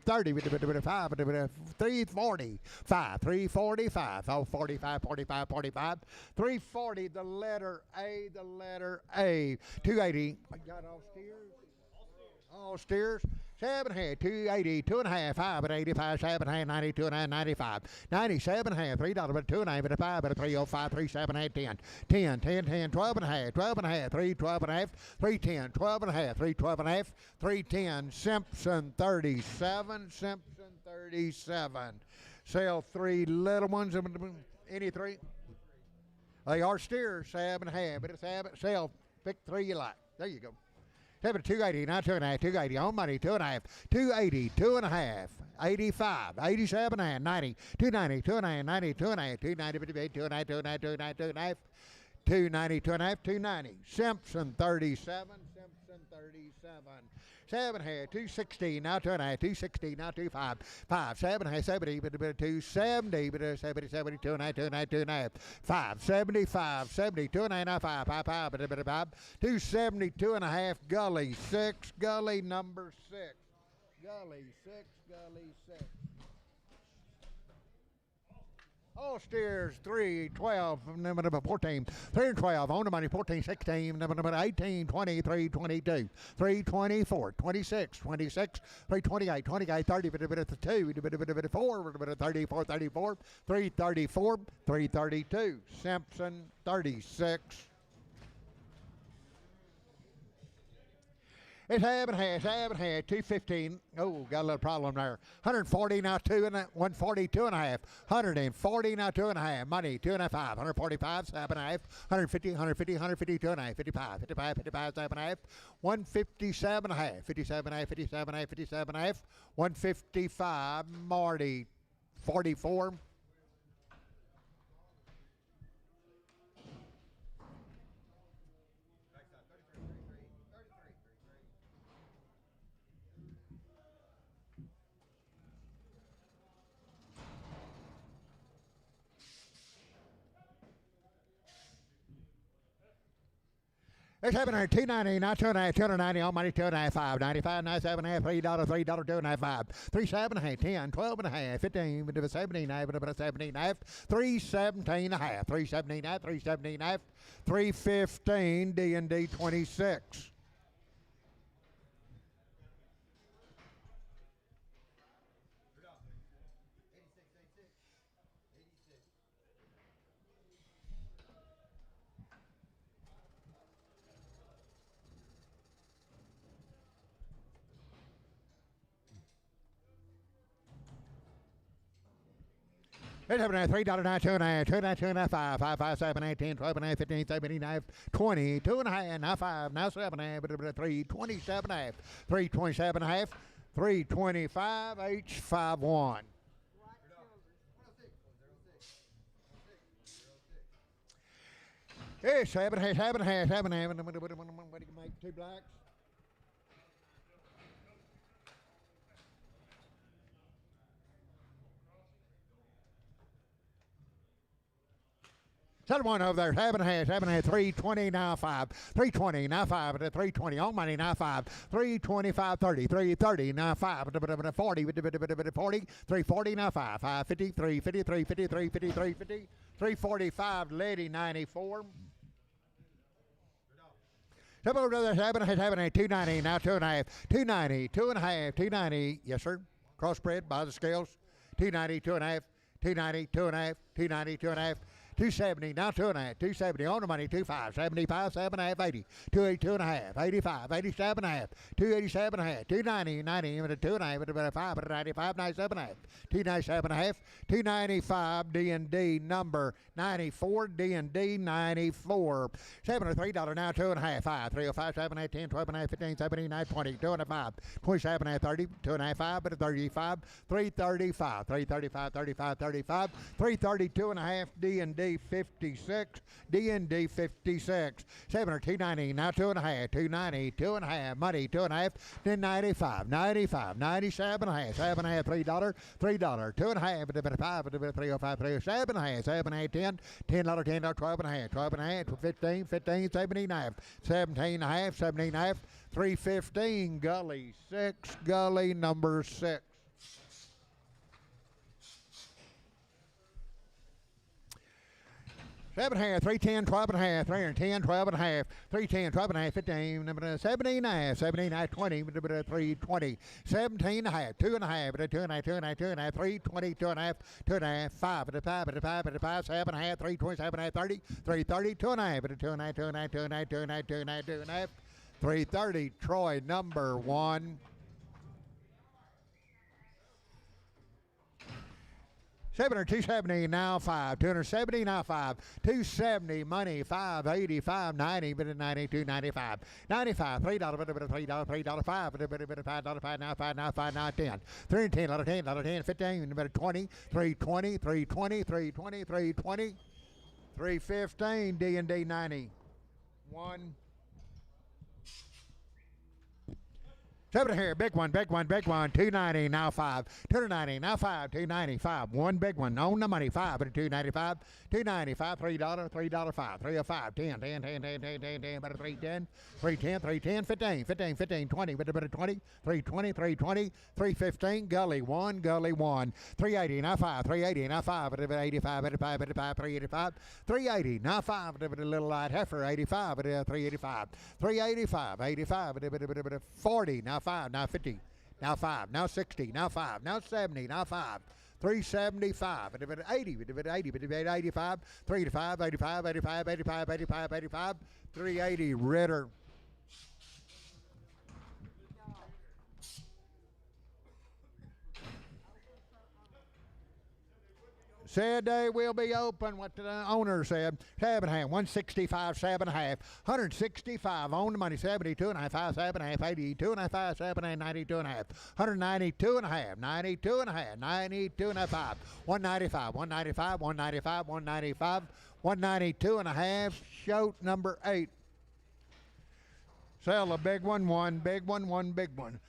5, 340, 5, 345, 45, 45, 45, 340, the letter A, 280. I got all steers. All steers, 7 and a half, 280, 2 and a half, 5 at 85, 7 and a half, 92 and a half, 95, 97 and a half, $3 but 2 and a half, but 5 at 305, 37 and a half, 10, 10, 10, 10, 12 and a half, 12 and a half, 3, 12 and a half, 310, 12 and a half, 3, 12 and a half, 310, Simpson 37, Simpson 37. Sell 3 little ones, any 3? They are steers, 7 and a half, but it's sell, pick 3 you like. There you go. 280, now 2 and a half, 280, on money, 2 and a half, 280, 2 and a half, 85, 87 and a half, 90, 290, 2 and a half, 90, 2 and a half, 290, 58, 2 and a half, 2 and a half, 2 and a half, 2 and a half, 290, 2 and a half, 290, Simpson 37, Simpson 37. 7 and a half, 260, now 2 and a half, 260, now 25, 5, 7 and a half, 70, but 270, but 70, 70, 2 and a half, 2 and a half, 2 and a half, 5, 75, 70, 2 and a half, 5, 5, 5, but 270, 2 and a half, Gully 6, Gully number 6, Gully 6, Gully 6. All steers 3, 12, number 14, 3 and 12, on the money 14, 16, number 18, 23, 22, 3, 24, 26, 26, 3, 28, 28, 30, 2, 4, 34, 34, 3, 34, 3, 32, Simpson 36. It's half and half, 215. Oh, got a little problem there. 140 now, 142 and a half. 140 now, 2.5. Money, 2.5. 145, 7.5. 150, 2.5. 55, 7.5. 157 and a half. 57 and a half, 57 and a half, 57 and a half. 155, Marty, 44. It's happening at 290, not 2.5, 290, all money, 2.5, 5, 95, 97 and a half, $3, $3, 2.5, 5, 3, 7 and a half, 10, 12 and a half, 15, 17 and a half, 17 and a half, 317 and a half, 317 and a half, 317 and a half, 315, D&D 26. It's happening at $3, 2.5, 2.5, 5, 5, 5, 7, 8, 10, 12 and a half, 15, 17 and a half, 20, 2.5, now 5, now 7 and a half, 3, 27 and a half, 3, 27 and a half, 325, H51. It's 7 and a half, 7 and a half, 7 and a half. What do you make? 2 blacks? Set one over there, 7 and a half, 320, now 5, 320, now 5, 320, all money, now 5, 325, 30, 330, now 5, 40, 40, 340, now 5, 550, 350, 350, 350, 350, 345, lady, 94. Step over to the 7 and a half, 290, now 2.5, 290, 2.5, 290, yes sir, crossbred by the scales, 290, 2.5, 290, 2.5, 290, 2.5, 270, now 2.5, 270, on the money, 25, 75, 7.5, 80, 282 and a half, 85, 87 and a half, 287 and a half, 290, 90, 2.5, 5, 95, 97 and a half, 297 and a half, 295, D&D number 94, D&D 94, $73, now 2.5, 5, 305, 7, 8, 10, 12 and a half, 15, 17, 19, 20, 2.5, 27 and a half, 30, 2.5, 5, 35, 335, 335, 35, 35, 332 and a half, D&D 56, D&D 56, 7 or 290, now 2.5, 290, 2.5, money, 2.5, then 95, 95, 97 and a half, 7 and a half, $3, $3, 2.5, 5, 305, 307 and a half, 7, 8, 10, $10, $10, 12 and a half, 12 and a half, 15, 15, 17 and a half, 17 and a half, 17 and a half, 315, gully 6, gully number 6. 7 and a half, 310, 12 and a half, 310, 12 and a half, 310, 12 and a half, 15, 17 and a half, 17 and a half, 20, 320, 17 and a half, 2 and a half, 2 and a half, 2 and a half, 2 and a half, 320, 2 and a half, 2 and a half, 5, 5, 7 and a half, 327 and a half, 30, 330, 2 and a half, 2 and a half, 2 and a half, 2 and a half, 2 and a half, 2 and a half, 2 and a half, 330, Troy number 1. 7 or 270 now 5, 270 now 5, 270 money 5, 85, 90, but 92, 95, 95, $3, $3, $3, 5, $5, 5 now 5 now 5 now 10, 310, 10, 10, 15, 20, 320, 320, 320, 320, 315, D&D 90, 1. 7 here, big one, 290, now 5, 290, now 5, 295, 1 big one, on the money, 5, 295, 295, $3, $3, 5, 305, 10, 10, 10, 10, 10, 10, 10, 310, 310, 310, 15, 15, 15, 20, 20, 320, 320, 315, gully 1, 380, now 5, 380, now 5, 85, 85, 85, 385, 380, now 5, a little light heifer, 85, 385, 385, 85, 40, now 5, now 50, now 5, now 60, now 5, now 70, now 5, 375, 80, 85, 385, 85, 85, 85, 85, 85, 380, Ritter. Said they will be open. What the owner said. 7.5. 165, 7.5. 165 on the money. 72.5. 5, 7.5. 82.5. 5, 7.5. 92.5. 192.5. 92.5. 92.5. 195. 195. 195. 195. 192.5. Shoat number 8. Sell a big one. One big one. One big one.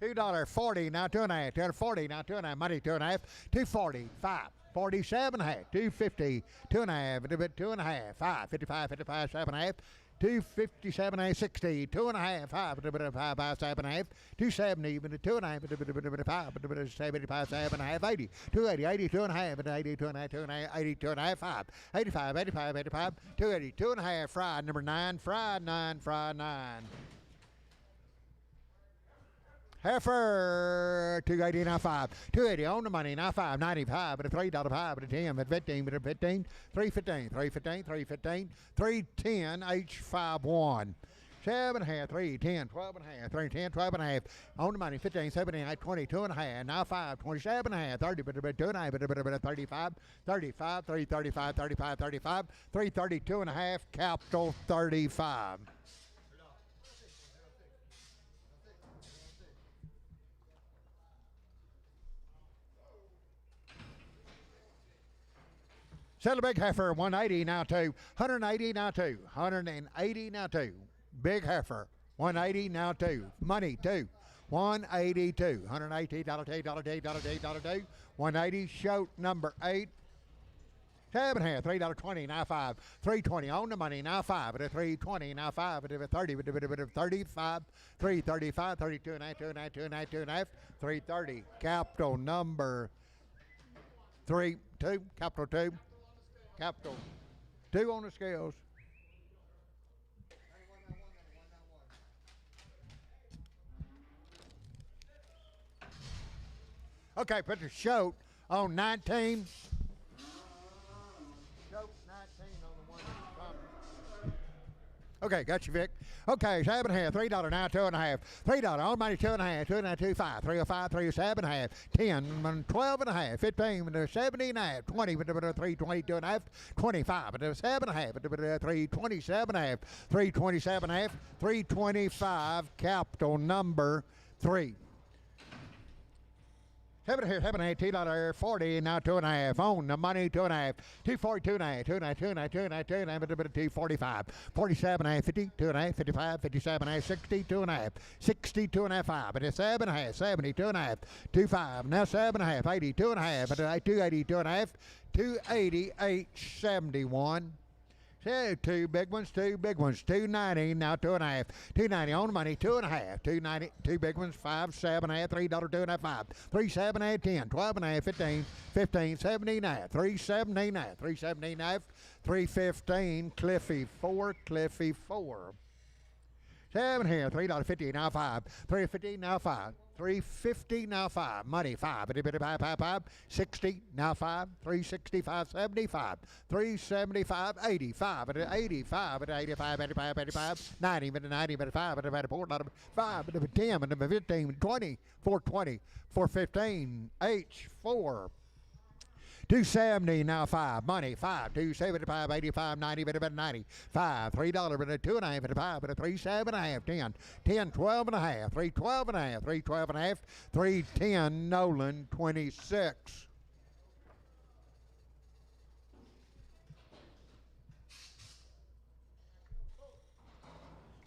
$2.40 now 2.5. $2.40 now 2.5. Money 2.5. 2.40. 5. 47 half, 250, 2.5, a bit 2.5, 5, 55, 55, 7.5, 257, 60, 2.5, 5, a bit of 5, 5, 7.5, 270, but 2.5, a bit of 5, a bit of 75, 7.5, 80, 280, 82.5, 82.5, 2.5, 82.5, 5, 85, 85, 85, 280, 2.5, fried number 9, fried 9, fried 9. Heifer, 280 now 5. 280 on the money now 5. 95 but a $3.5 but a 10 but 15 but a 15. 315, 315, 315, 310 H51. 7.5, 310, 12.5, 310, 12.5. On the money, 15, 17, 22 and a half. Now 5, 27.5, 30, but a bit 2.5, but a bit of 35, 35, 335, 35, 35, 332 and a half, capital 35. Sell a big heifer, 180 now 2, 180 now 2, 180 now 2. Big heifer, 180 now 2. Money 2, 182, $180, $2, 180. Shoat number 8. 7.5, $3.20 now 5, 320 on the money now 5 at a 320 now 5 at a 30 at a 35, 335, 32 and a half, 2 and a half, 2 and a half, 2 and a half, 330. Capital number 3, 2, capital 2. Capital 2 on the scales. Okay, put the shoat on 19. Shoat 19 on the one that's coming. Okay, got you, Vic. Okay, 7.5, $3 now, 2.5. $3 on money, 2.5, 2.5, 2.5, 305, 307.5, 10, 12.5, 15, 70 and a half, 20, 322 and a half, 25, 7.5, 327.5, 327.5, 325, capital number 3. 7.5, $2.40, now 2.5. On the money, 2.5. 240, 2.5, 2.5, 2.5, 2.5, 2.45. 47.5, 50, 2.5, 55, 57.5, 60, 2.5. 62 and a half, 5. But it's 7.5, 72 and a half, 25. Now 7.5, 82 and a half, but 282 and a half, 288, 71. So 2 big ones, 2 big ones, 290, now 2.5, 290 on the money, 2.5, 290, 2 big ones, 5, 7.5, $3, 2.5, 5, 3, 7.5, 10, 12.5, 15, 15, 17.5, 3, 17.5, 3, 17.5, 315, Cliffy 4, Cliffy 4. 7 here, $3.50 now 5, 3.50 now 5. 350 now 5. Money 5. 5, 60 now 5. 365, 75. 375, 85. 85, 85, 85, 85. 90, 90, 5, 4, 5, 10, 15, 20, 420, 415, H4. 270 now 5. Money 5. 275, 85, 90, 90. 5. $3, but a 2.5, but a 5, but a 3, 7.5, 10. 10, 12 and a half. 3, 12 and a half. 3, 12 and a half. 310, Nolan 26.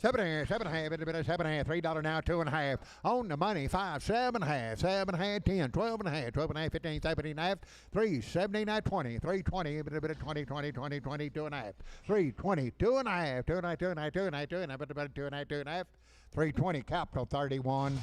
7.5, 7.5, $3 now, 2.5. On the money, 5, 7.5, 7.5, 10, 12.5, 12.5, 15, 17.5, 3, 79, 20, 320, a bit of 20, 20, 20, 20, 2.5, 320, 2.5, 2.5, 2.5, 2.5, 2.5, but about 2.5, 2.5, 320, capital 31.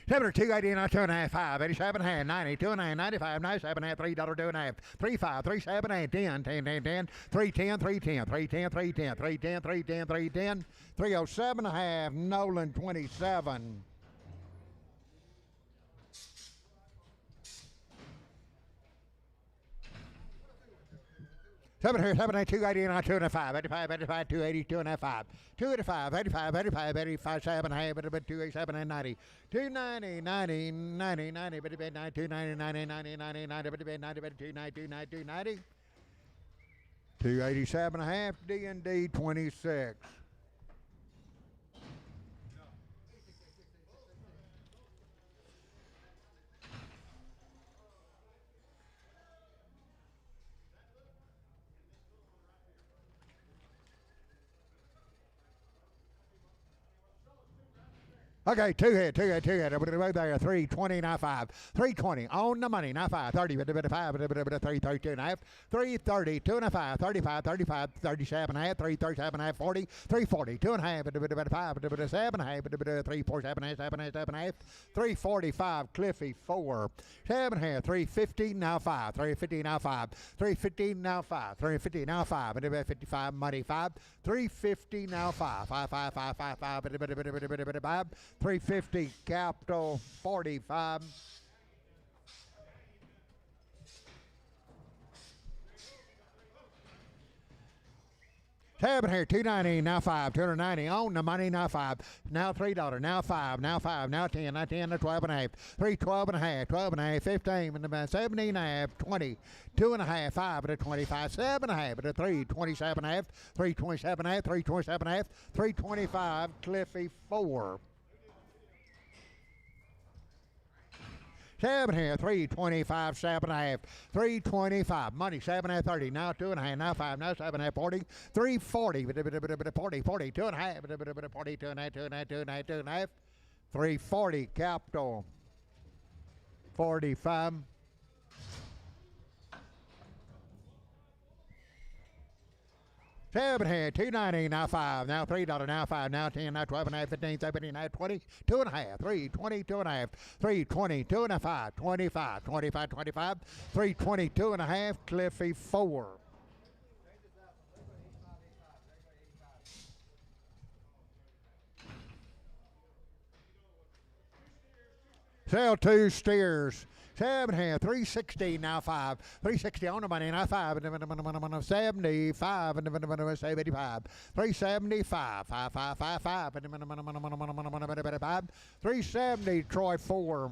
Seven, 289, 2.5, 5, 87, 90, 2.5, 95, 97, $3, 2.5, 35, 37, 10, 10, 10, 10, 310, 310, 310, 310, 310, 310, 310, 307.5, Nolan 27. Seven here, 7, 8, 289, 2.5, 85, 85, 280, 2.5, 285, 85, 85, 85, 7, 287, and 90, 290, 90, 90, 90, 290, 90, 90, 90, 90, 90, 290, 290, 287.5, D&D 26. Okay, two hit. Right there. 320, not 5. 320 on the money, not 5. 30, 5, 330, 2.5. 330, 2.5, 35, 35, 37, 337, 40, 340, 2.5, 5, 7, 347, 7, 345, Cliffy 4. 7 here, 350, now 5. 350, now 5. 350, now 5. 350, now 5. 55, money 5. 350, now 5. 5, 5, 5, 5, 5, 5. 350, capital 45. Seven here, 290, now 5, 290 on the money, now 5, now $3, now 5, now 5, now 10, now 10, now 12.5, 312.5, 12.5, 15, 17 and a half, 20, 2.5, 5 at a 25, 7.5 at a 327.5, 327.5, 327.5, 325, Cliffy 4. 7 here, 325, 7.5, 325, money 7.5, 30, now 2.5, now 5, now 7.5, 40, 340, 40, 40, 2.5, 40, 2.5, 2.5, 2.5, 2.5, 340, capital 45. Seven here, 290, now 5, now $3, now 5, now 10, now 12.5, 15, 17, now 20, 2.5, 320, 2.5, 320, 2.5, 25, 25, 25, 320, 2.5, Cliffy 4. Sell 2 steers. 7 here, 360, now 5. 360 on the money, now 5. 75, 75. 375, 5, 5, 5, 5. 370, Troy 4.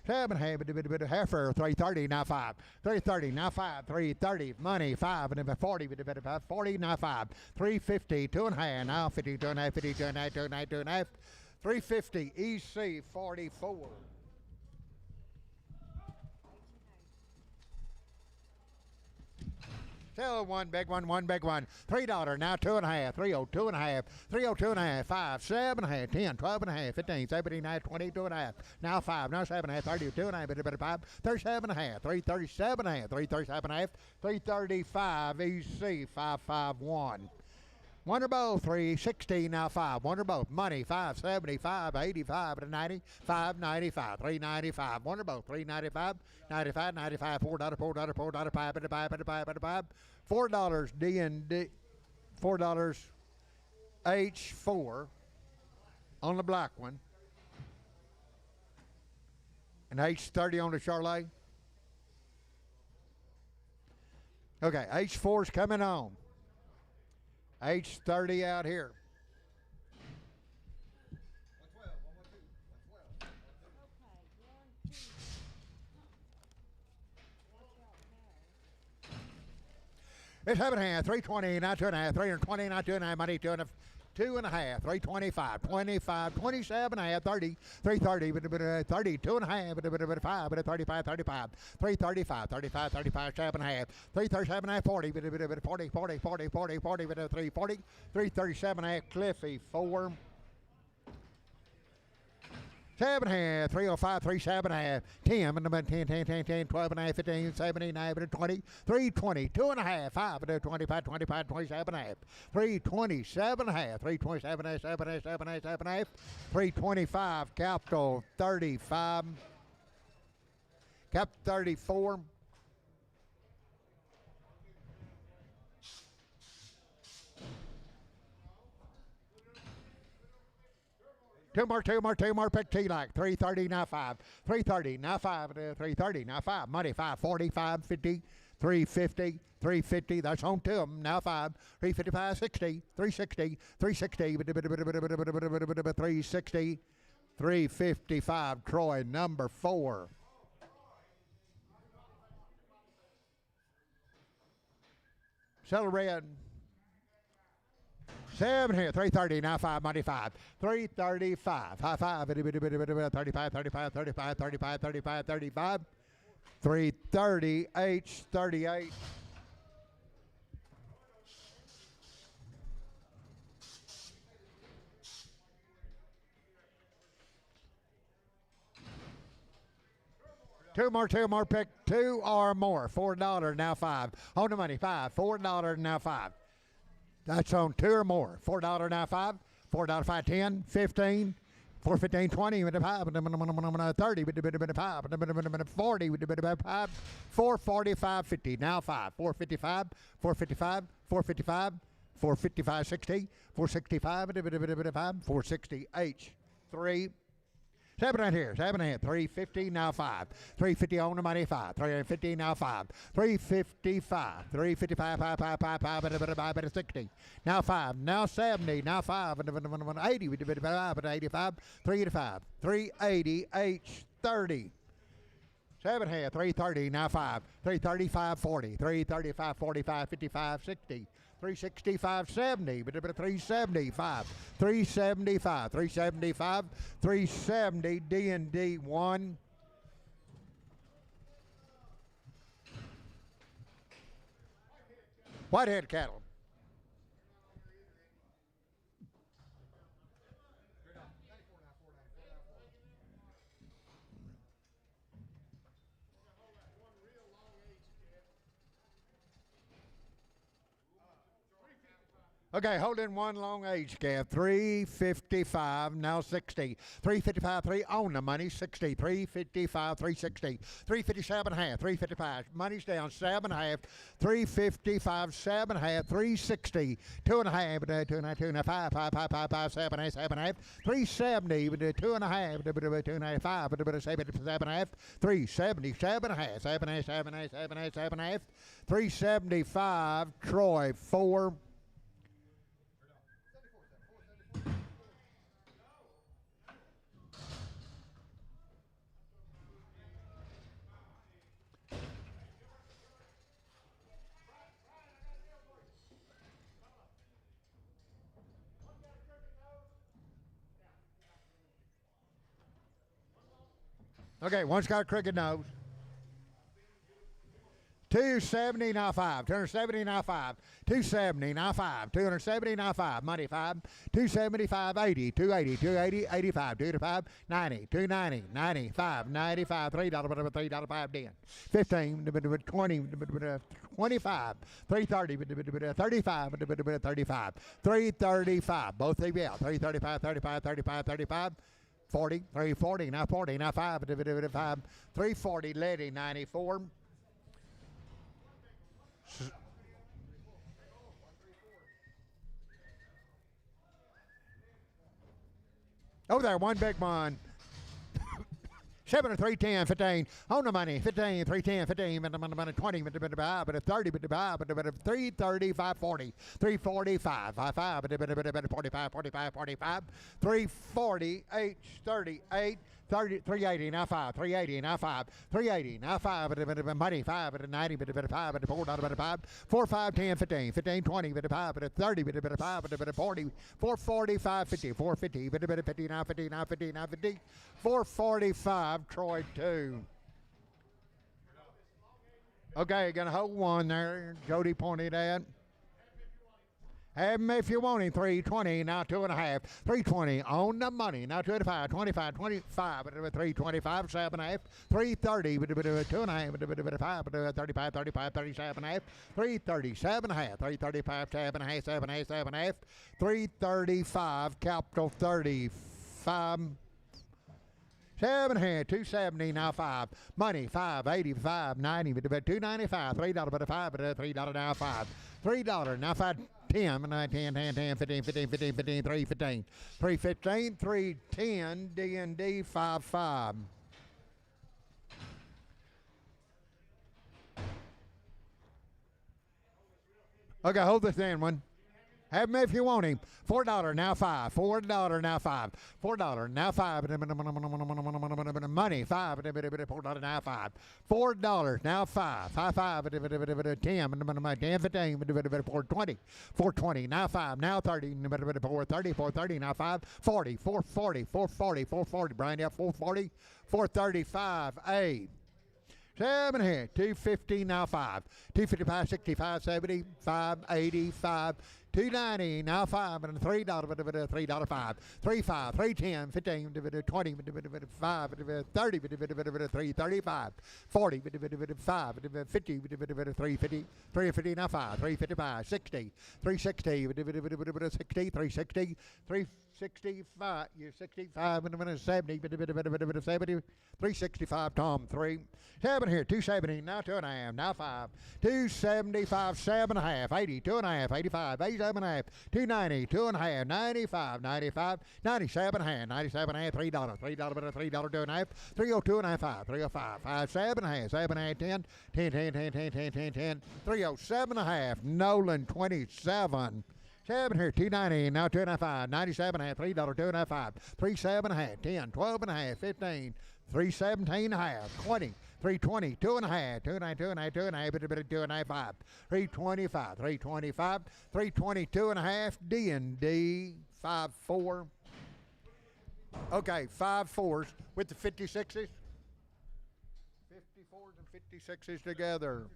7 half for 330, now 5. 330, now 5. 330, money 5, 40, 40, now 5. 350, 2.5, now 50, 2.5, 50, 2.5, 2.5, 2.5. 350, EC 44. Sell one big one, $3, now 2.5, 302.5, 302.5, 5, 7.5, 10, 12.5, 15, 17, 22.5, now 5, now 7.5, 32.5, 5, 37.5, 337.5, 337.5, 335, EC 551. Wonder Bowl 360, now 5. Wonder Bowl money 575, 85 to 90, 595, 395. Wonder Bowl 395, 95, 95, $4, $4, $4, 5 and 5 and 5 and 5. $4 D&D, $4 H4 on the black one, and H30 on the Charlet. Okay, H4's coming on. H30 out here. It's 7.5, 320, not 2.5, 320, not 2.5, money 2.5, 2.5, 325, 25, 27.5, 30, 330, 30, 2.5, 5, 35, 35, 335, 35, 35, 7.5, 337.5, 40, 40, 40, 40, 40, 40, 340, 337.5, Cliffy 4. 7.5, 305, 37.5, 10, 10, 12.5, 15, 17, 19, 20, 320, 2.5, 5, 25, 25, 27.5, 327.5, 327.5, 7.5, 325, capital 35, cap 34. Two more, pick T like 330, now 5, 330, now 5, 330, now 5, money 540, 550, 350, 350, that's on to them, now 5, 355, 60, 360, 360, 360, 355, Troy, number 4. Settle red. 7 here, 330, now 5, money 5, 335, high 5, 35, 35, 35, 35, 35, 35, 330, H 38. Two more, pick 2 or more, $4, now 5, on the money 5, $4, now 5. That's on 2 or more. $4 now 5. $4 5 10 15 4 15 20 with the 5 30 with the 5 40 with the 5 445 50 now 5 455 455 455 455 60 465 460 H 3. 7 right here, 7 ahead, 350 now 5, 350 on the money 5, 350 now 5, 355, 355, 5, 60, now 5, now 70, now 5, 80, 85, 385, 380, H 30. 7 ahead, 330, now 5, 335, 40, 335, 45, 55, 60. 365, 70, 375, 375, 375, 370, D&D 1. Whitehead cattle. Okay, hold in one long age calf. 355, now 60. 355, 3 on the money, 60. 355, 360. 357 half, 355. Money's down, 7 half. 355, 7 half, 360. 2.5, 2.5, 5, 5, 5, 5, 5, 7 half, 7 half. 370, 2.5, 2.5, 5, 7 half. 370, 7 half, 7 half, 7 half, 7 half, 7 half. 375, Troy, 4. Okay, one's got a crooked nose. 270 now 5, 270 now 5, 270 now 5, 270 now 5, money 5, 275, 80, 280, 280, 85, 285, 90, 290, 95, 95, $3, $3, 5, 10, 15, 20, 25, 330, 35, 35, 335, both of you out, 335, 35, 35, 35, 40, 340, now 40, now 5, 5, 340, Letty, 94. Over there, one big one. 7 or 310, 15 on the money, 15, 310, 15, 20, 30, 330, 540, 345, 55, 45, 45, 45, 340, H 38, 30, 380, now 5, 380, now 5, 380, now 5, money 5, 90, 5, 4, 5, 4, 5, 10, 15, 15, 20, 5, 30, 5, 40, 445, 50, 450, 50, now 50, now 50, now 50, 445, Troy 2. Okay, gonna hold one there. Jody pointed at. Have him if you want him. 320, now 2.5. 320 on the money. Now 25, 25, 25, 325, 7.5. 330, 2.5, 5, 35, 35, 37.5. 337.5. 335, 7.5, 7.5, 7.5. 335, capital 35. 7.5, 270, now 5. Money, 5.85, 90, 2.95, $3, $5, $3 now 5. $3 now 5. 10, 9, 10, 10, 10, 15, 15, 15, 15, 3, 15. 3, 15, 3, 10, D&D 5, 5. Okay, hold this in one. Have him if you want him. $4 now 5. $4 now 5. $4 now 5. Money 5. $4 now 5. $4 now 5. 5 5 10 10 15 420. 420 now 5 now 30 430 430 now 5 40 440 440 440 Brian yeah 440 435 8 7 here 250 now 5 255 65 70 585 $2.90 now 5 and $3 $3 5 3 5 3 10 15 20 5 30 335 40 5 50 350 350 now 5 355 60 360 60 360 365 you're 65 70 70 365 Tom 3 7 here 270 now 2.5 now 5 275 7.5 80 2.5 85 87.5 290 2.5 95 95 97.5 97.5 $3 $3 $2.5 302.5 5 305 5 7.5 7.5 10 10 10 10 10 10 10 10 307.5 Nolan 27 7 here, 290, now 2.5, 97.5, $3, 2.5, 37.5, 10, 12.5, 15, 317.5, 20, 320, 2.5, 2.5, 2.5, 2.5, 325, 325, 322.5, D&D 5-4. Okay, 5-4s with the 56s. 54s and 56s together.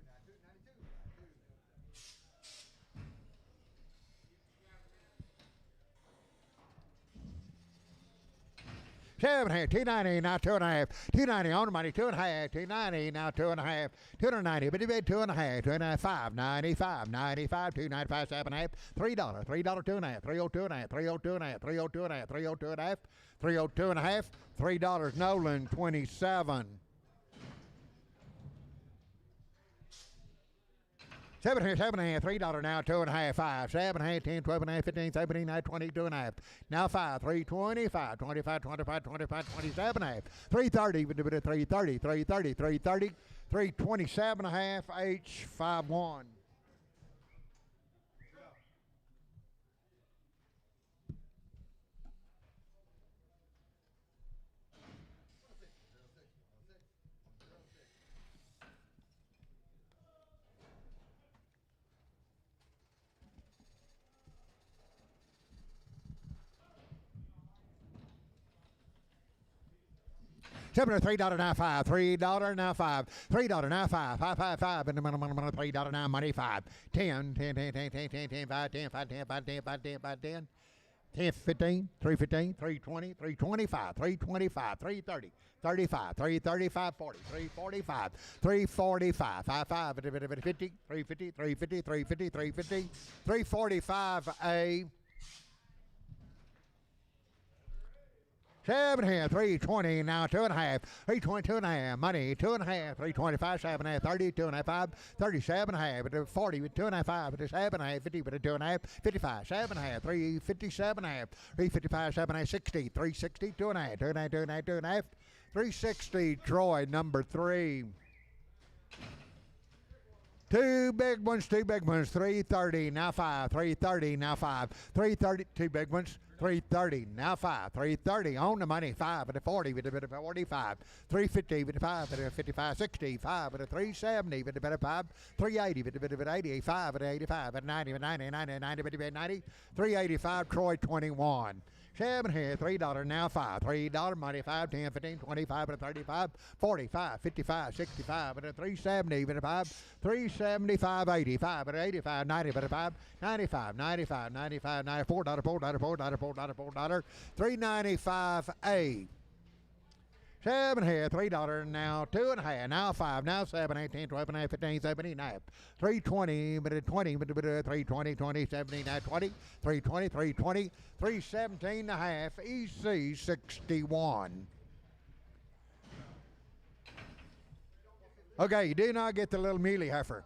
7 here, 290, now 2.5, 290 on the money, 2.5, 290, now 2.5, 290, but you bet 2.5, 2.5, 95, 95, 295, 7.5, $3, $3, 2.5, 302.5, 302.5, 302.5, 302.5, 302.5, $3, Nolan 27. 7 here, 7.5, $3 now, 2.5, 5, 7.5, 10, 12.5, 15, 17, 19, 20, 2.5. Now 5, 325, 25, 25, 25, 27.5, 330, 330, 330, 330, 327.5, H51. $3 now 5, $3 now 5, $3 now 5, 5, and the $3 now money 5, 10, 10, 10, 10, 10, 10, 10, 5, 10, 5, 10, 5, 10, 5, 10, 5, 10, 10, 15, 315, 320, 325, 325, 330, 35, 335, 40, 345, 345, 55, 50, 350, 350, 350, 350, 345 A. 7 here, 320, now 2.5, 320, 2.5, money, 2.5, 325, 7.5, 30, 2.5, 37.5, 40, 2.5, 7.5, 50, 2.5, 55, 7.5, 357.5, 355, 7.5, 60, 360, 2.5, 2.5, 2.5, 2.5, 360, Troy, number 3. Two big ones, 330, now 5, 330, now 5, 330, two big ones, 330, now 5, 330, on the money, 5 at a 40, with a bit of 45, 350, with a 5 at a 55, 60, 5 at a 370, with a bit of 5, 380, with a bit of 80, 5 at a 85, at 90, 90, 90, 90, 90, 90, 385, Troy 21. 7 here, $3 now 5, $3 money 5, 10, 15, 25, and 35, 45, 55, 65, and a 370, and a 5, 375, 85, and 85, 90, and a 5, 95, 95, 95, $94, $4, $395, 8. 7 here, $3 now, 2 and a half, now 5, now 7, 18, 12 and a half, 15, 17 and a half, 320, but 20, but 320, 20, 17, 20, 320, 320, 317 and a half, EC 61. Okay, you do not get the little mealy heifer.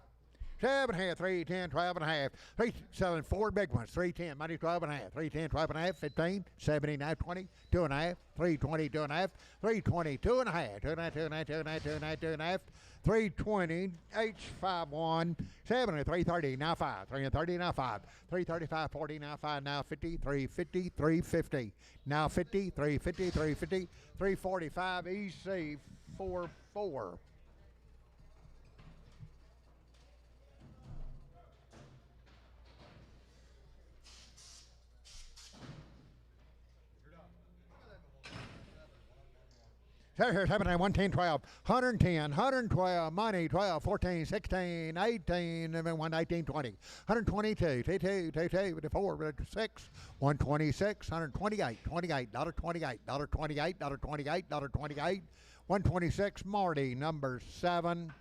7 here, 3, 10, 12 and a half. 3 selling 4 big ones. 310, money 12 and a half. 310, 12 and a half, 15, 79, 20, 2 and a half. 320, 2 and a half. 320, 2 and a half. 2 and a half, 2 and a half, 2 and a half, 2 and a half, 2 and a half. 320, H51, 7 and 330, now 5. 330, now 5. 335, 40, now 5, now 50, 350, 350. Now 50, 350, 350, 345, EC 44. Here, 7, 110, 12, 110, 112, money, 12, 14, 16, 18, 119, 20, 122, 22, 22, 4, 6, 126, 128, $28, $28, $28, $28, $28, 126, Marty, number 7.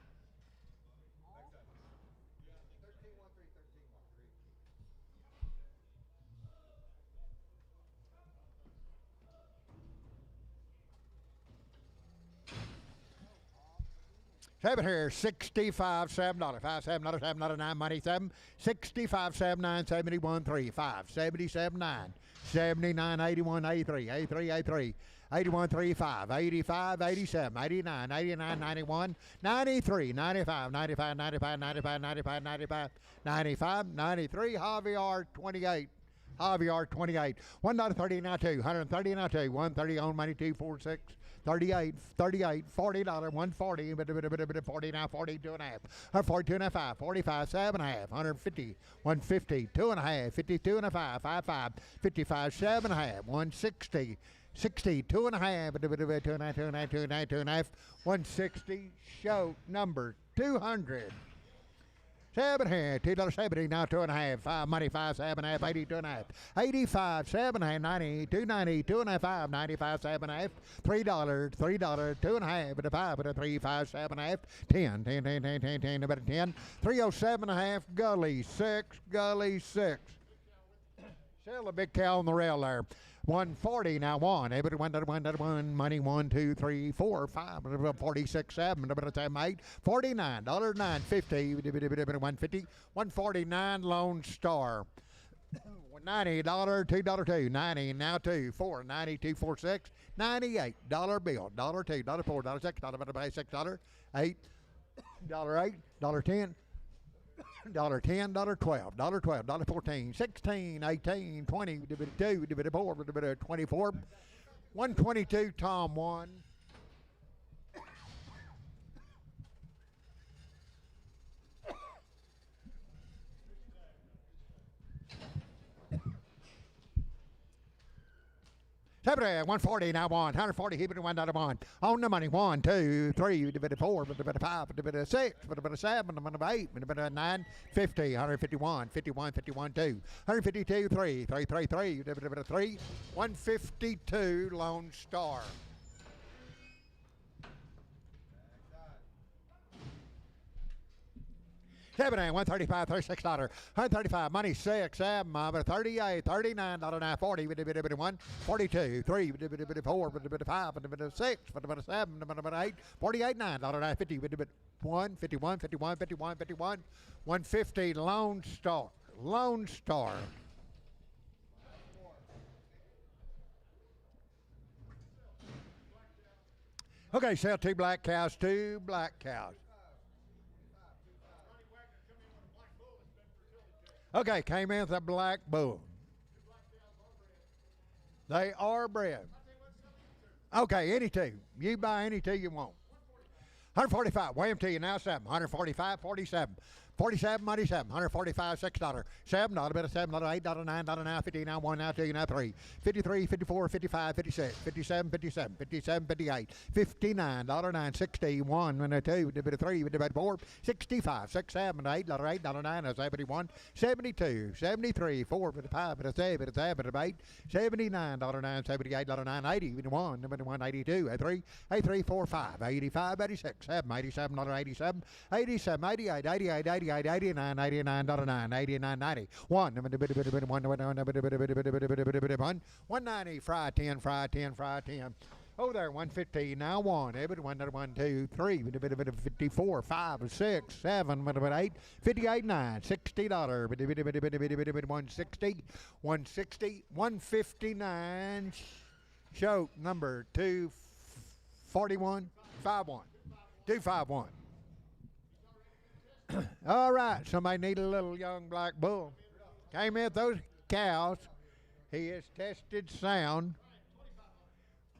Seven here, 65, $7, $5, $7, $7, 9, money 7, 65, 7, 9, 71, 3, 5, 77, 9, 79, 81, 83, 83, 83, 81, 3, 5, 85, 87, 89, 89, 91, 93, 95, 95, 95, 95, 95, 95, 95, 93, Javier 28. Javier 28, $1.30 now 2, 130 now 2, 130 on money 2, 4, 6, 38, $40, $140, 40 now 42 and a half, 142 and a half, 45, 7 and a half, 150, 150, 2 and a half, 52 and a half, 55, 55, 7 and a half, 160, 60, 2 and a half, 2 and a half, 2 and a half, 2 and a half, 2 and a half, 160, show number 200. 7 here, $2.70 now 2 and a half, 5 money 5, 7 and a half, 82 and a half, 85, 7 and a half, 90, 290, 2 and a half, 5, 95, 7 and a half, $3, 2 and a half, but a 5, but a 3, 5, 7 and a half, 10, 10, 10, 10, 10, 10, about a 10, 307 and a half, Gully 6, Gully 6. Sell a big cow on the rail there. 140 now 1. Everybody 1, money 1, 2, 3, 4, 5, 46, 7, 7, 8, $49, $9.50, 150, 149 Lone Star. $90, $2, 90 now 2, 4, 92, 4, 6, $98 bill, $2, $4, $6, $6, $8, $8, $10. $10, $12, $12, $14, 16, 18, 20, $2, $4, 24, 122, Tom 1. $70, 140 now 1, 140, keep it at $1 on the money, 1, 2, 3, 4, 5, 6, 7, 8, 9, 50, 151, 51, 51, 2, 152, 3, 3, 3, 3, 3, 152 Lone Star. $7, 135, $36, 135, money 6, 7, 38, $39, now 40, 1, 42, 3, 4, 5, 6, 7, 8, 48, $9, 50, 1, 51, 51, 51, 51, 150 Lone Star. Lone Star. Okay, sell 2 black cows, 2 black cows. Okay, came in with a black bull. They are bred. Okay, any two. You buy any two you want. 145. Weigh 'em to you now. 7. 145. 47. 47 money 7. 145 $6. $7 bit of $7 $8 $9 now 50 now 1 now 2 now 3 53 54 55 56 57 57 57 58 $59 9 61 when 2 with a bit of 3 with a bit of 4 65 6 7 $8 $8 9 71 72 73 4 with a 5 with a 7 with a 7 with a 8 $79 9 $78 9 80 with a 1 with a 1 82 83 83 4 5 85 86 7 87 $87 87 88 88 88 89 89 $9 89 90 1 190 fry 10 fry 10 fry 10. Oh, there, 115 now 1. 1 2 3 54 5 6 7 8 58 9 $60 160 160 159. Show number 241 51 251. All right, somebody need a little young black bull. Came in with those cows. He is tested sound.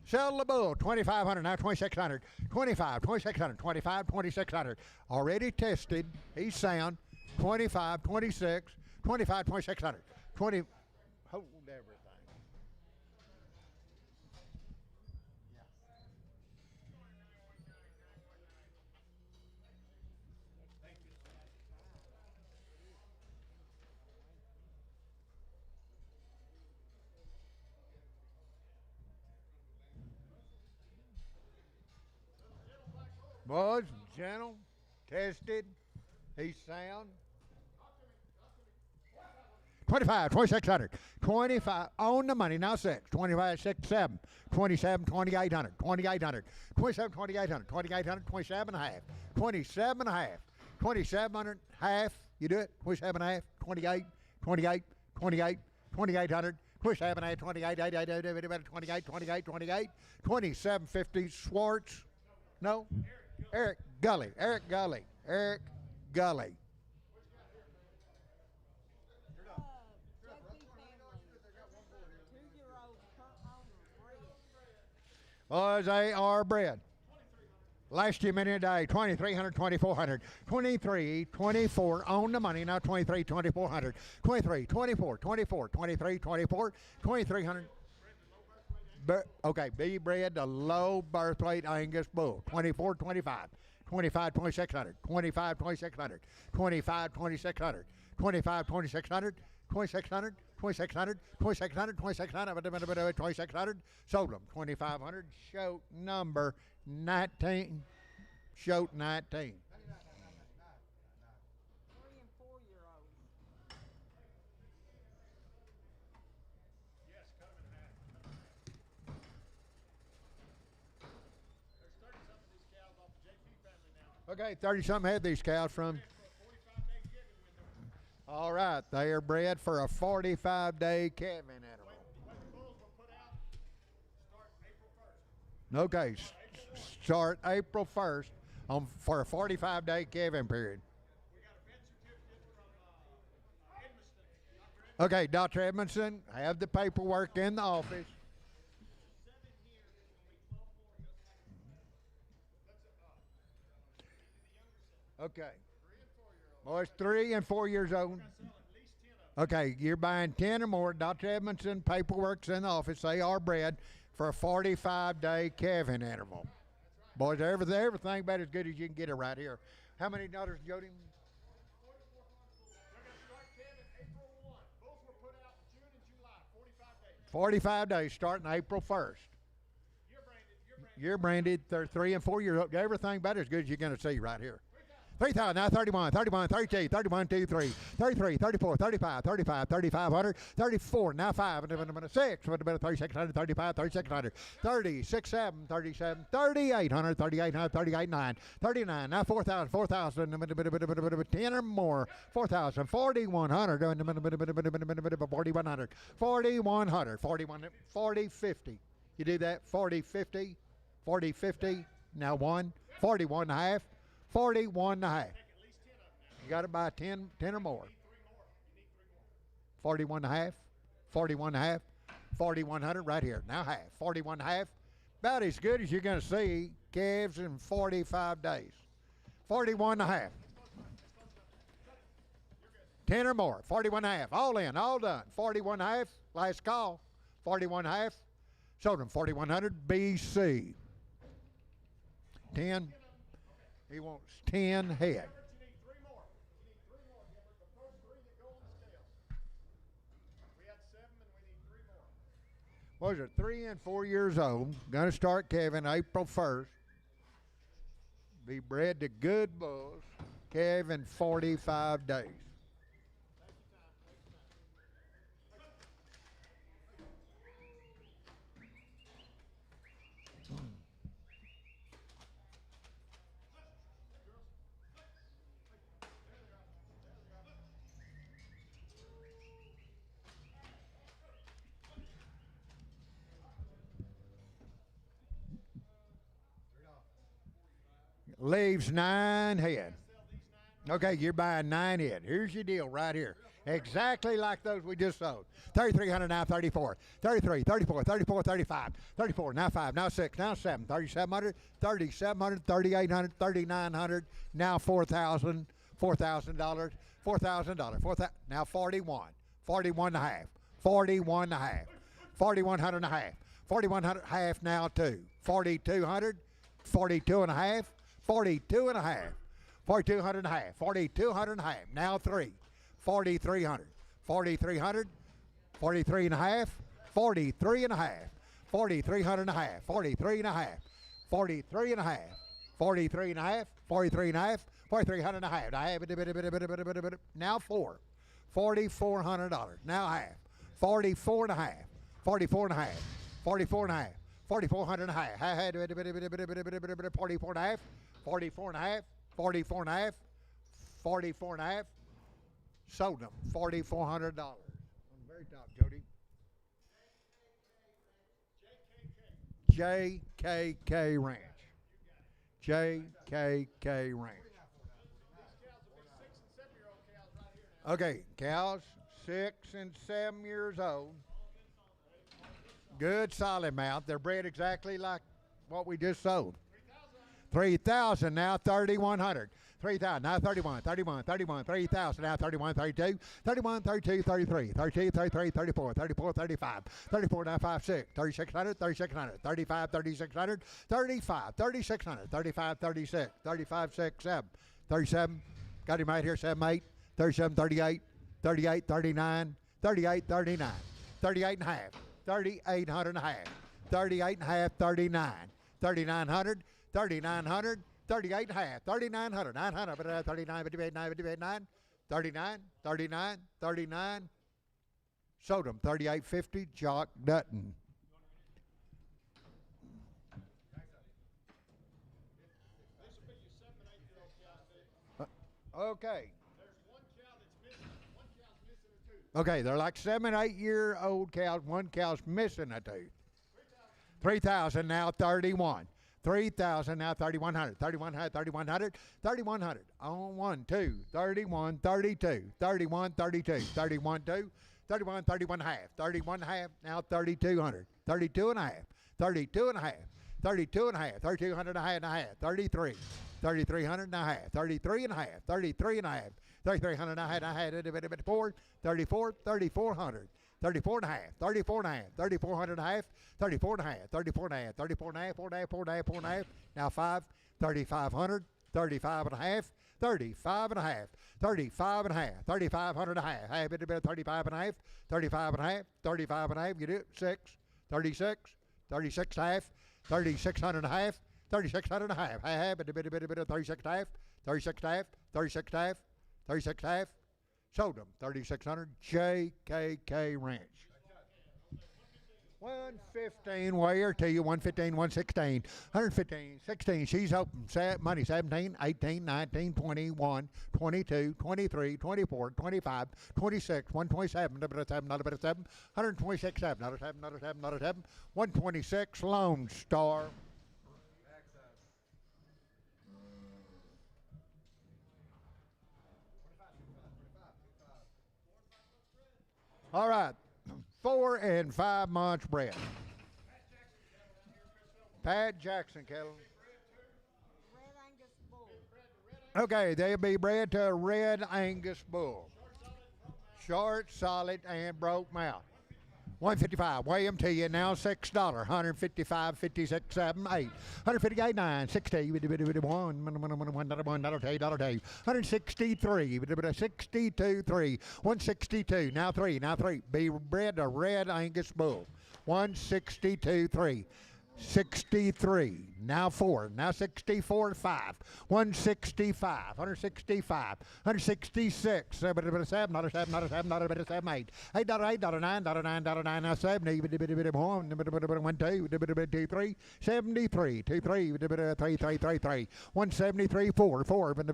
Sell the bull, 2,500, now 2,600, 25, 2,600, 25, 2,600. Already tested, he's sound, 25, 26, 25, 2,600, 20, hold everything. Was gentle, tested, he's sound. 25, 2,600, 25 on the money, now 6, 25, 6, 7, 27, 2,800, 2,800, 27, 2,800, 2,800, 27 and a half, 27 and a half, 2,700 half, you do it, 27 and a half, 28, 28, 28, 2,800, 27 and a half, 28, 28, 28, 28, 2750, Schwartz, no? Eric Gully. Eric Gully. Eric Gully. Was they are bred. Last year, many a day, 2,300, 2,400, 23, 24 on the money, now 23, 2,400, 23, 24, 24, 23, 24, 2,300. Okay, be bred the low birth weight Angus bull, 24, 25, 25, 2,600, 25, 2,600, 25, 2,600, 25, 2,600, 2,600, 2,600, 2,600, 2,600, 2,600, sold them, 2,500, show number 19, show 19. 3 and 4-year-olds. Okay, 30-something had these cows from. All right, they are bred for a 45-day calving interval. Okay, start April 1st for a 45-day calving period. Okay, Dr. Edmondson, have the paperwork in the office. Okay. Boys, 3 and 4 years old. Okay, you're buying 10 or more. Dr. Edmondson, paperwork's in the office. They are bred for a 45-day calving interval. Boys, everything about as good as you can get it right here. How many daughters, Jody? 45 days starting April 1st. You're branded. They're 3 and 4 years old. Everything about as good as you're going to see right here. 3,000, now 31, 31, 32, 31, 2, 3, 33, 34, 35, 35, 3,500, 34, now 5, and a 6, and a 3,600, 35, 3,600, 36, 7, 37, 3,800, 3,800, 38, 9, 39, now 4,000, 4,000, 10 or more, 4,000, 4,100, 4,100, 4,100, 40, 50. You do that, 40, 50, 40, 50, now 1, 41 and a half. 41 and a half. You got to buy 10 or more. 41 and a half, 41 and a half, 4,100 right here. Now half, 41 and a half. About as good as you're going to see calves in 45 days. 41 and a half. 10 or more. 41 and a half. All in, all done. 41 and a half. Last call. 41 and a half. Sold him 4100 BC. 10. He wants 10 head. Was it 3 and 4 years old? Going to start calving April 1st. Be bred to good bulls. Calve in 45 days. Leaves 9 head. Okay, you're buying 9 head. Here's your deal right here. Exactly like those we just sold. 3,300 now 34. 33, 34, 34, 35. 34, now 5, now 6, now 7. 3,700, 3,700, 3,800, 3,900. Now $4,000, $4,000, $4,000, $4,000. Now 41, 41 and a half, 41 and a half, 4,100 and a half, 4,100 and a half now 2. 4,200, 42 and a half. 42 and a half, 4,200 and a half, 4,200 and a half, now 3, 4,300, 4,300, 43 and a half, 43 and a half, 4,300 and a half, 43 and a half, 43 and a half, 43 and a half, 43 and a half, 4,300 and a half. I have it, now 4, $4,400, now half, 44 and a half, 44 and a half, 44 and a half, 4,400 and a half. I had 44 and a half. 44 and a half, 44 and a half, 44 and a half. Sold them $4,400. On the very top, Jody. JKK Ranch. JKK Ranch. Okay, cows 6 and 7 years old. Good solid mount. They're bred exactly like what we just sold. 3,000 now 3,100. 3,000 now 31, 31, 31, 3,000 now 31, 32, 31, 32, 33, 32, 33, 34, 34, 35, 34 now 5, 6, 3,600, 3,600, 35, 3,600, 35, 3,600, 35, 36, 35, 6, 7, 37, got him right here, 7, 8, 37, 38, 38, 39, 38, 39, 38 and a half, 3,800 and a half, 38 and a half, 39, 3,900, 3,900, 38 and a half, 3,900, 900, 39, 58, 9, 58, 9, 39, 39, 39. Sold them 38.50, Jock Dutton. Okay. Okay, they're like 7, 8 year old cows. One cow's missing a tooth. 3,000 now 31. 3,000 now 3,100. 3,100, 3,100, 3,100. On 1, 2, 31, 32, 31, 32, 31, 2, 31, 31 and a half. 31 and a half now 3,200. 32 and a half. 32 and a half. 32 and a half. 3,200 and a half. 33. 3,300 and a half. 33 and a half. 33 and a half. 3,300 and a half. 34, 34, 3,400. 34 and a half, 34 and a half, 3,400 and a half, 34 and a half, 34 and a half, 34 and a half, 4 and a half, 4 and a half, 4 and a half. Now 5, 3,500, 35 and a half, 35 and a half, 35 and a half, 3,500 and a half. Half it about 35 and a half, 35 and a half, 35 and a half. You do it 6, 36, 36 and a half, 3,600 and a half, 3,600 and a half. Half it a bit of 36 and a half, 36 and a half, 36 and a half, 36 and a half. Sold them 3,600. JKK Ranch. 115 wire to you. 115, 116, 115, 16. She's open. Money 17, 18, 19, 21, 22, 23, 24, 25, 26, 127, another bit of 7, another bit of 7, 126, 7, another 7, another 7, another 7, 126 Lone Star. All right, 4 and 5 months bred. Pat Jackson, cattle. Okay, they'll be bred to a red Angus bull. Short, solid, and broke mouth. 155. Weigh them to you now. $6. 155, 56, 7, 8. 158, 9, 60. $1, $163. 62, 3. 162. Now 3. Now 3. Be bred a red Angus bull. 162, 3. 63, now 4, now 64, 5, 165, 165, 166, 7, $7, $7, $7, 8, $8, $9, $9, now 70, 1, 2, 2, 3, 73, 2, 3, 3, 3, 3, 3, 173, 4, 4, $5, $6,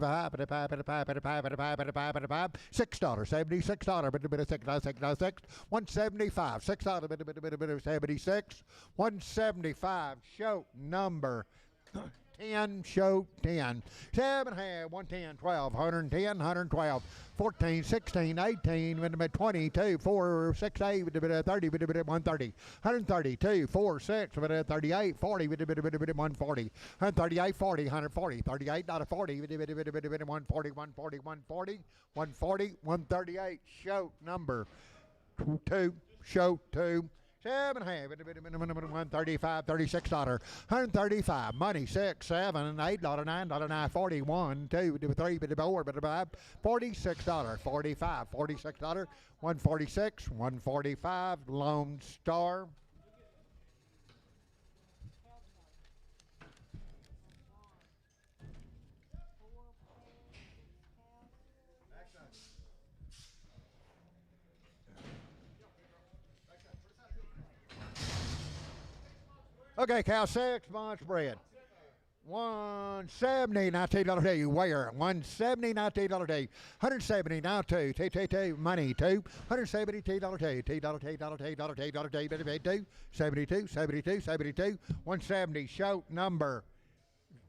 $76, 6, 175, $6, 76, 175. Show number 10, show 10. 7, 110, 12, 110, 112, 14, 16, 18, 22, 4, 6, 8, 30, 130, 132, 4, 6, 38, 40, 140, 138, 40, 140, 38, not a 40, 140, 140, 140, 140, 138. Show number 2, show 2. 7, 135, $36, 135, money, 6, 7, $8, $9, 41, 2, 3, 4, 5, $46, 45, $46, 146, 145, Lone Star. Okay, cow, 6 months bred. 170, $19 day. Where? 170, $19 day. 170 now two. T money two. 170 $2 day. $2 day. 72, 72, 72. 170. Show number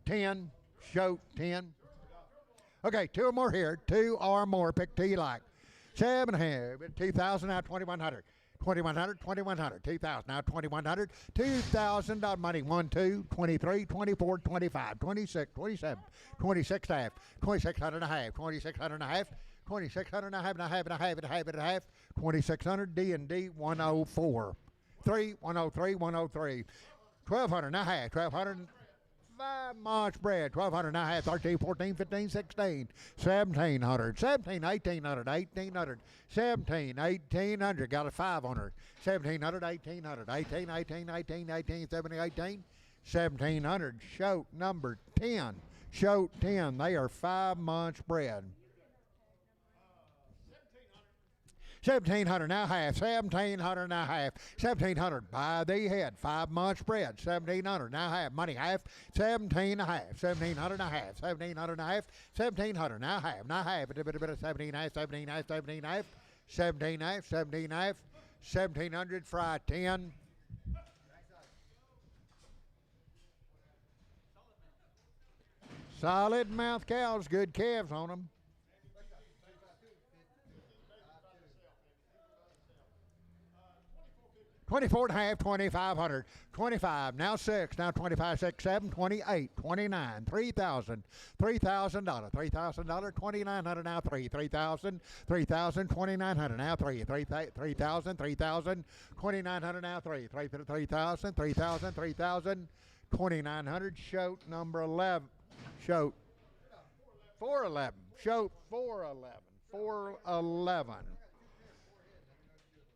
10. Show 10. Okay, 2 or more here. 2 or more. Pick 2 you like. 7.5. 2,000 now 2,100. 2,100, 2,100, 2,000, now 2,100, $2,000 money, 1, 2, 23, 24, 25, 26, 27, 26 and a half, 2,600 and a half, 2,600 and a half, 2,600 and a half, and a half, and a half, and a half, and a half, 2,600, D&D, 104, 3, 103, 103, 1,200 and a half, 1,200, 5 months bread, 1,200 and a half, 13, 14, 15, 16, 1,700, 17, 1,800, 1,800, 17, 1,800, got a 5 on her, 1,700, 1,800, 18, 18, 18, 18, 17, 18, 1,700, show number 10, show 10, they are 5 months bread. 1,700 now half, 1,700 now half, 1,700 by the head, 5 months spread, 1,700 now half, money half, 17 and a half, 1,700 and a half, 1,700 and a half, 1,700 now half, 17 half, 17 half, 17 half, 17 half, 17 half, 1,700 fry 10. Solid mouth cows, good calves on them. 24 and a half, 2,500, 25, now 6, now 25, 6, 7, 28, 29, 3,000, $3,000, $3,000, 2,900 now 3, 3,000, 3,000, 2,900 now 3, 3,000, 3,000, 2,900 now 3, 3,000, 3,000, 3,000, 2,900, show number 11, show 411, show 411, 411.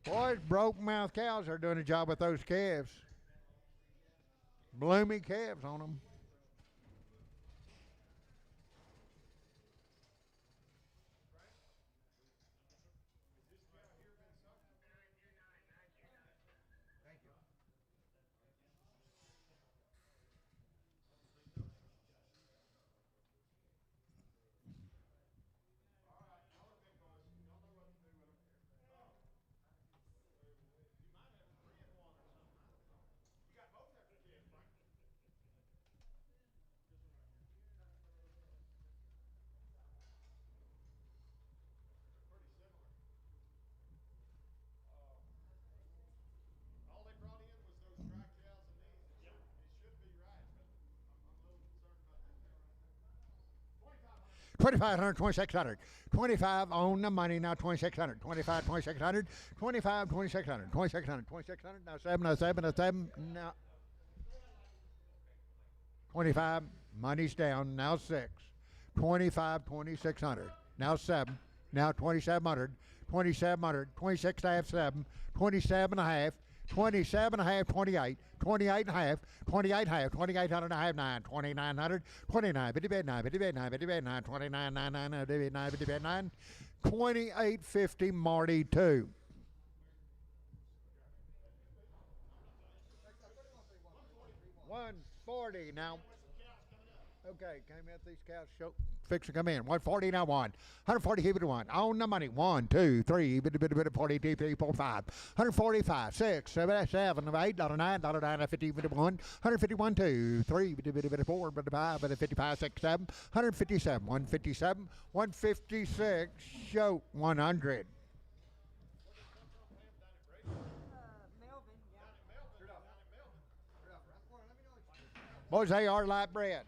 Boys, broke mouth cows are doing a job with those calves. Bloomy calves on them. 2,500, 2,600. 25 on the money now, 2,600. 25, 2,600. 25, 2,600. 2,600, 2,600. Now 7, now 7, now 7. Now 25. Money's down. Now 6. 25, 2,600. Now 7. Now 2,700. 2,700. 26 and a half, 7. 27 and a half. 27 and a half, 28, 28 and a half, 28 and a half, 2,800 and a half, 9, 2,900, 29, 50 bed 9, 50 bed 9, 50 bed 9, 29, 9, 9, 9, 50 9, 50 bed 9, 28.50 Marty 2. $140 now. Okay, came out these cows show fix to come in. 140 now 140 keep it to 1. On the money. 1, 2, 3, 40, 2, 3, 4, 5. 145, 6, 7, 7, 8, $9, $9, 50, 1. 151, 2, 3, 4, 5, 55, 6, 7. 157, 157, 156, show 100. Melvin, yeah. Boys, they are light bread.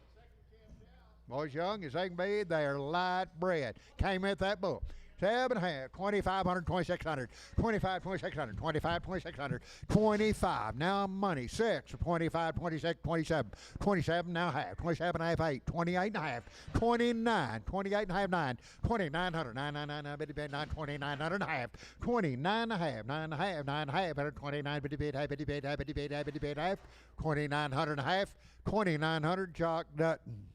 Boys young as they can be, they're light bread. Came with that bull. 7 and a half, 2,500, 2,600, 25, 2,600, 25, 2,600, 25. Now money, 6, 25, 26, 27, 27 now half, 27 and a half, 8, 28 and a half, 29, 28 and a half, 9, 2,900, 9, 9, 9, 9, 9, 2,900 and a half, 29 and a half, 9 and a half, 9 and a half, 29, 50, half, 50, half, 50, half, 50, half, 2,900 and a half, 2,900, Jock Dutton.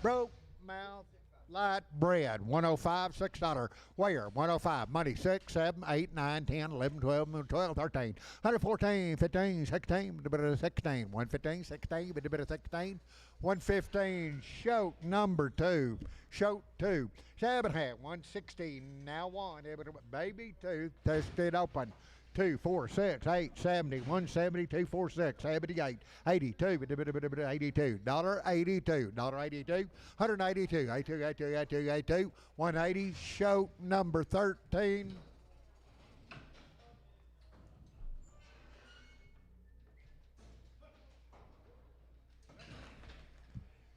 Broke mouth light bread, 105, $6. Where? 105. Money, 6, 7, 8, 9, 10, 11, 12, 12, 13, 114, 15, 16, a bit of 16, 115, 16, a bit of 16, 115, shoat number 2, shoat 2, 7 half, 116, now 1, baby 2, tested open. 2, 4, 6, 8, 70, 170, 2, 4, 6, 78, 82, 82, $1.82, $1.82, 182, 82, 82, 82, 82, 180, show number 13.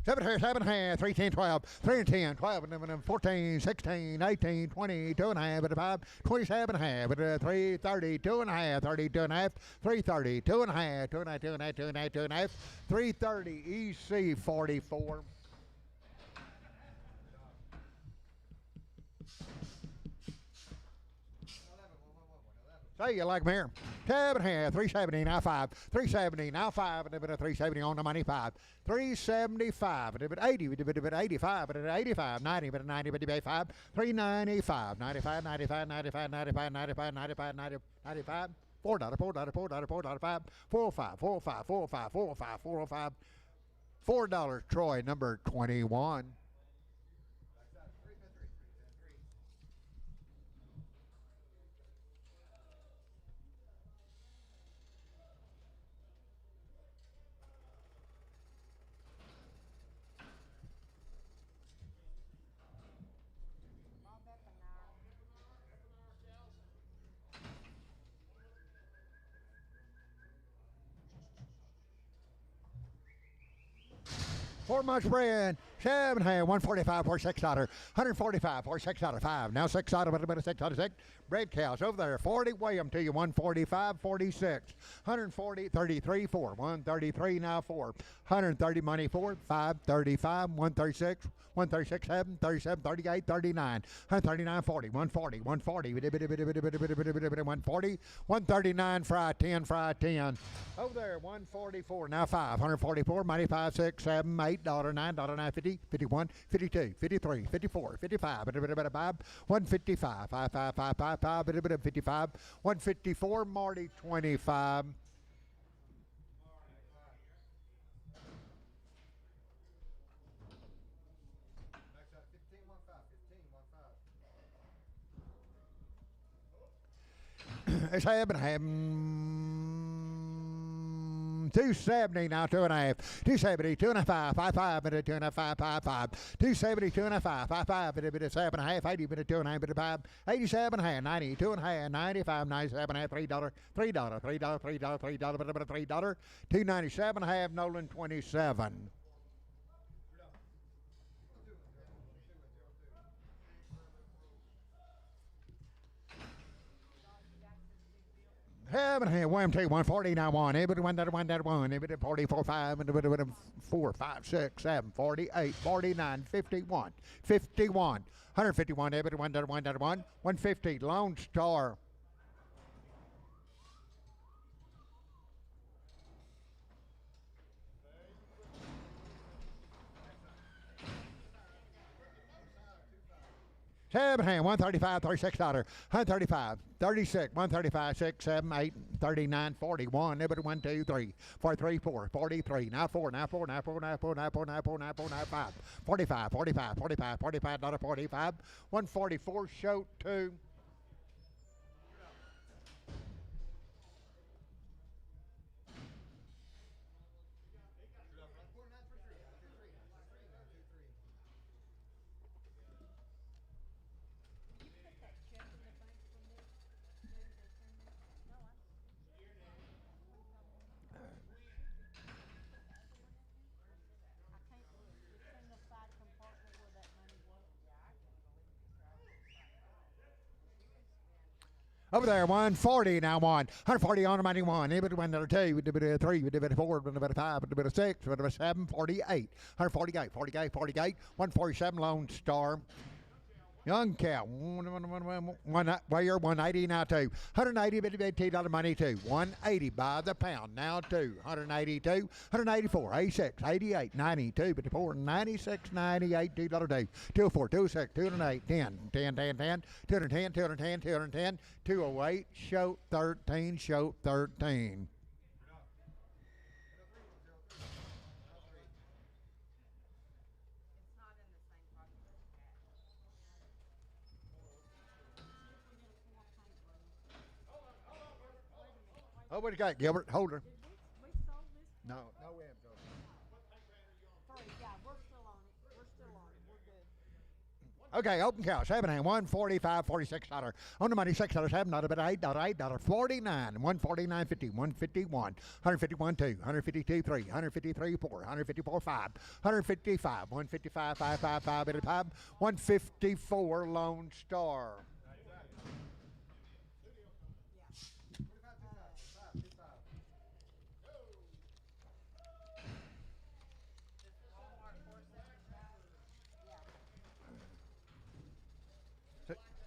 Seven and a half, 3, 10, 12, 3 and 10, 12, and 14, 16, 18, 20, 2 and a half, and 5, 27 and a half, and 3, 30, 2 and a half, 32 and a half, 330, 2 and a half, 2 and a half, 2 and a half, 2 and a half, 2 and a half, 330, EC 44. Say you like them here. 7 and a half, 370, now 5, 370, now 5, and a bit of 370 on the money, 5, 375, and a bit 80, and a bit 85, and 85, 90, but 90, but 5, 395, 95, 95, 95, 95, 95, 95, 95, $4, $4, $4, $4, 5, 405, 405, 405, 405, 405, $4, Troy, number 21. Four much bread, 7 and a half, 145 for $6, 145 for $6, 5. Now $6, but a bit of $6, bread cows over there. 40, weigh them to you, 145, 46, 140, 33, 4, 133 now 4, 130 money 4, 5, 35, 136, 136, 7, 37, 38, 39, 139, 40, 140, 140, 140, 139, fry 10, fry 10. Over there, 144, now 5, 144, money 5, 6, 7, $8, $9, $9, 50, 51, 52, 53, 54, 55, 155, 5, 5, 5, 5, 5, 55, 154, Marty 25. It's having 270 now, 2 and a half, 270, 2 and a half, 5, 5, and a 2 and a half, 5, 5, 5, 270, 2 and a half, 5, 5, and a bit of 7 and a half, 80, bit of 2 and a half, bit of 5, 87 and a half, 90, 2 and a half, 95, 97 and a half, $3, $3, $3, $3, $3, but a $3, 297 and a half, Nolan 27. Seven hand, 1, 2, 140, now 1, everybody 1, that 1, that 1, everybody 44, 5, and 4, 5, 6, 7, 48, 49, 51, 51, 151, everybody 1, that 1, that 1, 150, Lone Star. Seven hand, 135, $36, 135, 36, 135, 6, 7, 8, 39, 41, everybody 1, 2, 3, 43, 4, 43, now 4, now 4, now 4, now 4, now 4, now 4, now 4, now 5, 45, 45, 45, $45, 45, 144, show 2. You put that check in the bank for me? Maybe they send me? No, I. I can't look. It's in the side compartment where that money was. Over there, 140 now 140 on the money 1, everybody 1, 2, 3, 4, 5, 6, 7, 48, 148, 48, 48, 147, Lone Star. Young cow, where 180 now 2, 180 $80 money 2, 180 by the pound now 2, 182, 184, 86, 88, 92, 54, 96, 98 $2 2, 204, 206, 208, 10, 10, 10, 10, 210, 210, 210, 208, show 13, show 13. It's not in the same pocket as the cat. See if we get a 4 paint room. Wait a minute. Wait. Oh, what you got, Gilbert? Hold her. Did we sold this? No, we haven't. 3. Yeah, we're still on it. We're still on it. We're good. Okay, open cow, 7 hand, 145, $46. On the money, $6, $7, but $8, 49, 149.50, 151, 151, 2, 152, 3, 153, 4, 154, 5, 155, 155, 555, 85, 154, Lone Star.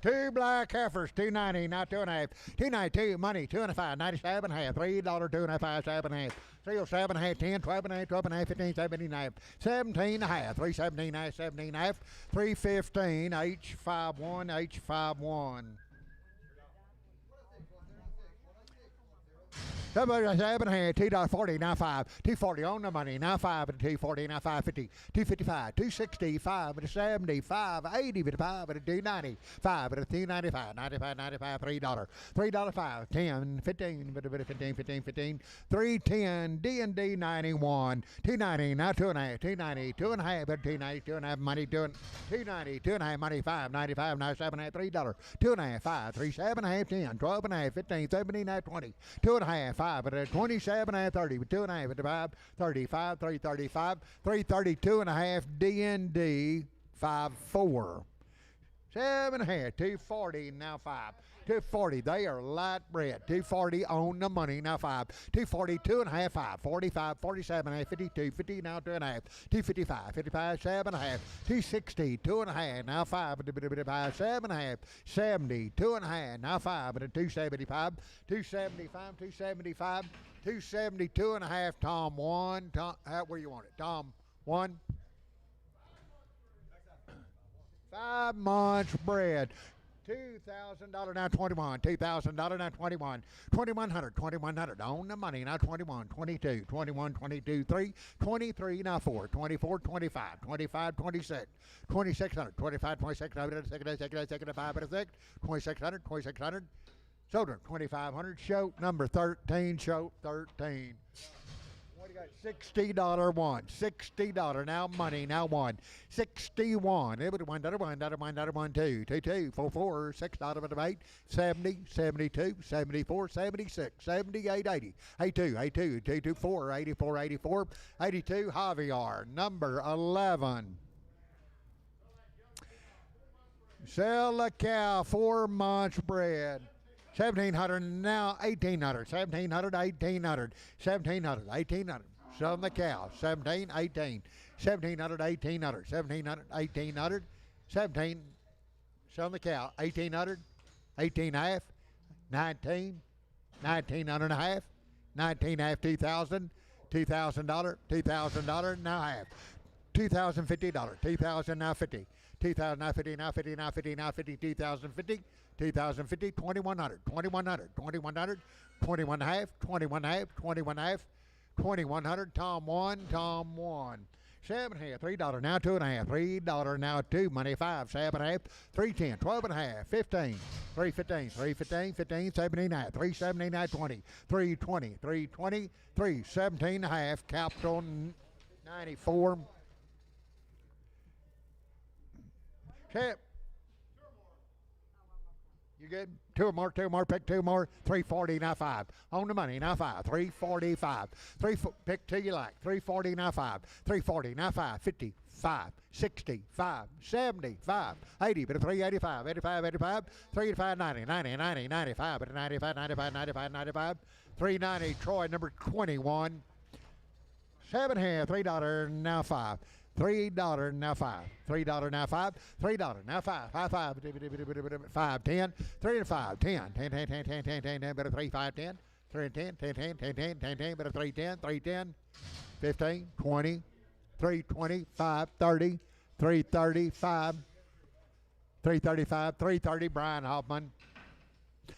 Two black heifers, 290, not 2.5. 292 money, 2.5, 97 half, $3, 2.5, 7.5. Seal 7.5, 10, 12.5, 12.5, 15, 17.5, 17 half, 317 half, 17 half, 315, H51, H51. 7 hand, $2.40, now 5, 240 on the money, now 5 at 240, now 550, 255, 265 at 75, 80 at 5 at 290, 5 at 295, 95, 95, $3, $3, 5, 10, 15, 15, 15, 15, 310, D&D 91, 290, now 2.5, 290, 2.5 at 290, 2.5 money, 290, 2.5 money, 5, 95, now 7.5, $3, 2.5, 5, 3, 7.5, 10, 12.5, 15, 17, 20, 2.5, 5 at 27 and 30, 2.5 at 5, 35, 335, 332.5, D&D 5-4. 7.5, 240, now 5. 240, they are light bread. 240 on the money, now 5. 240, 2.5, 5. 45, 47, 52, 50, now 2.5. 255, 55, 7.5. 260, 2.5, now 5. 7.5. 70, 2.5, now 5. 275, 275, 275, 272.5. Tom 1. Tom, where you want it? Tom 1. 5 months bread. $2,000 now 21, $2,000 now 21, 2,100 on the money now 21, 22, 21, 22, 3, 23 now 4, 24, 25, 25, 26, 2,600, 25, 2600, second 5 at 6, 2,600, 2,600, children 2,500, show number 13, show 13. What do you got? $60 one. $60 now money now 1. 61. Everybody $1, 2, 2, 2, 4, 4, $6 8, 70, 72, 74, 76, 78, 80, 82, 82, 224, 84, 84, 82. Javier, number 11. Sell a cow 4 months bread. $1,700 now, $1,800, $1,700, $1,800, $1,700, $1,800. Selling the cow, 17, 18, $1,700, $1,800, $1,700, $1,800, 17. Selling the cow, 1,800, 18 half, 19, 1,900 and a half, 19 half, 2,000, $2,000, $2,000 now half, $2,050, 2,000 now 50, 2,000 now 50, now 50, now 50, now 50, 2,050, 2,050, 2,100, 2,100, 2,100, 21 half, 21 half, 21 half, 2,100. Tom one. 7 half, $3 now 2 and a half, $3 now 2 money 5, 7 half, 310, 12 and a half, 15, 315, 315, 15, 17 half, 379, 20, 320, 320, 317 and a half, capital 94. Set. You good? Two more, pick 2 more. 340 now 5. On the money now 5. 345. Pick 2 you like. 340 now 5. 340 now 5. 50. 5, 65, 75, 80, but a 385, 85, 85, 385, 90, 90, 90, 95, but a 95, 95, 95, 95, 390, Troy, number 21. 7 half, $3 now 5. $3 now 5. $3 now 5. $3 now 5. 5 5 5 10. 3 and 5 10 10 10 10 10 10 10 10 better 3 5 10 3 and 10 10 10 10 10 10 10 better 3 10 3 10 15 20 3 20 5 30 3 35 335 330 Brian Hoffman.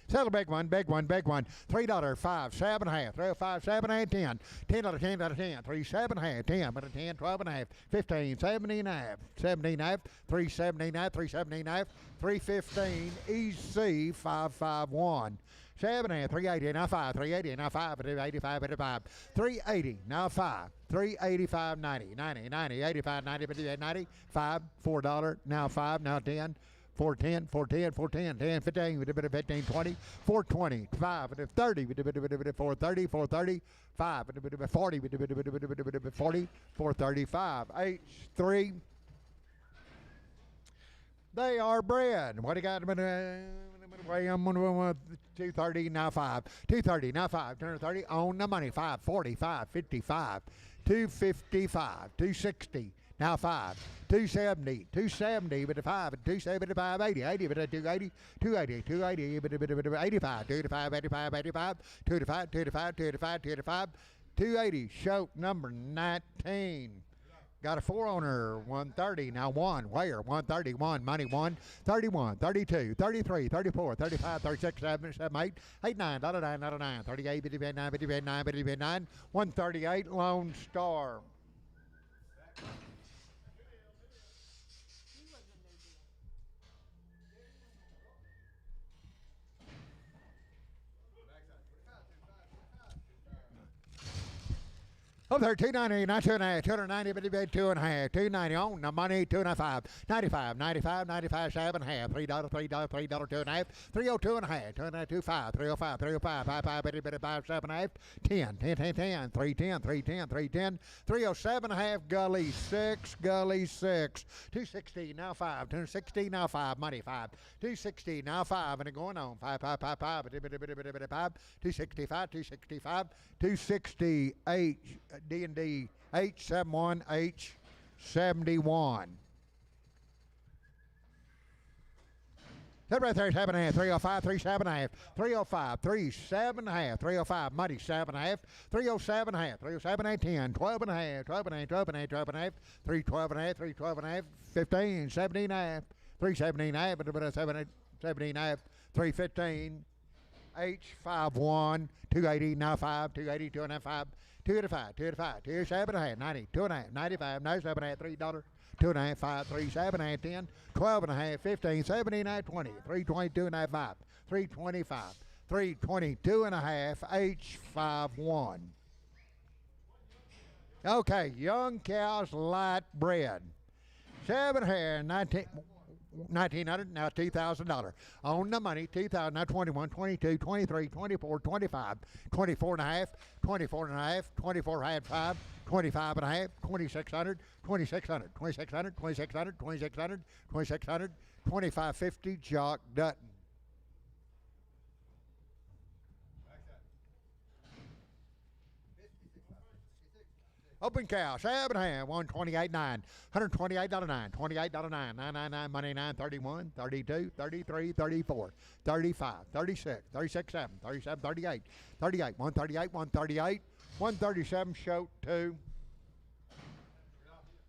Settle big one. $3, 5, 7 half, 3 5, 7 half, 10, $10, 10, 10, 3 7 half, 10, but a 10, 12 and a half, 15, 17 half, 17 half, 379, 379, 315, EC 551. 7 half, 380 now 5, 380 now 5, 85, 85, 380 now 5, 385, 90, 90, 90, 85, 90, 58, 90, 5, $4 now 5, now 10. 410, 410, 410, 10, 15, 15, 20, 420, 5, 30, 430, 430, 5, 40, 40, 435, H3. They are bred. What do you got? 230, now 5. 230, now 5. 230, on the money. 540, 555, 255, 260. Now 5, 270, but a 5, 275, 80, 80, but a 280, 280, 280, but a 85, 2 to 5, 85, 85, 2 to 5, 2 to 5, 2 to 5, 2 to 5, 280, choke number 19. Got a 4 owner, 130, now 1, where, 131, money 1, 31, 32, 33, 34, 35, 36, 7, 8, 89, 99, 38, 59, 59, 59, 138, Lone Star. Oh, there, 290, not 2 and a half, 290, but 2 and a half, 290 on the money, 2 and a half, 95, 95, 95, 7 and a half, $3, $3, 2 and a half, 302 and a half, 2 and a half, 25, 305, 305, 55, 5, 7 and a half, 10, 10, 10, 10, 310, 310, 310, 307 and a half, gully 6, 260, now 5, 260, now 5, money 5, 260, now 5, and it going on, 5, 5, 5, 5, 265, 265, 260, D&D H71, H71. That right there is 7 and a half, 305, 37 and a half, 305, 37 and a half, 305, muddy 7 and a half, 307 and a half, 307 and a half, 10, 12 and a half, 12 and a half, 12 and a half, 12 and a half, 312 and a half, 312 and a half, 15, 17 and a half, 317 and a half, 17 and a half, 315, H51, 280, now 5, 280, 2 and a half, 5, 285, 285, 287 and a half, 90, 2 and a half, 95, 97 and a half, $3, 2 and a half, 5, 3, 7 and a half, 10, 12 and a half, 15, 17 and a half, 20, 322 and a half, 5, 325, 322 and a half, H51. Okay, young cows, light bred. 7 hair, 1900, now $2,000. On the money, 2000, now 21, 22, 23, 24, 25, 24 and a half, 24 and a half, 24 had 5, 25 and a half, 2600, 2600, 2600, 2600, 2600, 2600, 2550, Jock Dutton. Open cow, 7.5, 128.9, $128.9, $28.9, 999, money 931, 32, 33, 34, 35, 36, 36, 7, 37, 38, 38, 138, 138, 137, show 2. Not 5 minutes down.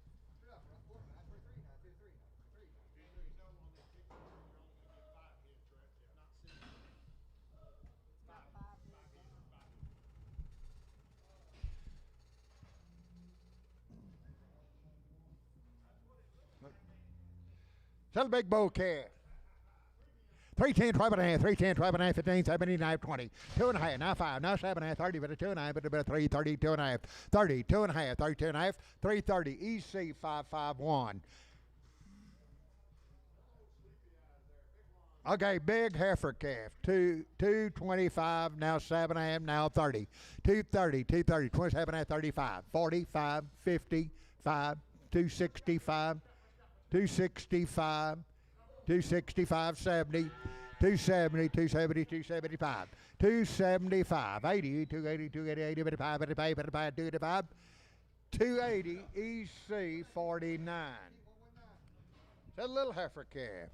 Sell the big bull calf. 310, 12.5, 310, 12.5, 15, 17, 20, 2.5, now 5, now 7.5, 30, but a 2.5, but a 3, 30, 2.5, 30, 2.5, 32.5, 330, EC 551. Okay, big heifer calf, 225, now 7.5, now 30, 230, 230, 27.5, 35, 45, 55, 265, 265, 265, 70, 270, 270, 275, 275, 80, 280, 280, 80, 85, 85, 85, 285, 280, EC 49. It's a little heifer calf.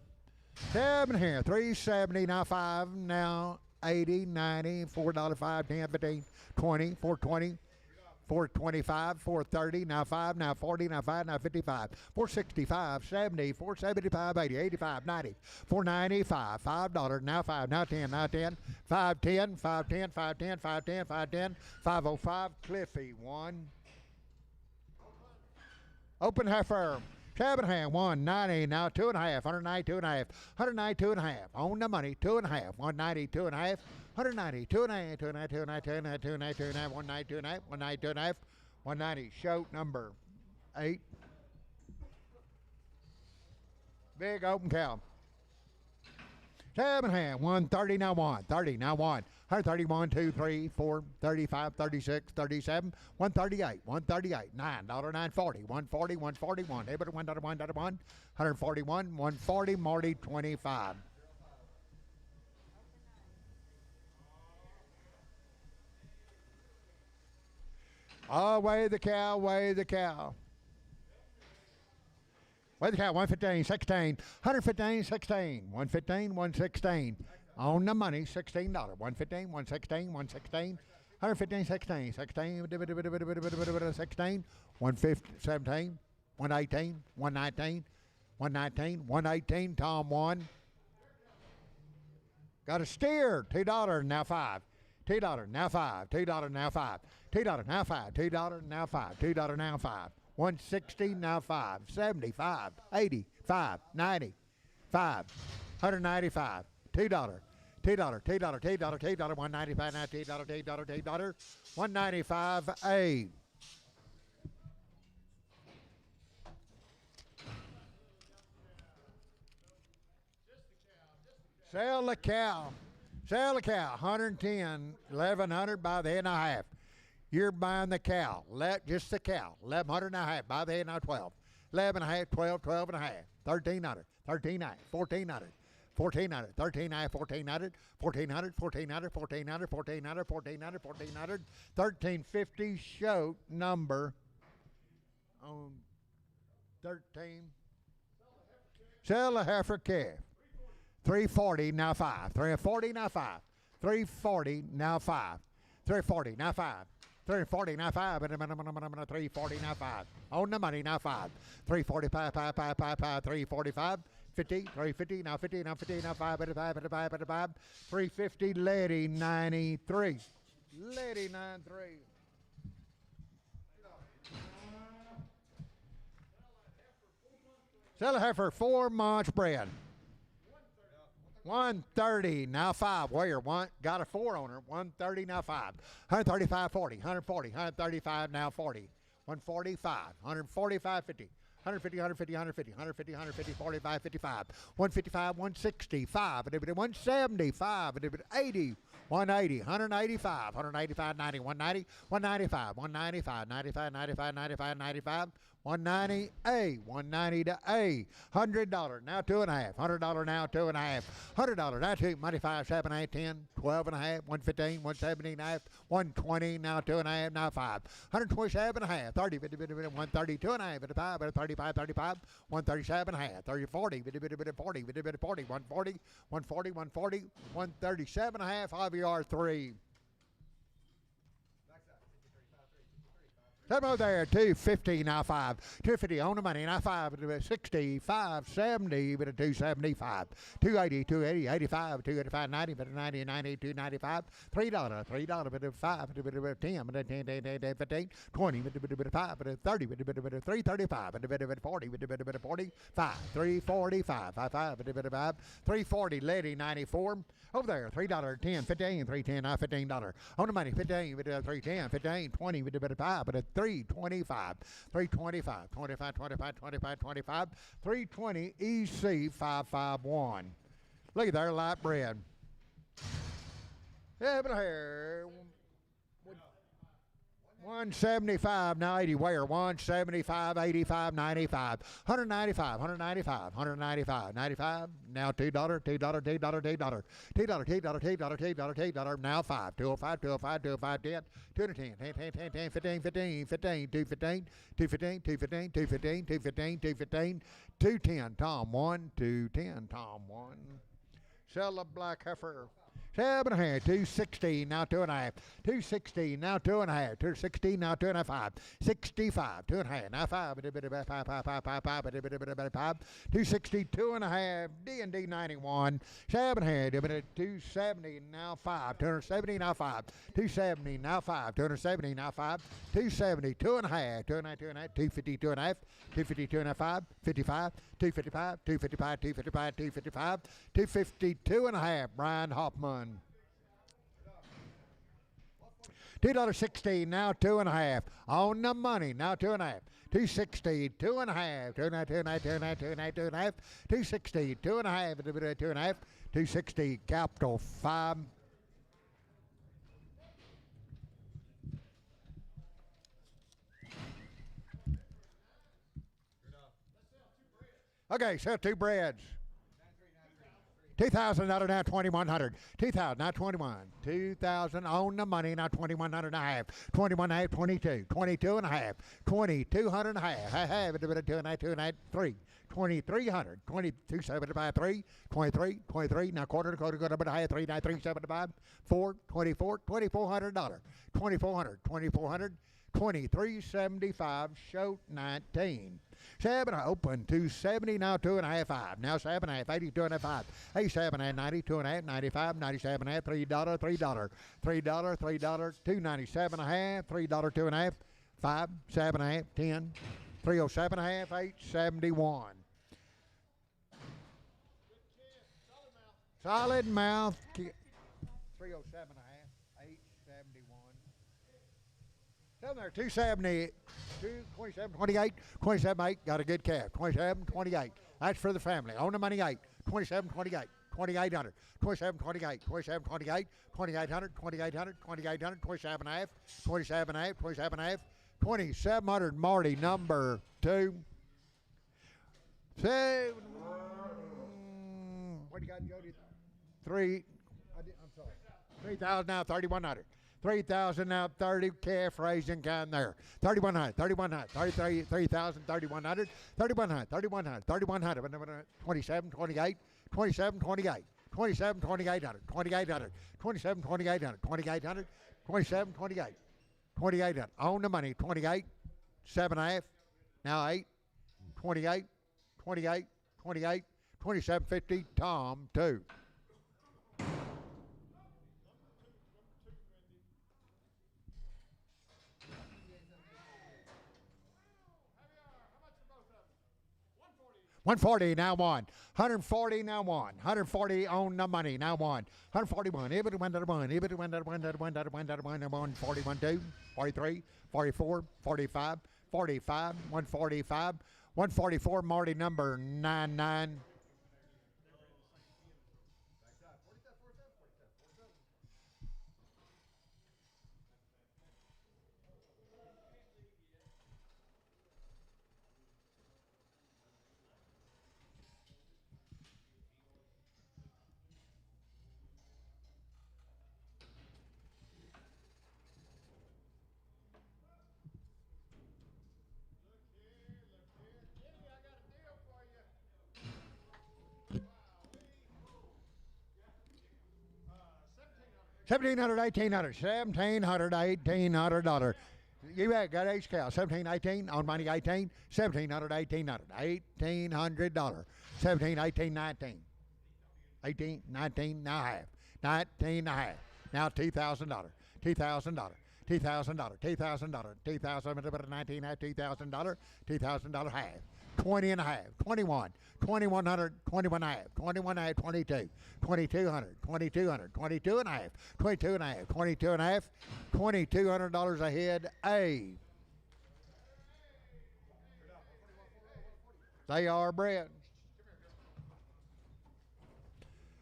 7 here, 370, now 5, now 80, 90, $4, 5, 10, 15, 20, 420, 425, 430, now 5, now 40, now 5, now 55, 465, 70, 475, 80, 85, 90, 495, $5, now 5, now 10, now 10, 510, 510, 510, 510, 510, 505, Cliffy, 1. Open heifer. 7.5, 190, now 2.5, 190, 2.5, 190, 2.5, on the money, 2.5, 190, 2.5, 190, 2.5, 2.5, 2.5, 2.5, 2.5, 2.5, 190, 2.5, 190, 2.5, 190, show number 8. Big open cow. 7.5, 130, now 1, 30, now 1, 131, 2, 3, 4, 35, 36, 37, 138, 138, $9, 940, 140, 141, $1, $1, 141, 140, Marty 25. Oh, weigh the cow, weigh the cow. Weigh the cow, 115, 16, 115, 16, 115, 116. On the money, $16. 115, 116, 116, 115, 16, 16, 16, 150, 17, 118, 119, 119, 118, Tom 1. Got a steer, $2, now 5. $2, now 5, $2, now 5, $2, now 5, $2, now 5, $2, now 5. 160, now 5, 75, 85, 90, 5, 195, $2, $2, $2, $2, $2, 195, now $2, $2, $2, 195, 8. Sell the cow. Sell the cow. 110, 1,100 by the head and a half. You're buying the cow. Just the cow. 1,100 and a half by the head and a 12. 11 and a half, 12, 12 and a half. 1,300, 1,300, 1,400. 1,400, 1,300, 1,400, 1,400, 1,400, 1,400, 1,400, 1,400, 1,400, 1,350 show number on 13. Sell a heifer calf. 340, now 5. 340, now 5. 340, now 5. 340, now 5. 340, now 5. 340, now 5. On the money, now 5. 345, 5, 5, 5, 5, 345. 50, 350, now 50, now 50, now 5, 5, 5, 5, 5, 350, Lady 93. Lady 93. Sell a heifer 4 months bred. 130, now 5. Where? One got a 4 on her. 130, now 5. 135, 40. 140, 135, now 40. 145, 145, 50. 150, 150, 150, 150, 150, 45, 55, 155, 165, 175, 80, 180, 185, 185, 90, 190, 195, 195, 95, 95, 95, 95, 190A, 190 to A, $100, now two and a half, $100 now two and a half, $100 now two, money 5, 7, 8, 10, 12 and a half, 115, 117 and a half, 120, now two and a half, now 5, 127 and a half, 30, 132 and a half, 55, 35, 35, 137 and a half, 30, 40, 40, 140, 137 and a half, IVR 3. Come over there, 250 now 5. 250 on the money now 5. 65, 70, but a 275. 280, 280, 85, 285, 90, but a 90, 90, 295. $3, but a 5, but a 10, but a 10, 15, 20, but a 5, but a 30, but a 335, but a 40, but a 45, 345, 55, but a 5, 340, lady 94. Over there, $3, 10, 15, 310, now $15. On the money, 15, but a 310, 15, 20, but a 5, but a 325, 325, 25, 25, 25, 25, 320 EC 551. Look at there, light bread. Yeah, but here 175, now 80 where? 175, 85, 95, 195, 195, 195, 95, now $2, $2, $2, $2, $2, $2, now 5, 205, 205, 205, 10, 210, 10, 10, 10, 15, 15, 15, 215, 215, 215, 215, 215, 215, 210, Tom 1, 210, Tom 1. Sell a black heifer. 7 and a half, 260, now 2 and a half, 260, now 2 and a half, 260, now 2 and a half, 65, 2 and a half, now 5, 262 and a half, D&D 91, 7 and a half, 270, now 5, 270, now 5, 270, now 5, 270, now 5, 270, 2 and a half, 2 and a half, 2 and a half, 252 and a half, 252 and a half, 55, 255, 255, 255, 255, 252 and a half, Brian Hoffman. $2.60, now 2 and a half. On the money, now 2 and a half. 260, 2 and a half, 2 and a half, 2 and a half, 2 and a half, 2 and a half, 2 and a half, 260, 2 and a half, 2 and a half, 260, capital 5. Okay, sell 2 breads. $2,000 now 2,100. 2,000 now 21. 2,000 on the money now 2,100 and a half. 21 and a half, 22. 22 and a half. 2,200 and a half. Half, 2 and a half, 2 and a half, 3. 2,300. 2,275, 3. 23, 23. Now quarter to quarter, but a half, 3, 9, 375. 4, 24, $2,400. 2,400, 2,400. 2375, show 19. 7 open, 270, now 2 and a half, 5. Now 7 and a half, 82 and a half, 5. 87 and 92 and a half, 95, 97 and a half, $3, $3, $3, $3, 297 and a half, $3, 2 and a half, 5, 7 and a half, 10, 307 and a half, 871. Solid mouth, 307 and a half, 871. Down there, 270, 27, 28, 27, 8, got a good calf. 27, 28. That's for the family. On the money, 8. 27, 28, 2,800. 27, 28, 27, 28, 2,800, 2,800, 2,800, 27 and a half, 27 and a half, 27 and a half, 2,700, Marty, number 2. 7, what do you got, Jody? 3, I'm sorry, 3,000 now, 3,100. 3,000 now, 30 calf raising kind there. 3,100, 3,100, 33, 3,000, 3,100, 3,100, 3,100, 3,100, 27, 28, 27, 28, 27, 2,800, 2,800, 27, 2,800, 2,800, 27, 28, 2,800. On the money, 28, 7 and a half, now 8, 28, 28, 28, 2750, Tom 2. $140 now 1. $140 now 1. $140 on the money now 1. $141. Even one that one. Even one that one that one that one that one that one. 41 2. 43. 44. 45. 45. 145. 144. Marty number 99. $1,700, $1,800, $1,700, $1,800. You got H cow, 17, 18, on money 18, 1,700, 1,800, $1,800, 17, 18, 19, 18, 19, now half, 19 and a half, now $2,000, $2,000, $2,000, $2,000, $2,000, 19 half, $2,000, $2,000 half, 20 and a half, 21, 2,100, 21 and a half, 21 and a half, 22, 2,200, 2,200, 22 and a half, 22 and a half, 22 and a half, $2,200 a head. A. They are bred.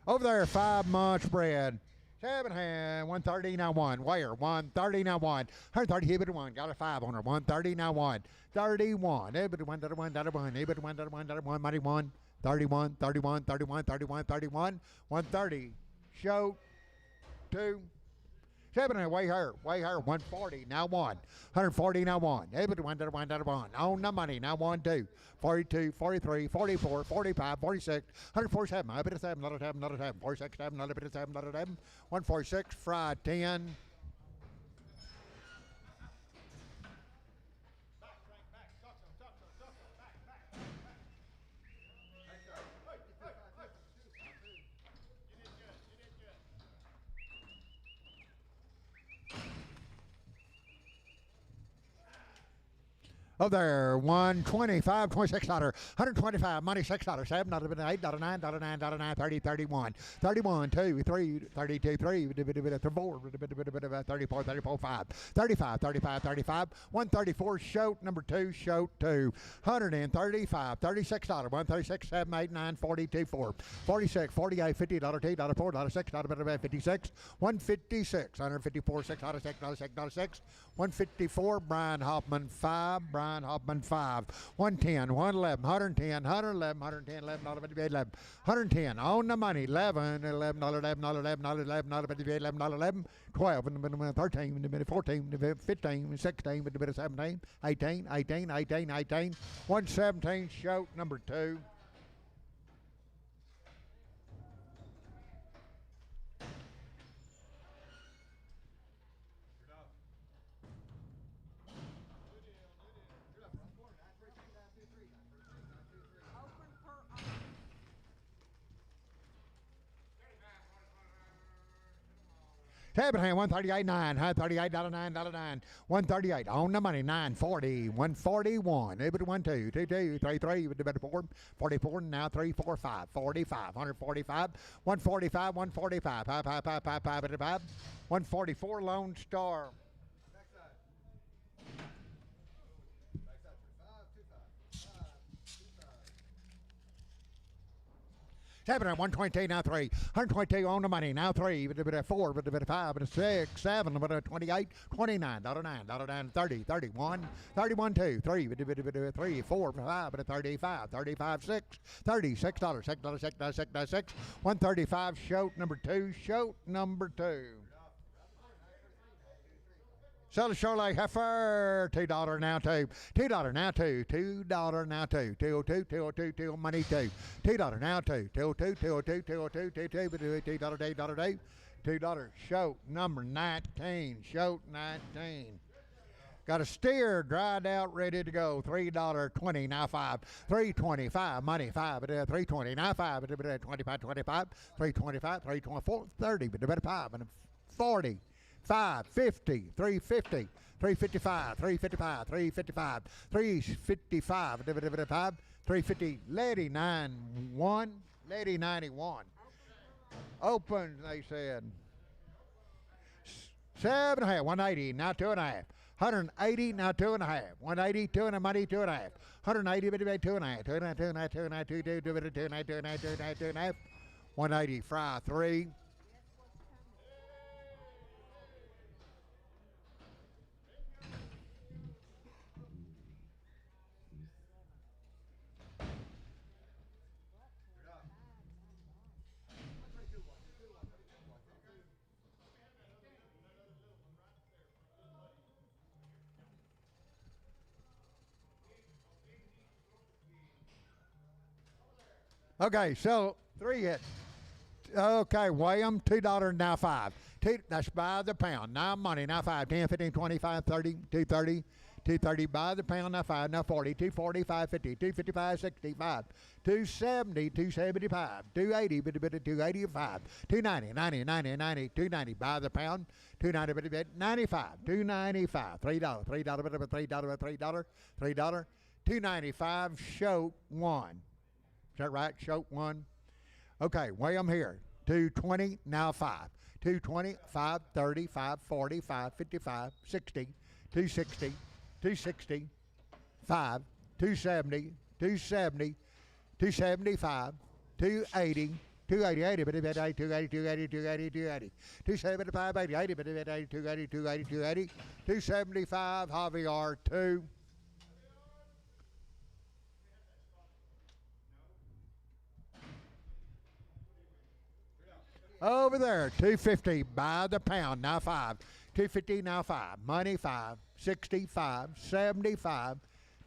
Over there, 5 months bred. 7 hand, 130 now 1. Wire, 130 now 1. 130, hit it 1. Got a 5 on her. 130 now 1. 31. Ebit 1, 1, 1, ebit 1, 1, money 1. 31, 31, 31, 31, 31. 130. Show 2. 7 and way higher, 140 now 1. 140 now 1. Ebit 1, 1, 1. On the money now 1, 2. 42, 43, 44, 45, 46, 147. I bet it's 7, not a 7, not a 7. 46, 7, not a bit of 7, not a 7. 146, fry 10. Oh, there, $125, $26, $125, money $6, $7, $8, $9, $9, $9, 30, 31, 31, 2, 3, 32, 3, 4, 34, 34, 5, 35, 35, 35, 134, shoat number 2, shoat 2, 135, $36, 136, 7, 8, 9, 42, 4, 46, 48, $50, $2, $4, $6, 56, 156, 154, $6, $6, $6, 6, 154, Brian Hoffman 5, Brian Hoffman 5, 110, 111, 110, 111, 110, 11, 11, 110, on the money, 11, 11, 11, 11, 11, 11, 11, 12, 13, 14, 15, 16, 17, 18, 18, 18, 18, 117, shoat number 2. Table hand, 138, 9, $138, $9, $9, 138, on the money, 940, 141, able 1, 2, 2, 2, 3, 3, with the better 4, 44, now 3, 4, 5, 45, 145, 145, 145, 5, 5, 5, 5, 5, 5, 144, Lone Star. Seven, 122, now 3. 122 on the money, now 3. But a bit of 4, but a bit of 5, but a 6, 7, but a 28, 29, $9, 30, 31, 31, 2, 3, but a bit of 3, 4, 5, but a 35, 35, 6, $36, $6, 6, 135, shoat number 2, shoat number 2. Sell Charlotte heifer, $2 now 2, $2 now 2, $2 now 2, 202, 202, 2 money 2, $2 now 2, 202, 202, 202, 202, $2, $2, shoat number 19, shoat 19. Got a steer dried out, ready to go. $3.20 now 5, $3.25 money 5, $3.20 now 5, $25, 25, $3.25, $3.24, $30, but better 5 and $40. 550, 350, 355, 355, 355, 355, 350, Lady 91, Lady 91. Open, they said. 7.5, 180, now 2.5. 180, now 2.5. 180, 2 and a money, 2.5. 180, 2.5, 2.5, 2.5, 2.5, 180, fry 3. Okay, so 3 hit. Okay, weigh them, $2 now 5. That's by the pound. Now money. Now 5, 10, 15, 25, 30, 230. 230 by the pound, now 5, now 40, 240, 550, 255, 65, 270, 275, 280, 285, 290, 90, 90, 90, 290 by the pound, 290, 95, 295, $3, $3, $3, $3, $3, 295, show 1. Is that right? Show 1. Okay, weigh them here. 220, now 5. 220, 530, 540, 555, 60, 260, 260, 5, 270, 270, 275, 280, 280, 80, 280, 280, 280, 280, 275, 80, 80, 280, 280, 280, 275, Javier, 2. Over there, 250 by the pound, now 5. 250, now 5. Money, 5. 65, 75,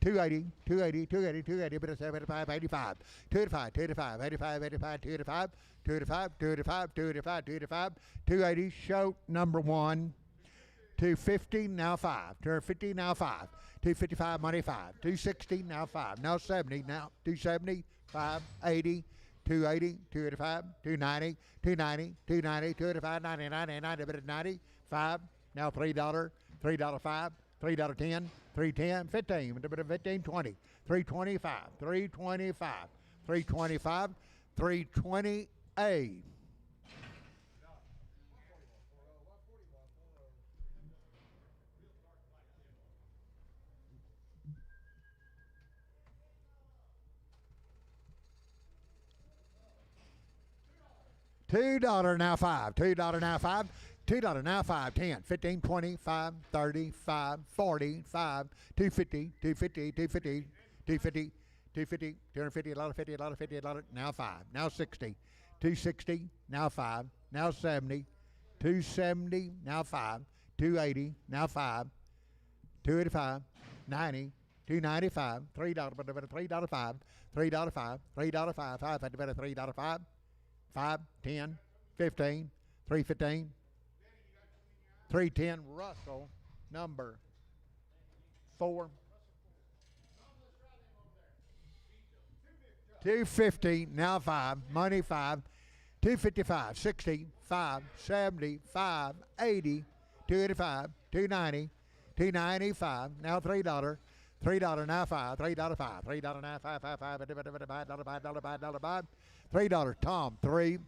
280, 280, 280, 280, 75, 85, 285, 285, 85, 85, 285, 285, 285, 285, 285, 280, show number 1. 250, now 5. 250, now 5. 255, money 5. 260, now 5. Now 70, now 270, 5, 80, 280, 285, 290, 290, 290, 285, 90, 90, 90, 90, 5, now $3, $3.05, $3.10, $3.10, 15, 15, 20, 325, 325, 325, 328. $2 now 5. $2 now 5. $2 now 5, 10, 15, 20, 5, 30, 5, 40, 5, 250, 250, 250, 250, 250, 250, a lot of 50, a lot of 50, a lot of, now 5, now 60, 260, now 5, now 70, 270, now 5, 280, now 5, 285, 90, 295, $3, $3.05, $3.05, $3.05, $5, $5, 10, 15, 315, 310, Russell, number 4. 250, now 5, money 5, 255, 60, 5, 70, 5, 80, 285, 290, 295, now $3, $3 now 5, $3 5, $3 now 5, 5, 5, $5, $3, Tom 3.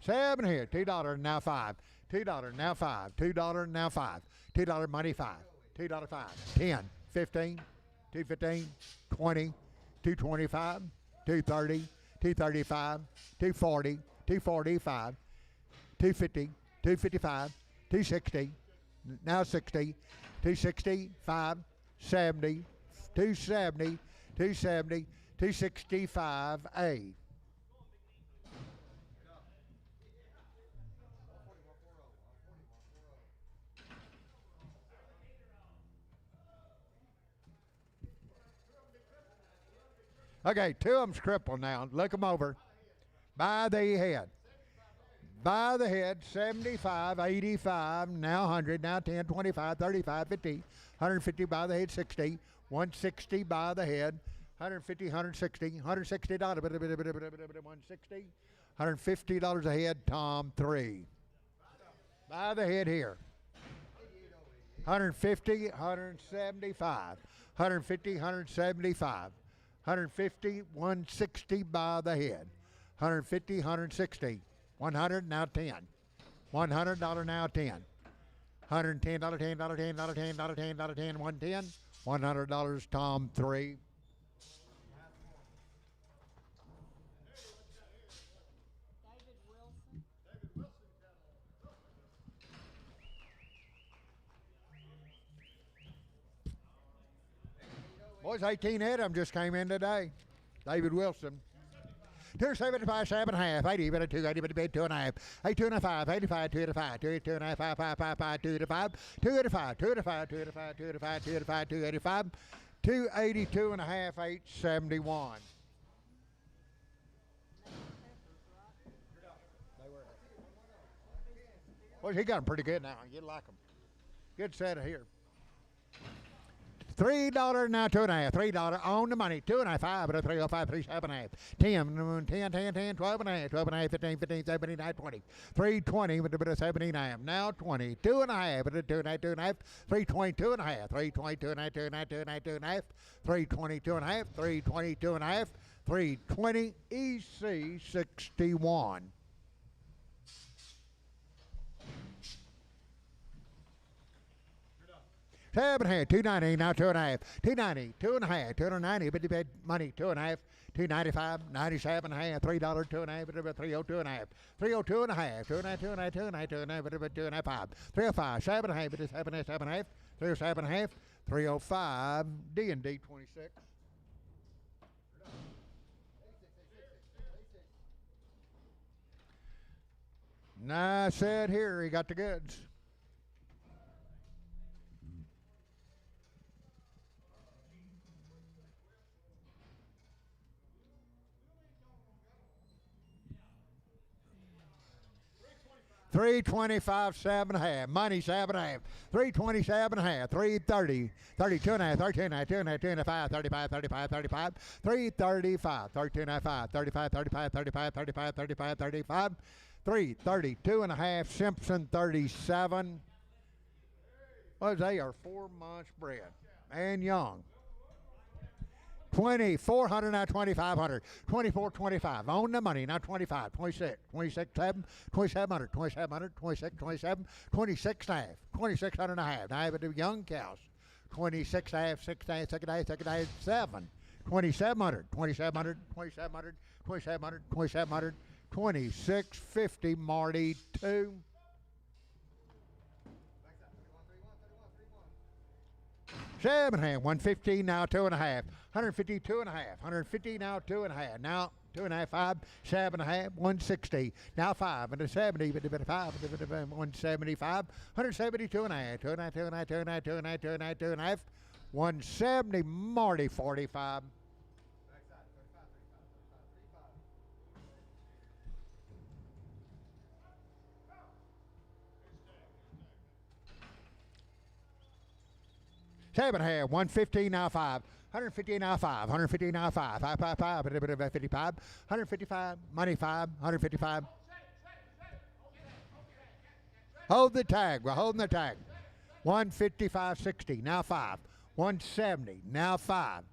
7 here, $2 now 5. $2 now 5. $2 now 5. $2 money 5. $2 5. 10, 15, 215, 20, 225, 230, 235, 240, 245, 250, 255, 260, now 60, 260, 5, 70, 270, 270, 265, A. Okay, 2 of them's crippled now. Look them over. By the head. By the head, 75, 85, now 100, now 10, 25, 35, 50, 150 by the head, 60, 160 by the head, 150, 160, $160, 160, $150 a head, Tom 3. By the head here. 150, 175, 150, 175. 150, 160 by the head. 150, 160. 100, now 10. $100 now 10. $110, $10, $10, $10, $10, $10, $10, $10, $110. $100, Tom 3. David Wilson. Boys, 18 head of them just came in today. David Wilson. 275, 7.5, 80, 280, 2.5, 82.5, 85, 285, 285, 5, 5, 5, 5, 285, 285, 285, 285, 285, 285, 285, 282.5, 871. Well, he got them pretty good now. You like them. Good set of here. $3 now, 2.5. $3 on the money. 2.5, 5, but a 305, 3, 7.5. 10, 12.5, 12.5, 15, 15, 17, 19, 20. 320 with a bit of 79. Now 20. 2.5, but a 2.5, 2.5. 322 and a half. 322 and a half, 2.5, 2.5, 2.5. 322 and a half. 322 and a half. 320 EC 61. Seven and a half, 290, now 2.5, 290, 2.5, 290, but you bet money, 2.5, 295, 97 and a half, $3, 2.5, but about 302 and a half, 302 and a half, 2.5, 2.5, 2.5, 2.5, but about 2.5, 305, 7 and a half, but it's 7 and a half, 307 and a half, 305, D&D 26. Nice set here, he got the goods. $325, 7.5. Money, 7.5. $327.5. $330. 32.5. 13.5. 2.5. 2.5. 35. 35. 35. $335. 13.5. 35. 35. 35. 35. 35. 35. $332.5. Simpson 37. Well, they are 4 months bred and young. 2,400 now 2,500. 24.25 on the money now 25, 26, 26, 7, 2,700, 2,700, 26, 27, 26 and a half, 2,600 and a half. Now I have a young cows. 26 and a half, 6 and a half, 6 and a half, 6 and a half, 7. 2,700, 2,700, 2,700, 2,700, 2,700, 26.50 Marty 2. Seven and a half, 115 now, 2.5, 152 and a half, 150 now, 2.5, now 2.5, 5, 7.5, 160, now 5, and a 70, but a 5, 175, 172 and a half, 2.5, 2.5, 2.5, 2.5, 2.5, 2.5, 170, Marty 45. Seven and a half, 115 now 5, 150 now 5, 150 now 5, 5, 5, 5, a bit of 55, 155, money 5, 155. Hold the tag, we're holding the tag. 155.60, now 5, 170, now 5,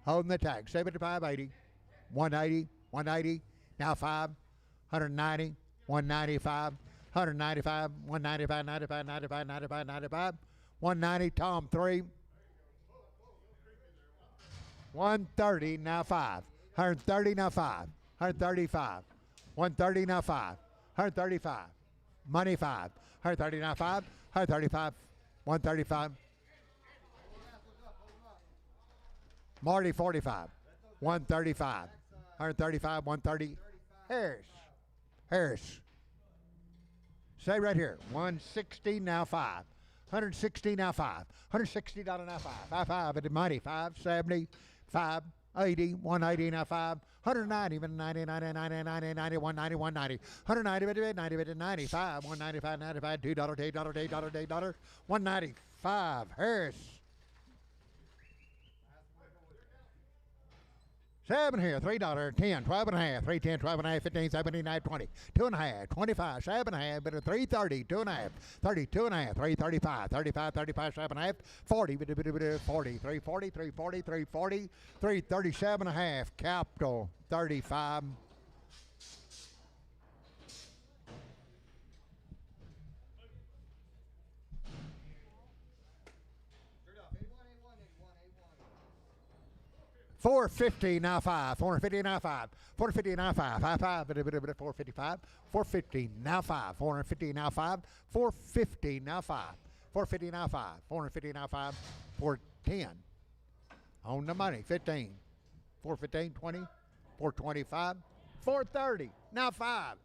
holding the tag. 75.80, 180, 180, now 5, 190, 195, 195, 195, 95, 95, 95, 95. 190, Tom 3. 130, now 5. 130, now 5. 135. 130, now 5. 135. Money 5. 130, now 5. 135. 135. Marty 45. 135. 135, 130. Harris. Say right here. 160, now 5. 160 now 5. $160 now 5. 5, 5 at the money. 570, 580, 180 now 5. 190, 90, 90, 90, 90, 90, 190, 190. 190, 90, 95, 195, 95, $2, $195. Harris. 7 here, $3, 10, 12 and a half, 3, 10, 12 and a half, 15, 17, 19, 20, 2.5, 25, 7 and a half, but a 330, 2.5, 32 and a half, 335, 35, 35, 7 and a half, 40, 40, 340, 340, 340, 337 and a half, capital 35. $450 now 5. $450 now 5. $450 now 5. 5, 5, $455. $450 now 5. $450 now 5. $450 now 5. $450 now 5. $450 now 5. $410 on the money. 15. $415, 20. $425. $430 now 5.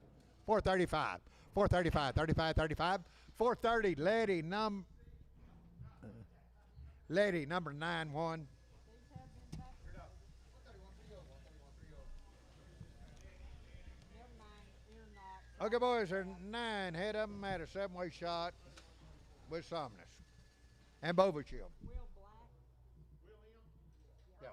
$435. $435. $35. $35. $430. Lady number 91. Never mind, you're not. Okay, boys, there's 9 head of them at a 7-way shot with Somnus and Bovichill. Real black. Yeah.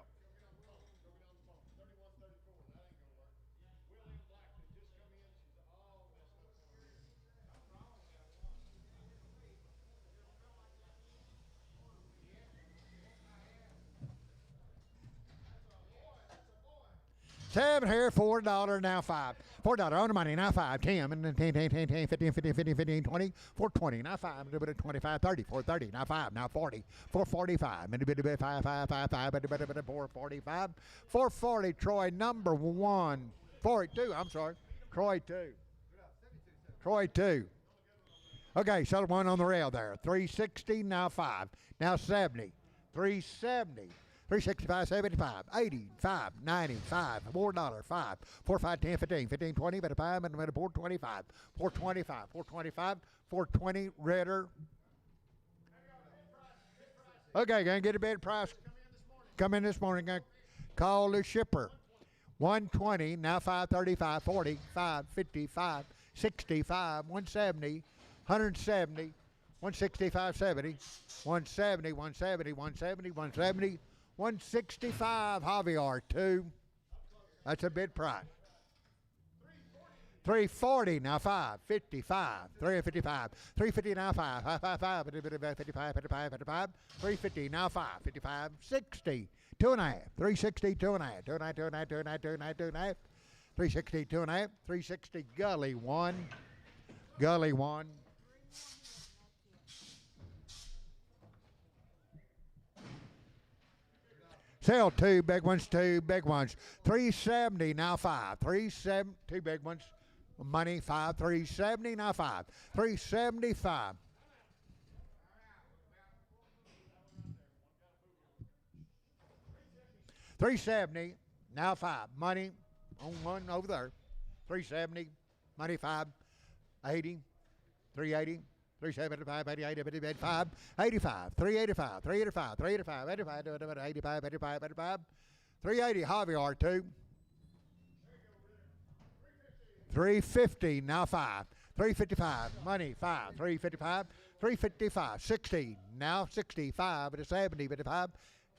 7 here, $4 now 5. $4 on the money now 5. 10 and then 10, 10, 10, 10, 15, 15, 15, 15, 20, 420 now 5. A little bit of 25, 30, 430 now 5, now 40, 445, and a bit of 5, 5, 5, 5, a bit of 445, 440. Troy number 1, 42. I'm sorry, Troy 2. Troy 2. Okay, settle one on the rail there. 360 now 5, now 70, 370. 365, 75, 85, 95, $4, 5, 4, 5, 10, 15, 15, 20, but 5, and 425, 425, 425, 420, Ritter. Okay, gonna get a bid price. Come in this morning, gonna call the shipper. 120, now 535, 40, 5, 55, 65, 170, 170, 165, 70, 170, 170, 170, 170, 165, Javier 2. That's a bid price. 340 now 5, 55, 355, 350 now 5, 555, 55, 55, 55, 350 now 5, 55, 60, 2.5, 360, 2.5, 2.5, 2.5, 2.5, 2.5, 2.5, 360, 2.5, 360, Gully 1, Gully 1. Sell 2 big ones, 2 big ones. 370 now 5. 370, 2 big ones. Money 5. 370 now 5. 375. $370 now 5. Money on one over there. 370. Money 5. 80. 380. 375, 88, 85, 85, 385, 385, 385, 85, 85, 85, 85, 380, Javier 2. 350, now 5. 355, money 5. 355, 355, 60, now 65, at 70, 55.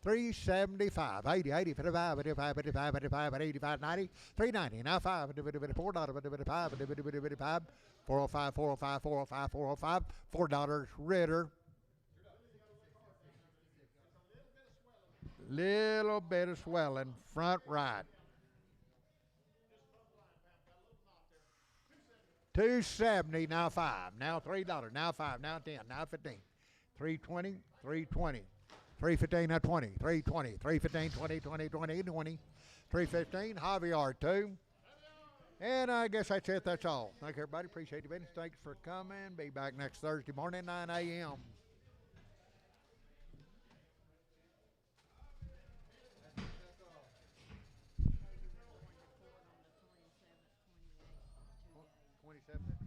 375, 80, 80, 55, 85, 85, 85, 85, 90, 390, now 5, $4, 5, 405, 405, 405, 405, $4, Ritter. Little bit of swelling, front right. 270, now 5, now $3, now 5, now 10, now 15, 320, 320. 315, now 20, 320, 315, 20, 20, 20, 20, 315, Javier 2. And I guess that's it. That's all. Thank you, everybody. Appreciate the business. Thanks for coming. Be back next Thursday morning, 9 a.m. Going to court on the 27th, 28th, 2 days. 27th.